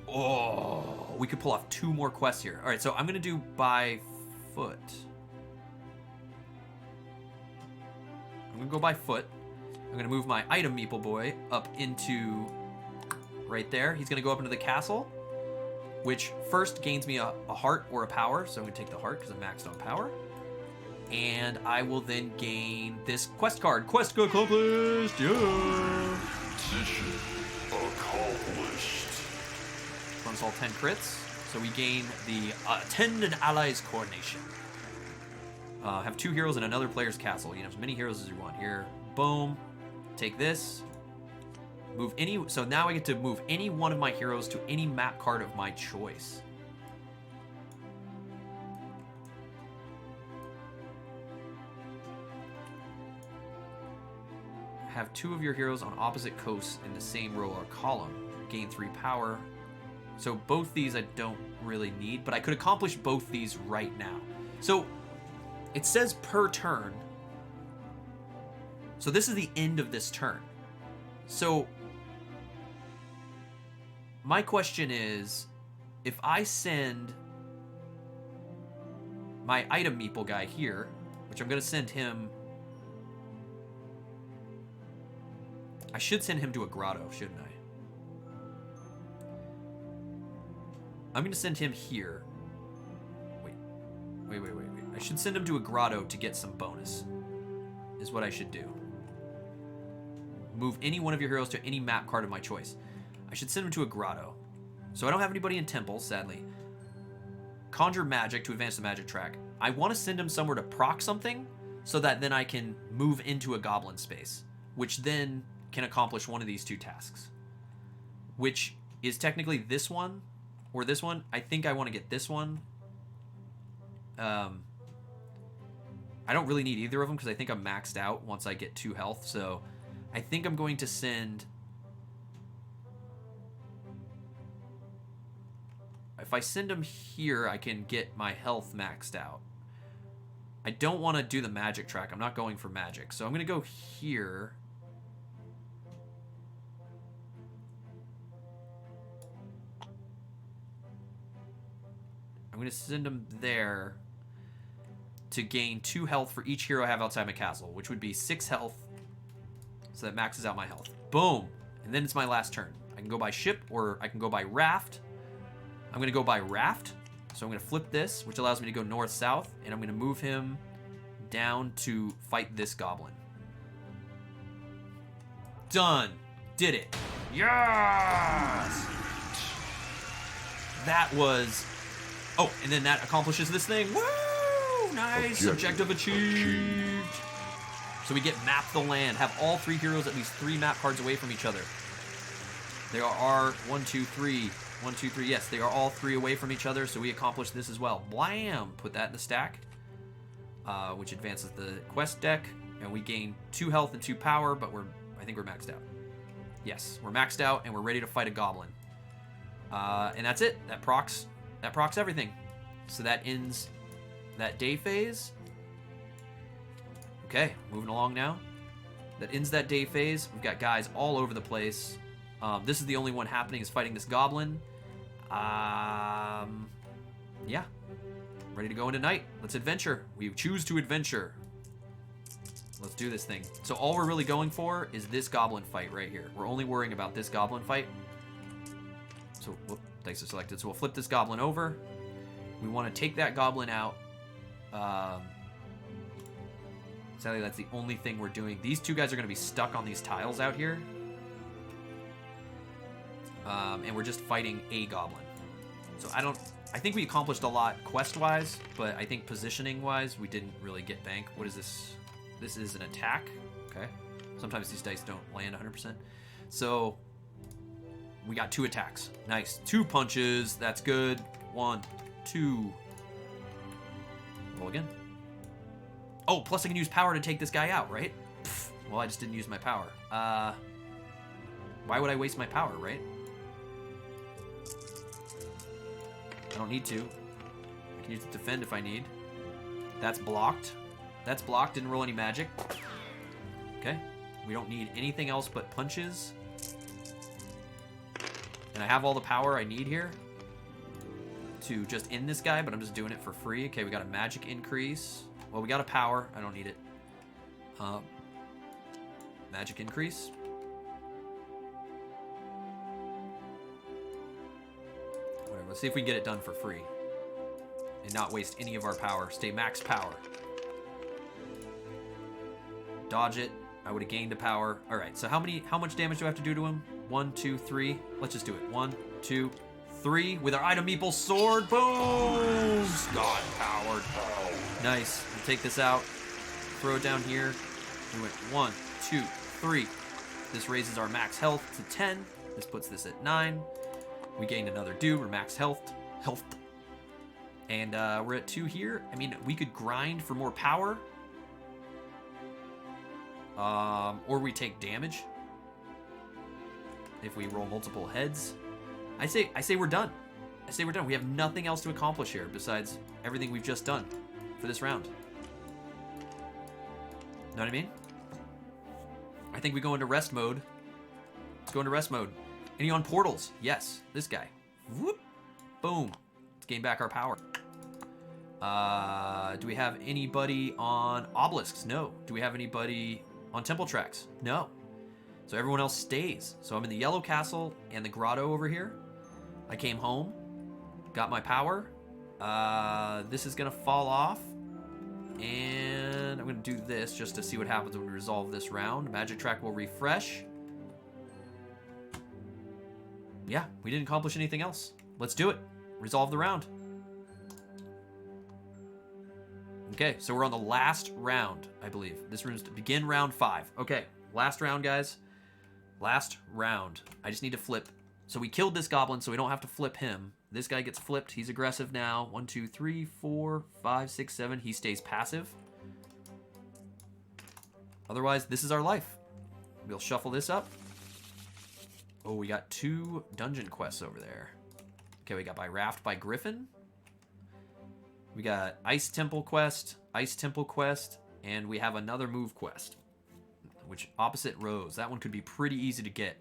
Oh, we could pull off 2 more quests here. All right, so I'm going to do by foot. I'm going to go by foot. I'm going to move my item meeple boy up into right there. He's going to go up into the castle, which first gains me a heart or a power. So I'm going to take the heart because I'm maxed on power. And I will then gain this quest card. Quest accomplished! Yeah! Mission accomplished. Runs all 10 crits. So we gain the Attend an Ally's Coronation. Have 2 heroes in another player's castle. You have as many heroes as you want here. Boom. Take this. Move any... So now I get to move any one of my heroes to any map card of my choice. Have 2 of your heroes on opposite coasts in the same row or column. Gain 3 power. So both these I don't really need, but I could accomplish both these right now. So it says per turn. So this is the end of this turn. So my question is, if I send my item meeple guy here, which I'm going to send him... I should send him to a grotto, shouldn't I? I'm going to send him here. Wait. I should send him to a grotto to get some bonus. Is what I should do. Move any one of your heroes to any map card of my choice. I should send him to a grotto. So I don't have anybody in temples, sadly. Conjure magic to advance the magic track. I want to send him somewhere to proc something so that then I can move into a goblin space, which then can accomplish one of these 2 tasks, which is technically this one or this one. I think I want to get this one. I don't really need either of them because I think I'm maxed out once I get 2 health. So I think I'm going to send... If I send him here, I can get my health maxed out. I don't want to do the magic track. I'm not going for magic. So I'm going to go here. I'm going to send him there to gain 2 health for each hero I have outside my castle, which would be 6 health. So that maxes out my health. Boom. And then it's my last turn. I can go by ship or I can go by raft. I'm going to go by raft. So I'm going to flip this, which allows me to go north-south. And I'm going to move him down to fight this goblin. Done. Did it. Yes! That was... Oh, and then that accomplishes this thing. Woo! Nice. Objective achieved. So we get map the land. Have all 3 heroes at least 3 map cards away from each other. There are 1, 2, 3. 1, 2, 3. Yes, they are all 3 away from each other, so we accomplished this as well. Blam! Put that in the stack, which advances the quest deck, and we gain 2 health and 2 power, but I think we're maxed out. Yes, we're maxed out, and we're ready to fight a goblin. And that's it. That procs everything. So that ends that day phase. Okay, moving along now. That ends that day phase. We've got guys all over the place. This is the only one happening, is fighting this goblin. Yeah. Ready to go into night. Let's adventure. We choose to adventure. Let's do this thing. So all we're really going for is this goblin fight right here. We're only worrying about this goblin fight. So, thanks for selected. So we'll flip this goblin over. We want to take that goblin out. Sadly, that's the only thing we're doing. These 2 guys are going to be stuck on these tiles out here. And we're just fighting a goblin. So I think we accomplished a lot quest-wise, but I think positioning-wise, we didn't really get bank. What is this? This is an attack. Okay. Sometimes these dice don't land 100%. So we got 2 attacks. Nice. 2 punches. That's good. 1, 2. Roll again. Oh, plus I can use power to take this guy out, right? Pfft. Well, I just didn't use my power. Why would I waste my power, right? I don't need to. I can use it to defend if I need. That's blocked. That's blocked. Didn't roll any magic. Okay. We don't need anything else but punches. And I have all the power I need here to just end this guy, but I'm just doing it for free. Okay, we got a magic increase. Well, we got a power. I don't need it. Magic increase. Whatever. Let's see if we can get it done for free and not waste any of our power. Stay max power. Dodge it. I would have gained the power. All right. So how much damage do I have to do to him? 1, 2, 3. Let's just do it. 1, 2, 3 with our item meeple sword. Boom! God powered. Nice. We'll take this out. Throw it down here. We went 1, 2, 3. This raises our max health to 10. This puts this at 9. We gained another dude. We're max health. And we're at 2 here. I mean, we could grind for more power. Or we take damage if we roll multiple heads. I say we're done. I say we're done. We have nothing else to accomplish here besides everything we've just done for this round. Know what I mean? I think we go into rest mode. Let's go into rest mode. Any on portals? Yes. This guy. Whoop. Boom. Let's gain back our power. Do we have anybody on obelisks? No. Do we have anybody on temple tracks? No. So everyone else stays. So I'm in the yellow castle and the grotto over here. I came home. Got my power. This is going to fall off. And I'm going to do this just to see what happens when we resolve this round. Magic track will refresh. Yeah, we didn't accomplish anything else. Let's do it. Resolve the round. Okay, so we're on the last round, I believe. This room's to begin round 5. Okay, last round, guys. Last round. I just need to flip. So we killed this goblin, so we don't have to flip him. This guy gets flipped. He's aggressive now. 1, 2, 3, 4, 5, 6, 7. He stays passive. Otherwise, this is our life. We'll shuffle this up. Oh, we got 2 dungeon quests over there. Okay, we got by Raft by Griffin. We got Ice Temple quest, and we have another move quest, which opposite rows. That one could be pretty easy to get.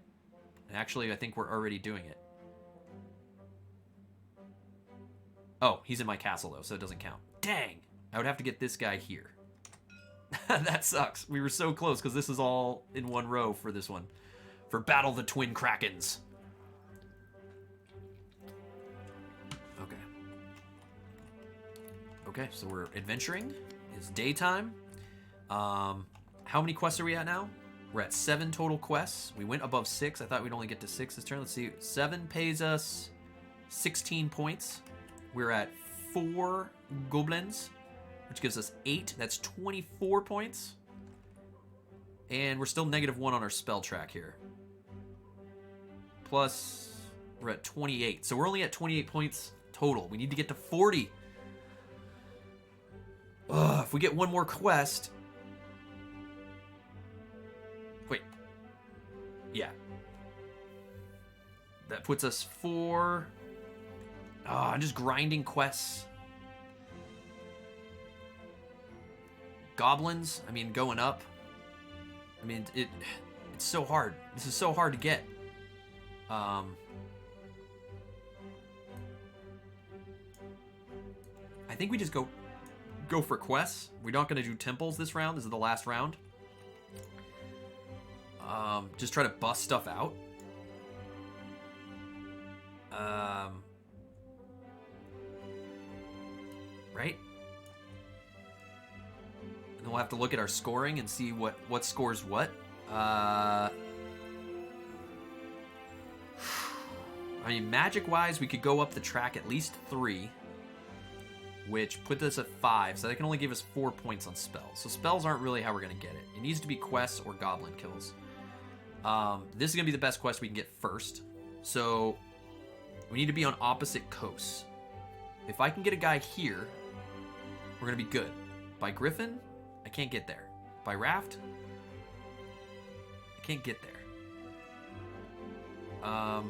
And actually, I think we're already doing it. Oh, he's in my castle, though, so it doesn't count. Dang! I would have to get this guy here. That sucks. We were so close because this is all in one row for this one. For Battle the Twin Krakens. Okay. Okay, so we're adventuring. It's daytime. How many quests are we at now? We're at 7 total quests. We went above 6. I thought we'd only get to 6 this turn. Let's see. 7 pays us 16 points. We're at 4 goblins, which gives us 8. That's 24 points. And we're still -1 on our spell track here. Plus, we're at 28. So we're only at 28 points total. We need to get to 40. Ugh, if we get one more quest... Wait. Yeah. That puts us 4... I'm just grinding quests. Goblins, I mean, going up. I mean, it's so hard. This is so hard to get. I think we just go for quests. We're not going to do temples this round. This is the last round. Just try to bust stuff out. Right? And then we'll have to look at our scoring and see what scores what. I mean, magic-wise, we could go up the track at least 3, which put us at 5, so that can only give us 4 points on spells. So spells aren't really how we're going to get it. It needs to be quests or goblin kills. This is going to be the best quest we can get first. So we need to be on opposite coasts. If I can get a guy here, we're going to be good. By Griffin, I can't get there. By Raft, I can't get there. How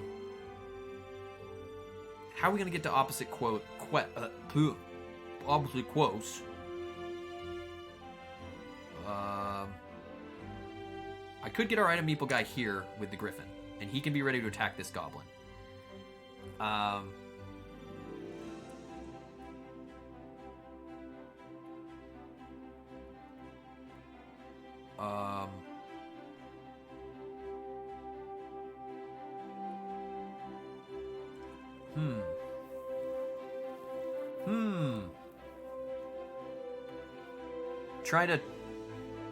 are we going to get to opposite opposite quotes? I could get our item meeple guy here with the Griffin, and he can be ready to attack this goblin.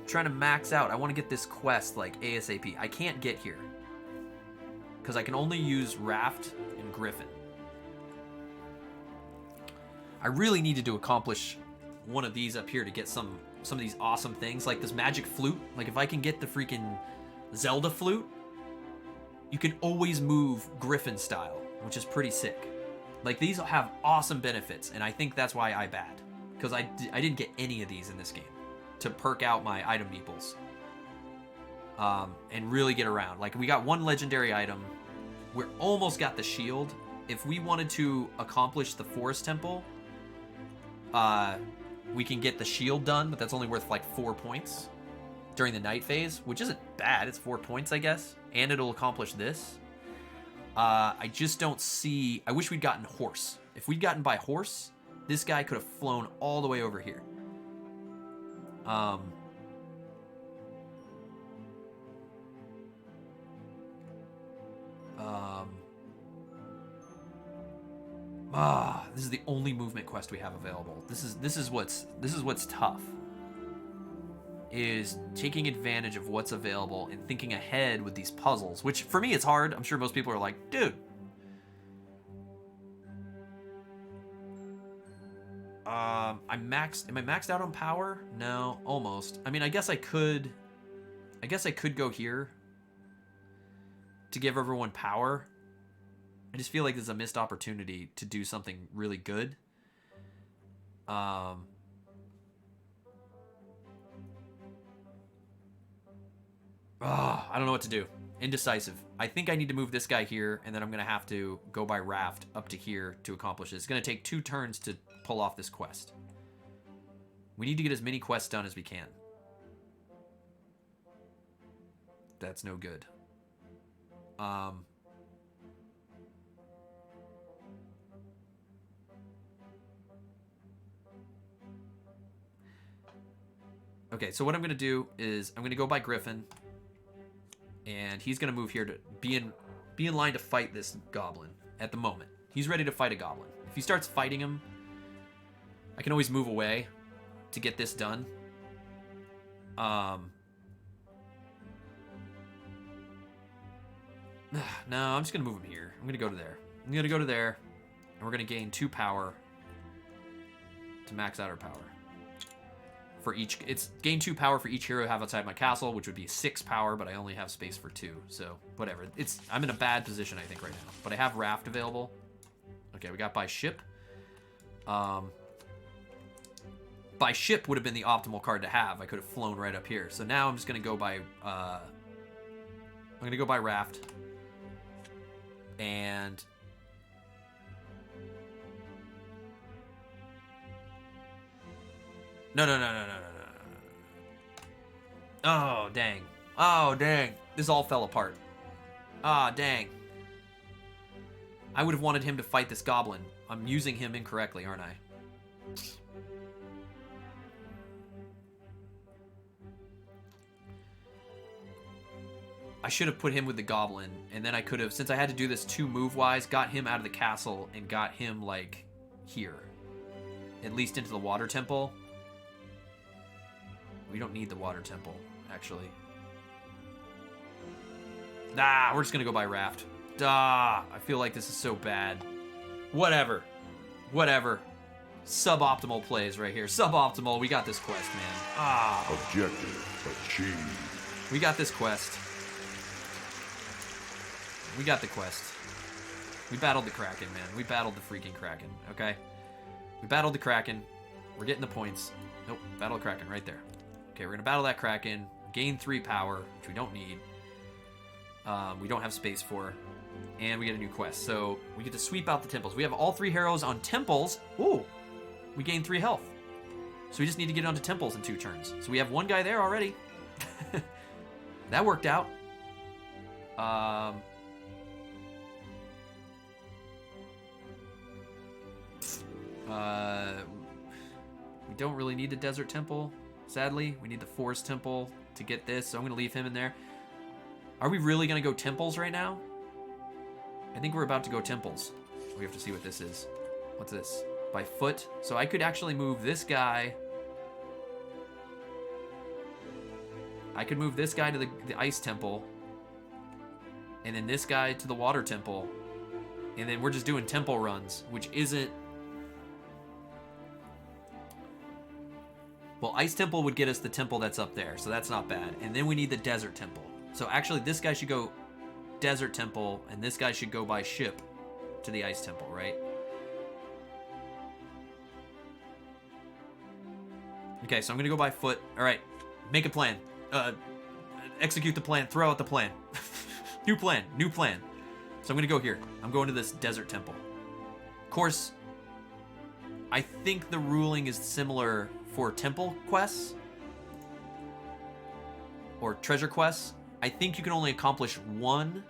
Trying to max out. I want to get this quest like ASAP. I can't get here because I can only use Raft and Griffin. I really needed to accomplish one of these up here to get some of these awesome things, like this magic flute. Like if I can get the freaking Zelda flute, you can always move Griffin style, which is pretty sick. Like these have awesome benefits, and I think that's why I bad, because I didn't get any of these in this game to perk out my item meeples and really get around. Like we got one legendary item, we're almost got the shield. If we wanted to accomplish the forest temple, we can get the shield done, but that's only worth like 4 points during the night phase, which isn't bad. It's 4 points, I guess, and it'll accomplish this. I just don't see... I wish we'd gotten horse. If we'd gotten by horse, this guy could have flown all the way over here. This is the only movement quest we have available. This is what's tough. Is taking advantage of what's available and thinking ahead with these puzzles, which for me it's hard. I'm sure most people are like, dude. Am I maxed out on power? No, almost. I mean, I guess I could go here to give everyone power. I just feel like this is a missed opportunity to do something really good. I don't know what to do. Indecisive. I think I need to move this guy here, and then I'm going to have to go by Raft up to here to accomplish this. It's going to take 2 turns to pull off this quest. We need to get as many quests done as we can. That's no good. Okay, so what I'm going to do is I'm going to go by Griffin. And he's going to move here to be in line to fight this goblin at the moment. He's ready to fight a goblin. If he starts fighting him, I can always move away to get this done. No, I'm just going to move him here. I'm going to go to there. I'm going to go to there, and we're going to gain 2 power to max out our power. For each, it's gain 2 power for each hero I have outside my castle, which would be 6 power, but I only have space for 2, so whatever. I'm in a bad position, I think, right now. But I have Raft available. Okay, we got by ship. By ship would have been the optimal card to have. I could have flown right up here. So now I'm just going to go by... I'm going to go by Raft. And... No. Oh, dang. Oh, dang. This all fell apart. Ah, dang. I would have wanted him to fight this goblin. I'm using him incorrectly, aren't I? I should have put him with the goblin, and then I could have, since I had to do this 2 move-wise, got him out of the castle and got him, like, here. At least into the water temple. We don't need the water temple, actually. Ah, we're just gonna go by Raft. Ah, I feel like this is so bad. Whatever. Suboptimal plays right here. Suboptimal. We got this quest, man. Ah. Objective achieved. We got this quest. We got the quest. We battled the Kraken, man. We battled the freaking Kraken, okay? We battled the Kraken. We're getting the points. Nope, battle the Kraken right there. Okay, we're gonna battle that Kraken. Gain 3 power, which we don't need. We don't have space for. And we get a new quest. So we get to sweep out the temples. We have all 3 heroes on temples. Ooh, we gain 3 health. So we just need to get onto temples in 2 turns. So we have 1 guy there already. That worked out. We don't really need the desert temple, sadly. We need the forest temple to get this, so I'm going to leave him in there. Are we really going to go temples right now? I think we're about to go temples. We have to see what this is. What's this? By foot. So I could actually move this guy. I could move this guy to the ice temple. And then this guy to the water temple. And then we're just doing temple runs, which isn't... Well, ice temple would get us the temple that's up there, so that's not bad. And then we need the desert temple. So actually, this guy should go desert temple, and this guy should go by ship to the ice temple, right? Okay, so I'm gonna go by foot. All right, make a plan. Execute the plan. Throw out the plan. New plan. So I'm gonna go here. I'm going to this desert temple. Of course, I think the ruling is similar for temple quests or treasure quests. I think you can only accomplish 1.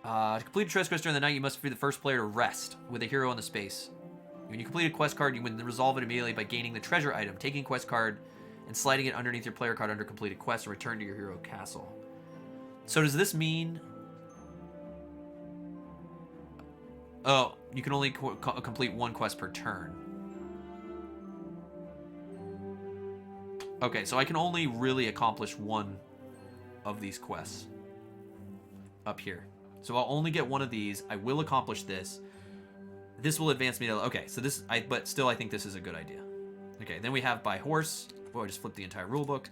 To complete a treasure quest during the night, you must be the first player to rest with a hero in the space. When you complete a quest card, you can resolve it immediately by gaining the treasure item, taking a quest card, and sliding it underneath your player card under completed quest and return to your hero castle. So does this mean... Oh, you can only complete 1 quest per turn. Okay, so I can only really accomplish 1 of these quests up here. So I'll only get 1 of these. I will accomplish this. This will advance me to... Okay, so this... But still, I think this is a good idea. Okay, then we have by horse. Well, I just flipped the entire rulebook.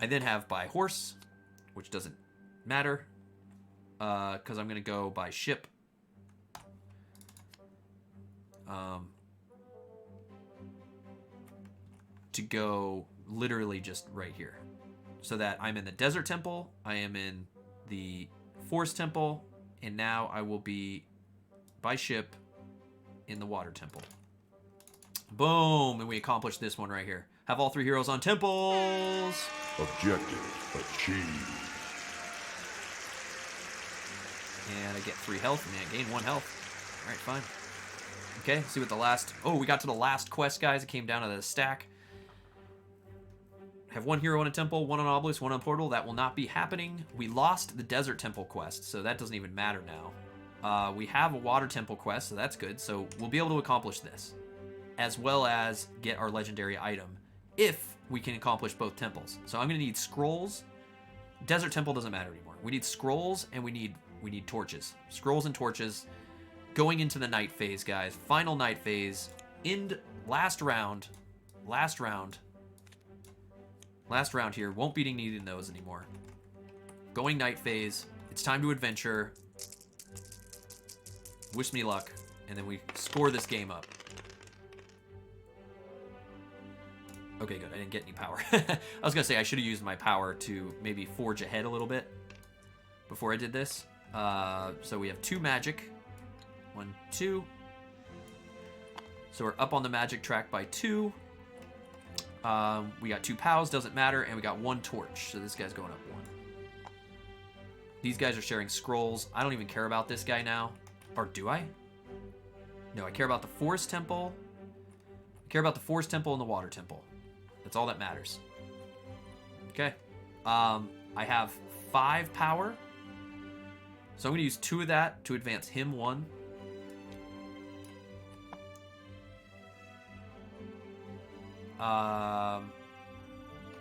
I then have by horse, which doesn't matter, because I'm going to go by ship. To go literally just right here. So that I'm in the desert temple, I am in the forest temple, and now I will be by ship in the water temple. Boom! And we accomplished this one right here. Have all 3 heroes on temples! Objective achieved. And I get 3 health, and I gain 1 health. Alright, fine. Okay, see what the last... Oh, we got to the last quest, guys. It came down to the stack. Have one hero on a temple, one on obelisk, one on portal. That will not be happening. We lost the desert temple quest, so that doesn't even matter now. We have a water temple quest, so that's good. So we'll be able to accomplish this, as well as get our legendary item, if we can accomplish both temples. So I'm going to need scrolls. Desert temple doesn't matter anymore. We need scrolls, and we need torches. Scrolls and torches. Going into the night phase, guys. Final night phase. Last round here. Won't be needing those anymore. Going night phase. It's time to adventure. Wish me luck. And then we score this game up. Okay, good. I didn't get any power. I was going to say I should have used my power to maybe forge ahead a little bit before I did this. So we have 2 magic. 1, 2. So we're up on the magic track by 2. We got 2 POWs, doesn't matter, and we got 1 torch. So this guy's going up 1. These guys are sharing scrolls. I don't even care about this guy now. Or do I? No, I care about the forest temple. I care about the forest temple and the water temple. That's all that matters. Okay. I have 5 power. So I'm going to use 2 of that to advance him 1.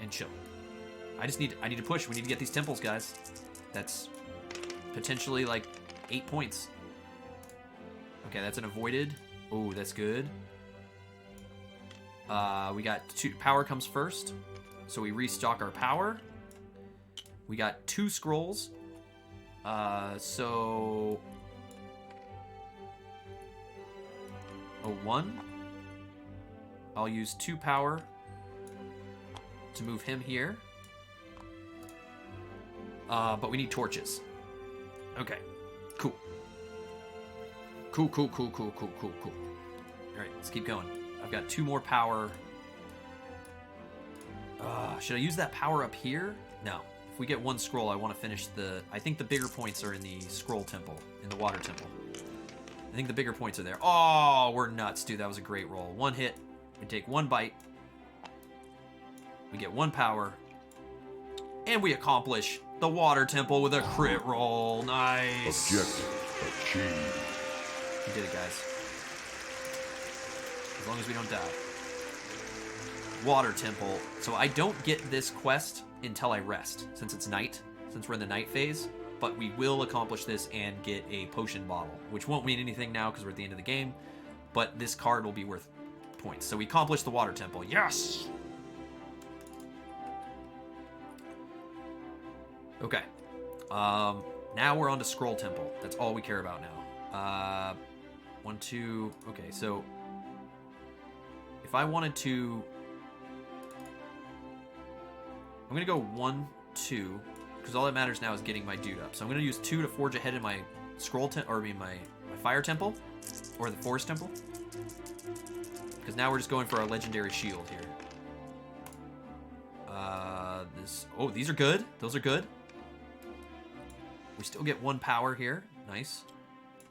And chill. I need to push. We need to get these temples, guys. That's potentially like 8 points. Okay, that's an avoided. Oh, that's good. We got 2. Power comes first, so we restock our power. We got 2 scrolls. So... a 1. I'll use 2 power to move him here. But we need torches. Okay. Cool. Cool. Alright, let's keep going. I've got 2 more power. Should I use that power up here? No. If we get 1 scroll, I want to finish the... I think the bigger points are in the scroll temple, in the water temple. I think the bigger points are there. Oh, we're nuts, dude. That was a great roll. 1 hit. We take 1 bite. We get 1 power. And we accomplish the water temple with a crit roll. Nice. Objective achieved. We did it, guys. As long as we don't die. Water temple. So I don't get this quest until I rest, since it's night, since we're in the night phase. But we will accomplish this and get a potion bottle, which won't mean anything now because we're at the end of the game. But this card will be worth points. So we accomplished the water temple. Yes! Okay. Now we're on to scroll temple. That's all we care about now. 1, 2... Okay, so... if I wanted to... I'm going to go 1, 2, because all that matters now is getting my dude up. So I'm going to use 2 to forge ahead in my scroll temple, or I mean my fire temple, or the forest temple. Because now we're just going for our legendary shield here. Oh, these are good. Those are good. We still get 1 power here. Nice.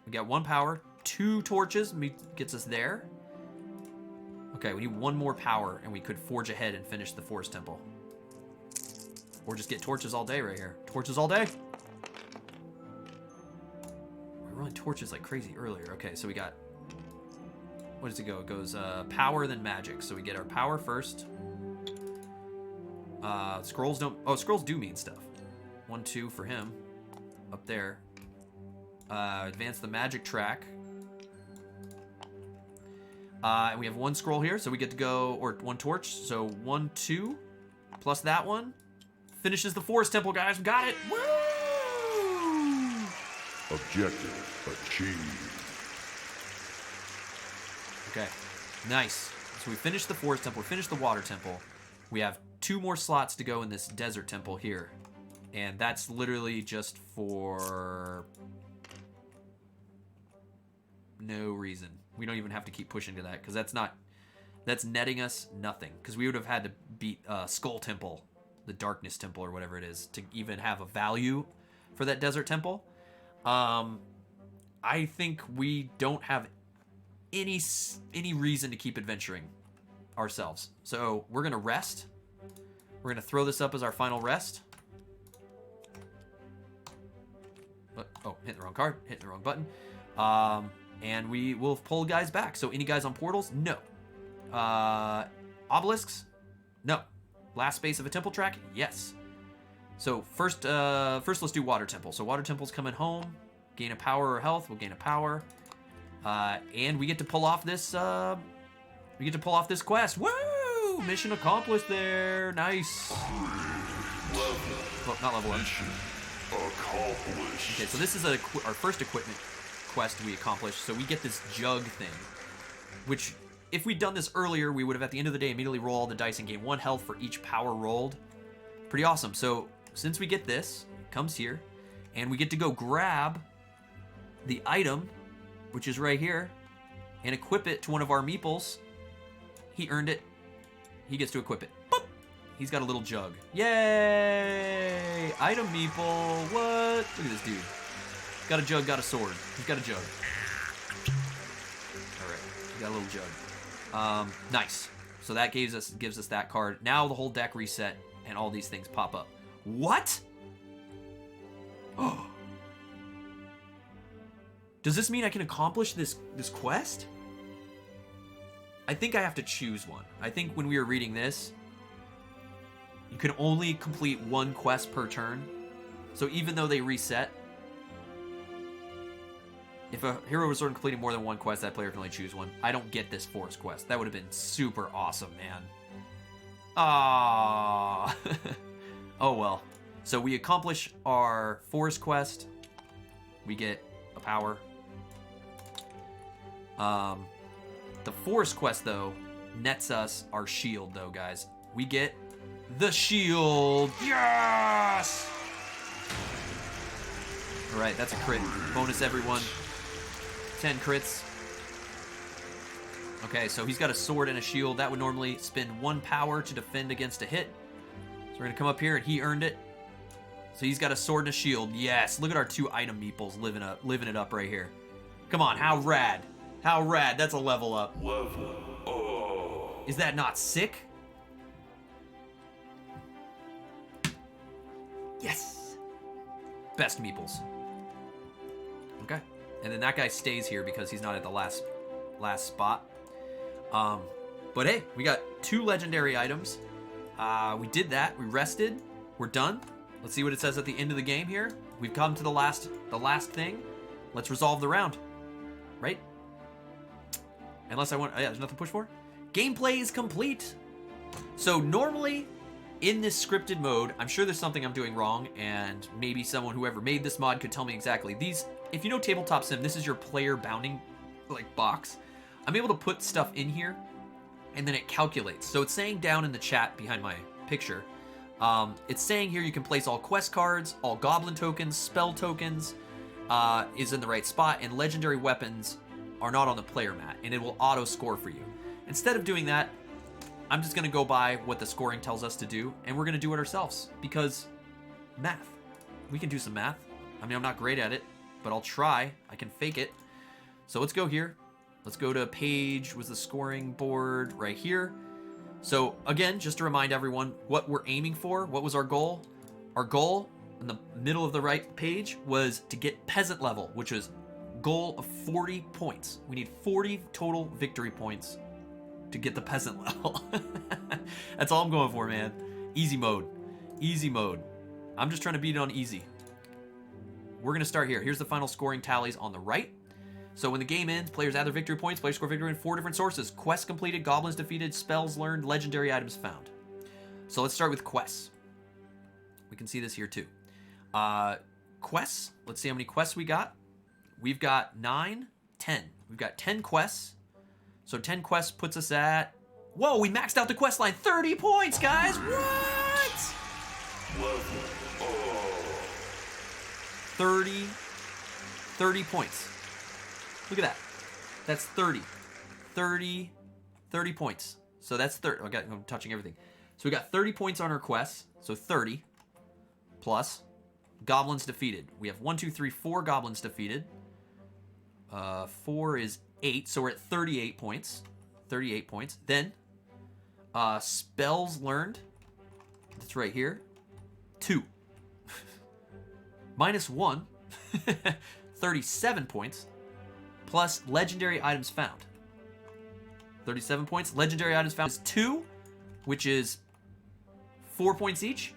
We got 1 power. 2 torches gets us there. Okay, we need 1 more power, and we could forge ahead and finish the forest temple. Or just get torches all day right here. Torches all day. We were running torches like crazy earlier. Okay, so we got... what does it go? It goes power, then magic. So we get our power first. Scrolls don't... oh, scrolls do mean stuff. 1, 2 for him. Up there. Advance the magic track. And we have 1 scroll here, so we get to go... or 1 torch. So 1, 2. Plus that one. Finishes the forest temple, guys. We got it. Woo! Objective achieved. Okay, nice. So we finished the forest temple, we finished the water temple. We have 2 more slots to go in this desert temple here. And that's literally just for no reason. We don't even have to keep pushing to that, because that's netting us nothing. Because we would have had to beat Skull Temple, the Darkness Temple, or whatever it is, to even have a value for that desert temple. I think we don't have any reason to keep adventuring ourselves. So we're gonna rest. We're gonna throw this up as our final rest. Oh, hitting the wrong card, hitting the wrong button. And we will pull guys back. So any guys on portals? No. Obelisks? No. Last space of a temple track? Yes. So first let's do water temple. So water temple's coming home. Gain a power or health. We'll gain a power. And we get to pull off this. We get to pull off this quest. Woo! Mission accomplished there. Nice. Well, not level 1. Accomplished. Okay, so this is our first equipment quest we accomplished. So we get this jug thing, which if we'd done this earlier, we would have at the end of the day immediately roll all the dice and gain 1 health for each power rolled. Pretty awesome. So since we get this, it comes here, and we get to go grab the item, which is right here, and equip it to one of our meeples. He earned it. He gets to equip it. Boop! He's got a little jug. Yay! Item meeple. What? Look at this dude. Got a jug, got a sword. He's got a jug. All right, he got a little jug. Nice. So that gives us that card. Now the whole deck reset, and all these things pop up. What? Oh. Does this mean I can accomplish this quest? I think I have to choose one. I think when we were reading this, you can only complete 1 quest per turn. So even though they reset, if a hero was completing more than 1 quest, that player can only choose one. I don't get this forest quest. That would have been super awesome, man. Ah. Oh well. So we accomplish our forest quest. We get a power. The forest quest though nets us our shield though, guys. We get the shield. Yes! All right, that's a crit. Bonus everyone. 10 crits. Okay, so he's got a sword and a shield. That would normally spend 1 power to defend against a hit. So we're gonna come up here and he earned it. So he's got a sword and a shield. Yes, look at our 2 item meeples living it up right here. Come on, how rad. How rad, that's a level up. Level up. Is that not sick? Yes. Best meeples. Okay. And then that guy stays here because he's not at the last spot. But hey, we got 2 legendary items. We did that. We rested. We're done. Let's see what it says at the end of the game here. We've come to the last thing. Let's resolve the round. Right? Unless I want... yeah, there's nothing to push for. Gameplay is complete. So normally, in this scripted mode, I'm sure there's something I'm doing wrong, and maybe whoever made this mod could tell me exactly. If you know Tabletop Sim, this is your player bounding box. I'm able to put stuff in here, and then it calculates. So it's saying down in the chat behind my picture, it's saying here you can place all quest cards, all goblin tokens, spell tokens, is in the right spot, and legendary weapons are not on the player mat, and it will auto score for you. Instead of doing that, I'm just gonna go by what the scoring tells us to do, and we're gonna do it ourselves, because math. We can do some math. I mean, I'm not great at it, but I'll try. I can fake it. So let's go here. Let's go to page, was the scoring board right here. So again, just to remind everyone what we're aiming for, what was our goal? Our goal in the middle of the right page was to get peasant level, which was goal of 40 points. We need 40 total victory points to get the peasant level. That's all I'm going for, man. Easy mode. Easy mode. I'm just trying to beat it on easy. We're going to start here. Here's the final scoring tallies on the right. So when the game ends, players add their victory points. Players score victory in 4 different sources. Quests completed, goblins defeated, spells learned, legendary items found. So let's start with quests. We can see this here too. Quests. Let's see how many quests we got. We've got 9, 10. We've got 10 quests. So 10 quests puts us at... Whoa, we maxed out the quest line. 30 points, guys. What? 30 points. Look at that. That's 30 points. So that's 30. Okay, I'm touching everything. So we got 30 points on our quests. So 30 plus goblins defeated. We have 1, 2, 3, 4 goblins defeated. 4 is 8, so we're at 38 points. 38 points. Then, spells learned. That's right here. 2. Minus 1. 37 points. Plus legendary items found. 37 points. Legendary items found is 2, which is 4 points each.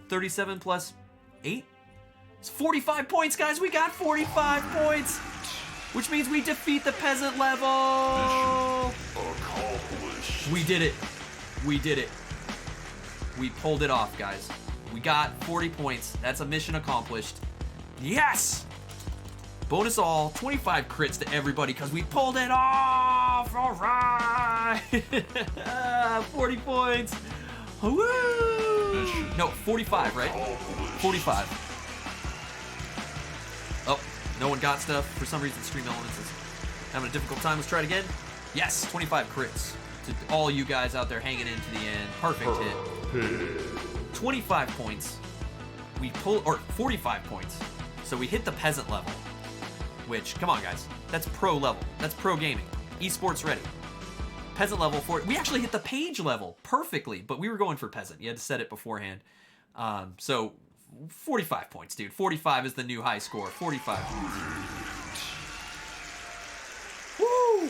37 plus 8. It's 45 points, guys. We got 45 points. Which means we defeat the peasant level. Accomplished. We did it. We did it. We pulled it off, guys. We got 40 points. That's a mission accomplished. Yes! Bonus all, 25 crits to everybody because we pulled it off. All right. 40 points. Woo! No, 45, right? 45. Oh, no one got stuff. For some reason, Stream Elements is having a difficult time. Let's try it again. Yes, 25 crits to all you guys out there hanging in to the end. Perfect hit. 25 points. We pull, or 45 points. So we hit the peasant level, which, come on, guys. That's pro level. That's pro gaming. Esports ready. Peasant level for, we actually hit the page level perfectly, but we were going for peasant. You had to set it beforehand. So 45 points, dude. 45 is the new high score. 45 points. Woo!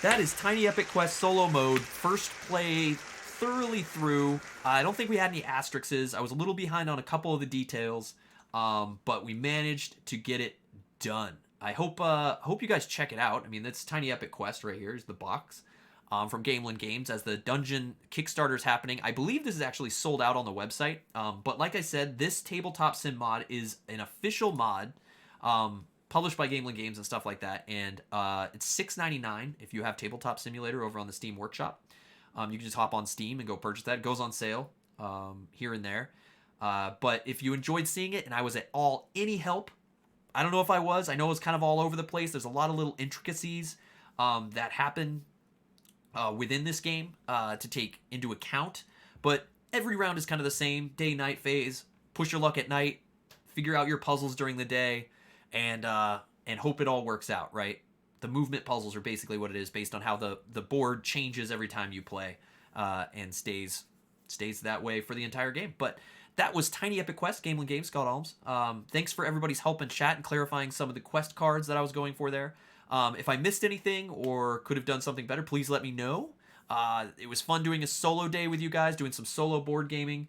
That is Tiny Epic Quest solo mode. First play thoroughly through. I don't think we had any asterisks. I was a little behind on a couple of the details, but we managed to get it done. I hope you guys check it out. I mean, that's Tiny Epic Quest right here is the box. From Gamelyn Games as the dungeon Kickstarter is happening. I believe this is actually sold out on the website. But like I said, this tabletop sim mod is an official mod published by Gamelyn Games and stuff like that. And it's $6.99 if you have Tabletop Simulator over on the Steam Workshop. You can just hop on Steam and go purchase that. It goes on sale here and there. But if you enjoyed seeing it and I was at all any help, I don't know if I was. I know it was kind of all over the place. There's a lot of little intricacies that happen within this game to take into account, but every round is kind of the same day-night phase. Push your luck at night, figure out your puzzles during the day, and hope it all works out. Right? The movement puzzles are basically what it is, based on how the board changes every time you play, and stays that way for the entire game. But that was Tiny Epic Quest, Gamelyn Games, Scott Alms. Thanks for everybody's help in chat and clarifying some of the quest cards that I was going for there. If I missed anything or could have done something better, please let me know. It was fun doing a solo day with you guys, doing some solo board gaming.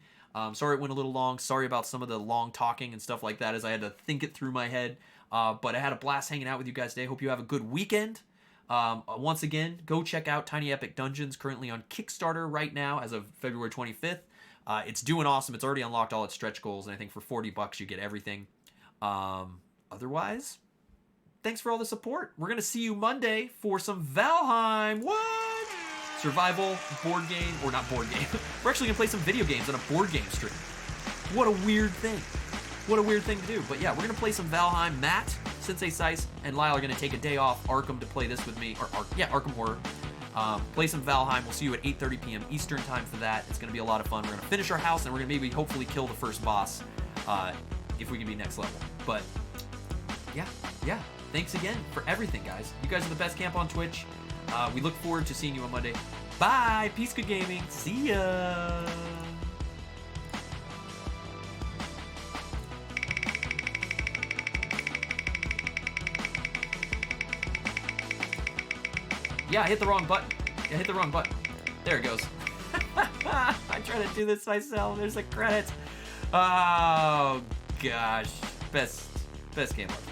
Sorry it went a little long. Sorry about some of the long talking and stuff like that as I had to think it through my head. But I had a blast hanging out with you guys today. Hope you have a good weekend. Once again, go check out Tiny Epic Dungeons, currently on Kickstarter right now as of February 25th. It's doing awesome. It's already unlocked all its stretch goals, and I think for $40 you get everything. Otherwise, thanks for all the support. We're going to see you Monday for some Valheim. What? Survival, board game, or not board game. We're actually going to play some video games on a board game stream. What a weird thing. What a weird thing to do. But yeah, we're going to play some Valheim. Matt, Sensei Seiss, and Lyle are going to take a day off Arkham to play this with me. Arkham Horror. Play some Valheim. We'll see you at 8:30 p.m. Eastern time for that. It's going to be a lot of fun. We're going to finish our house, and we're going to maybe hopefully kill the first boss if we can be next level. But yeah. Thanks again for everything, guys. You guys are the best camp on Twitch. We look forward to seeing you on Monday. Bye. Peace, good gaming. See ya. Yeah, I hit the wrong button. There it goes. I try to do this myself. There's the credits. Oh, gosh. Best game ever.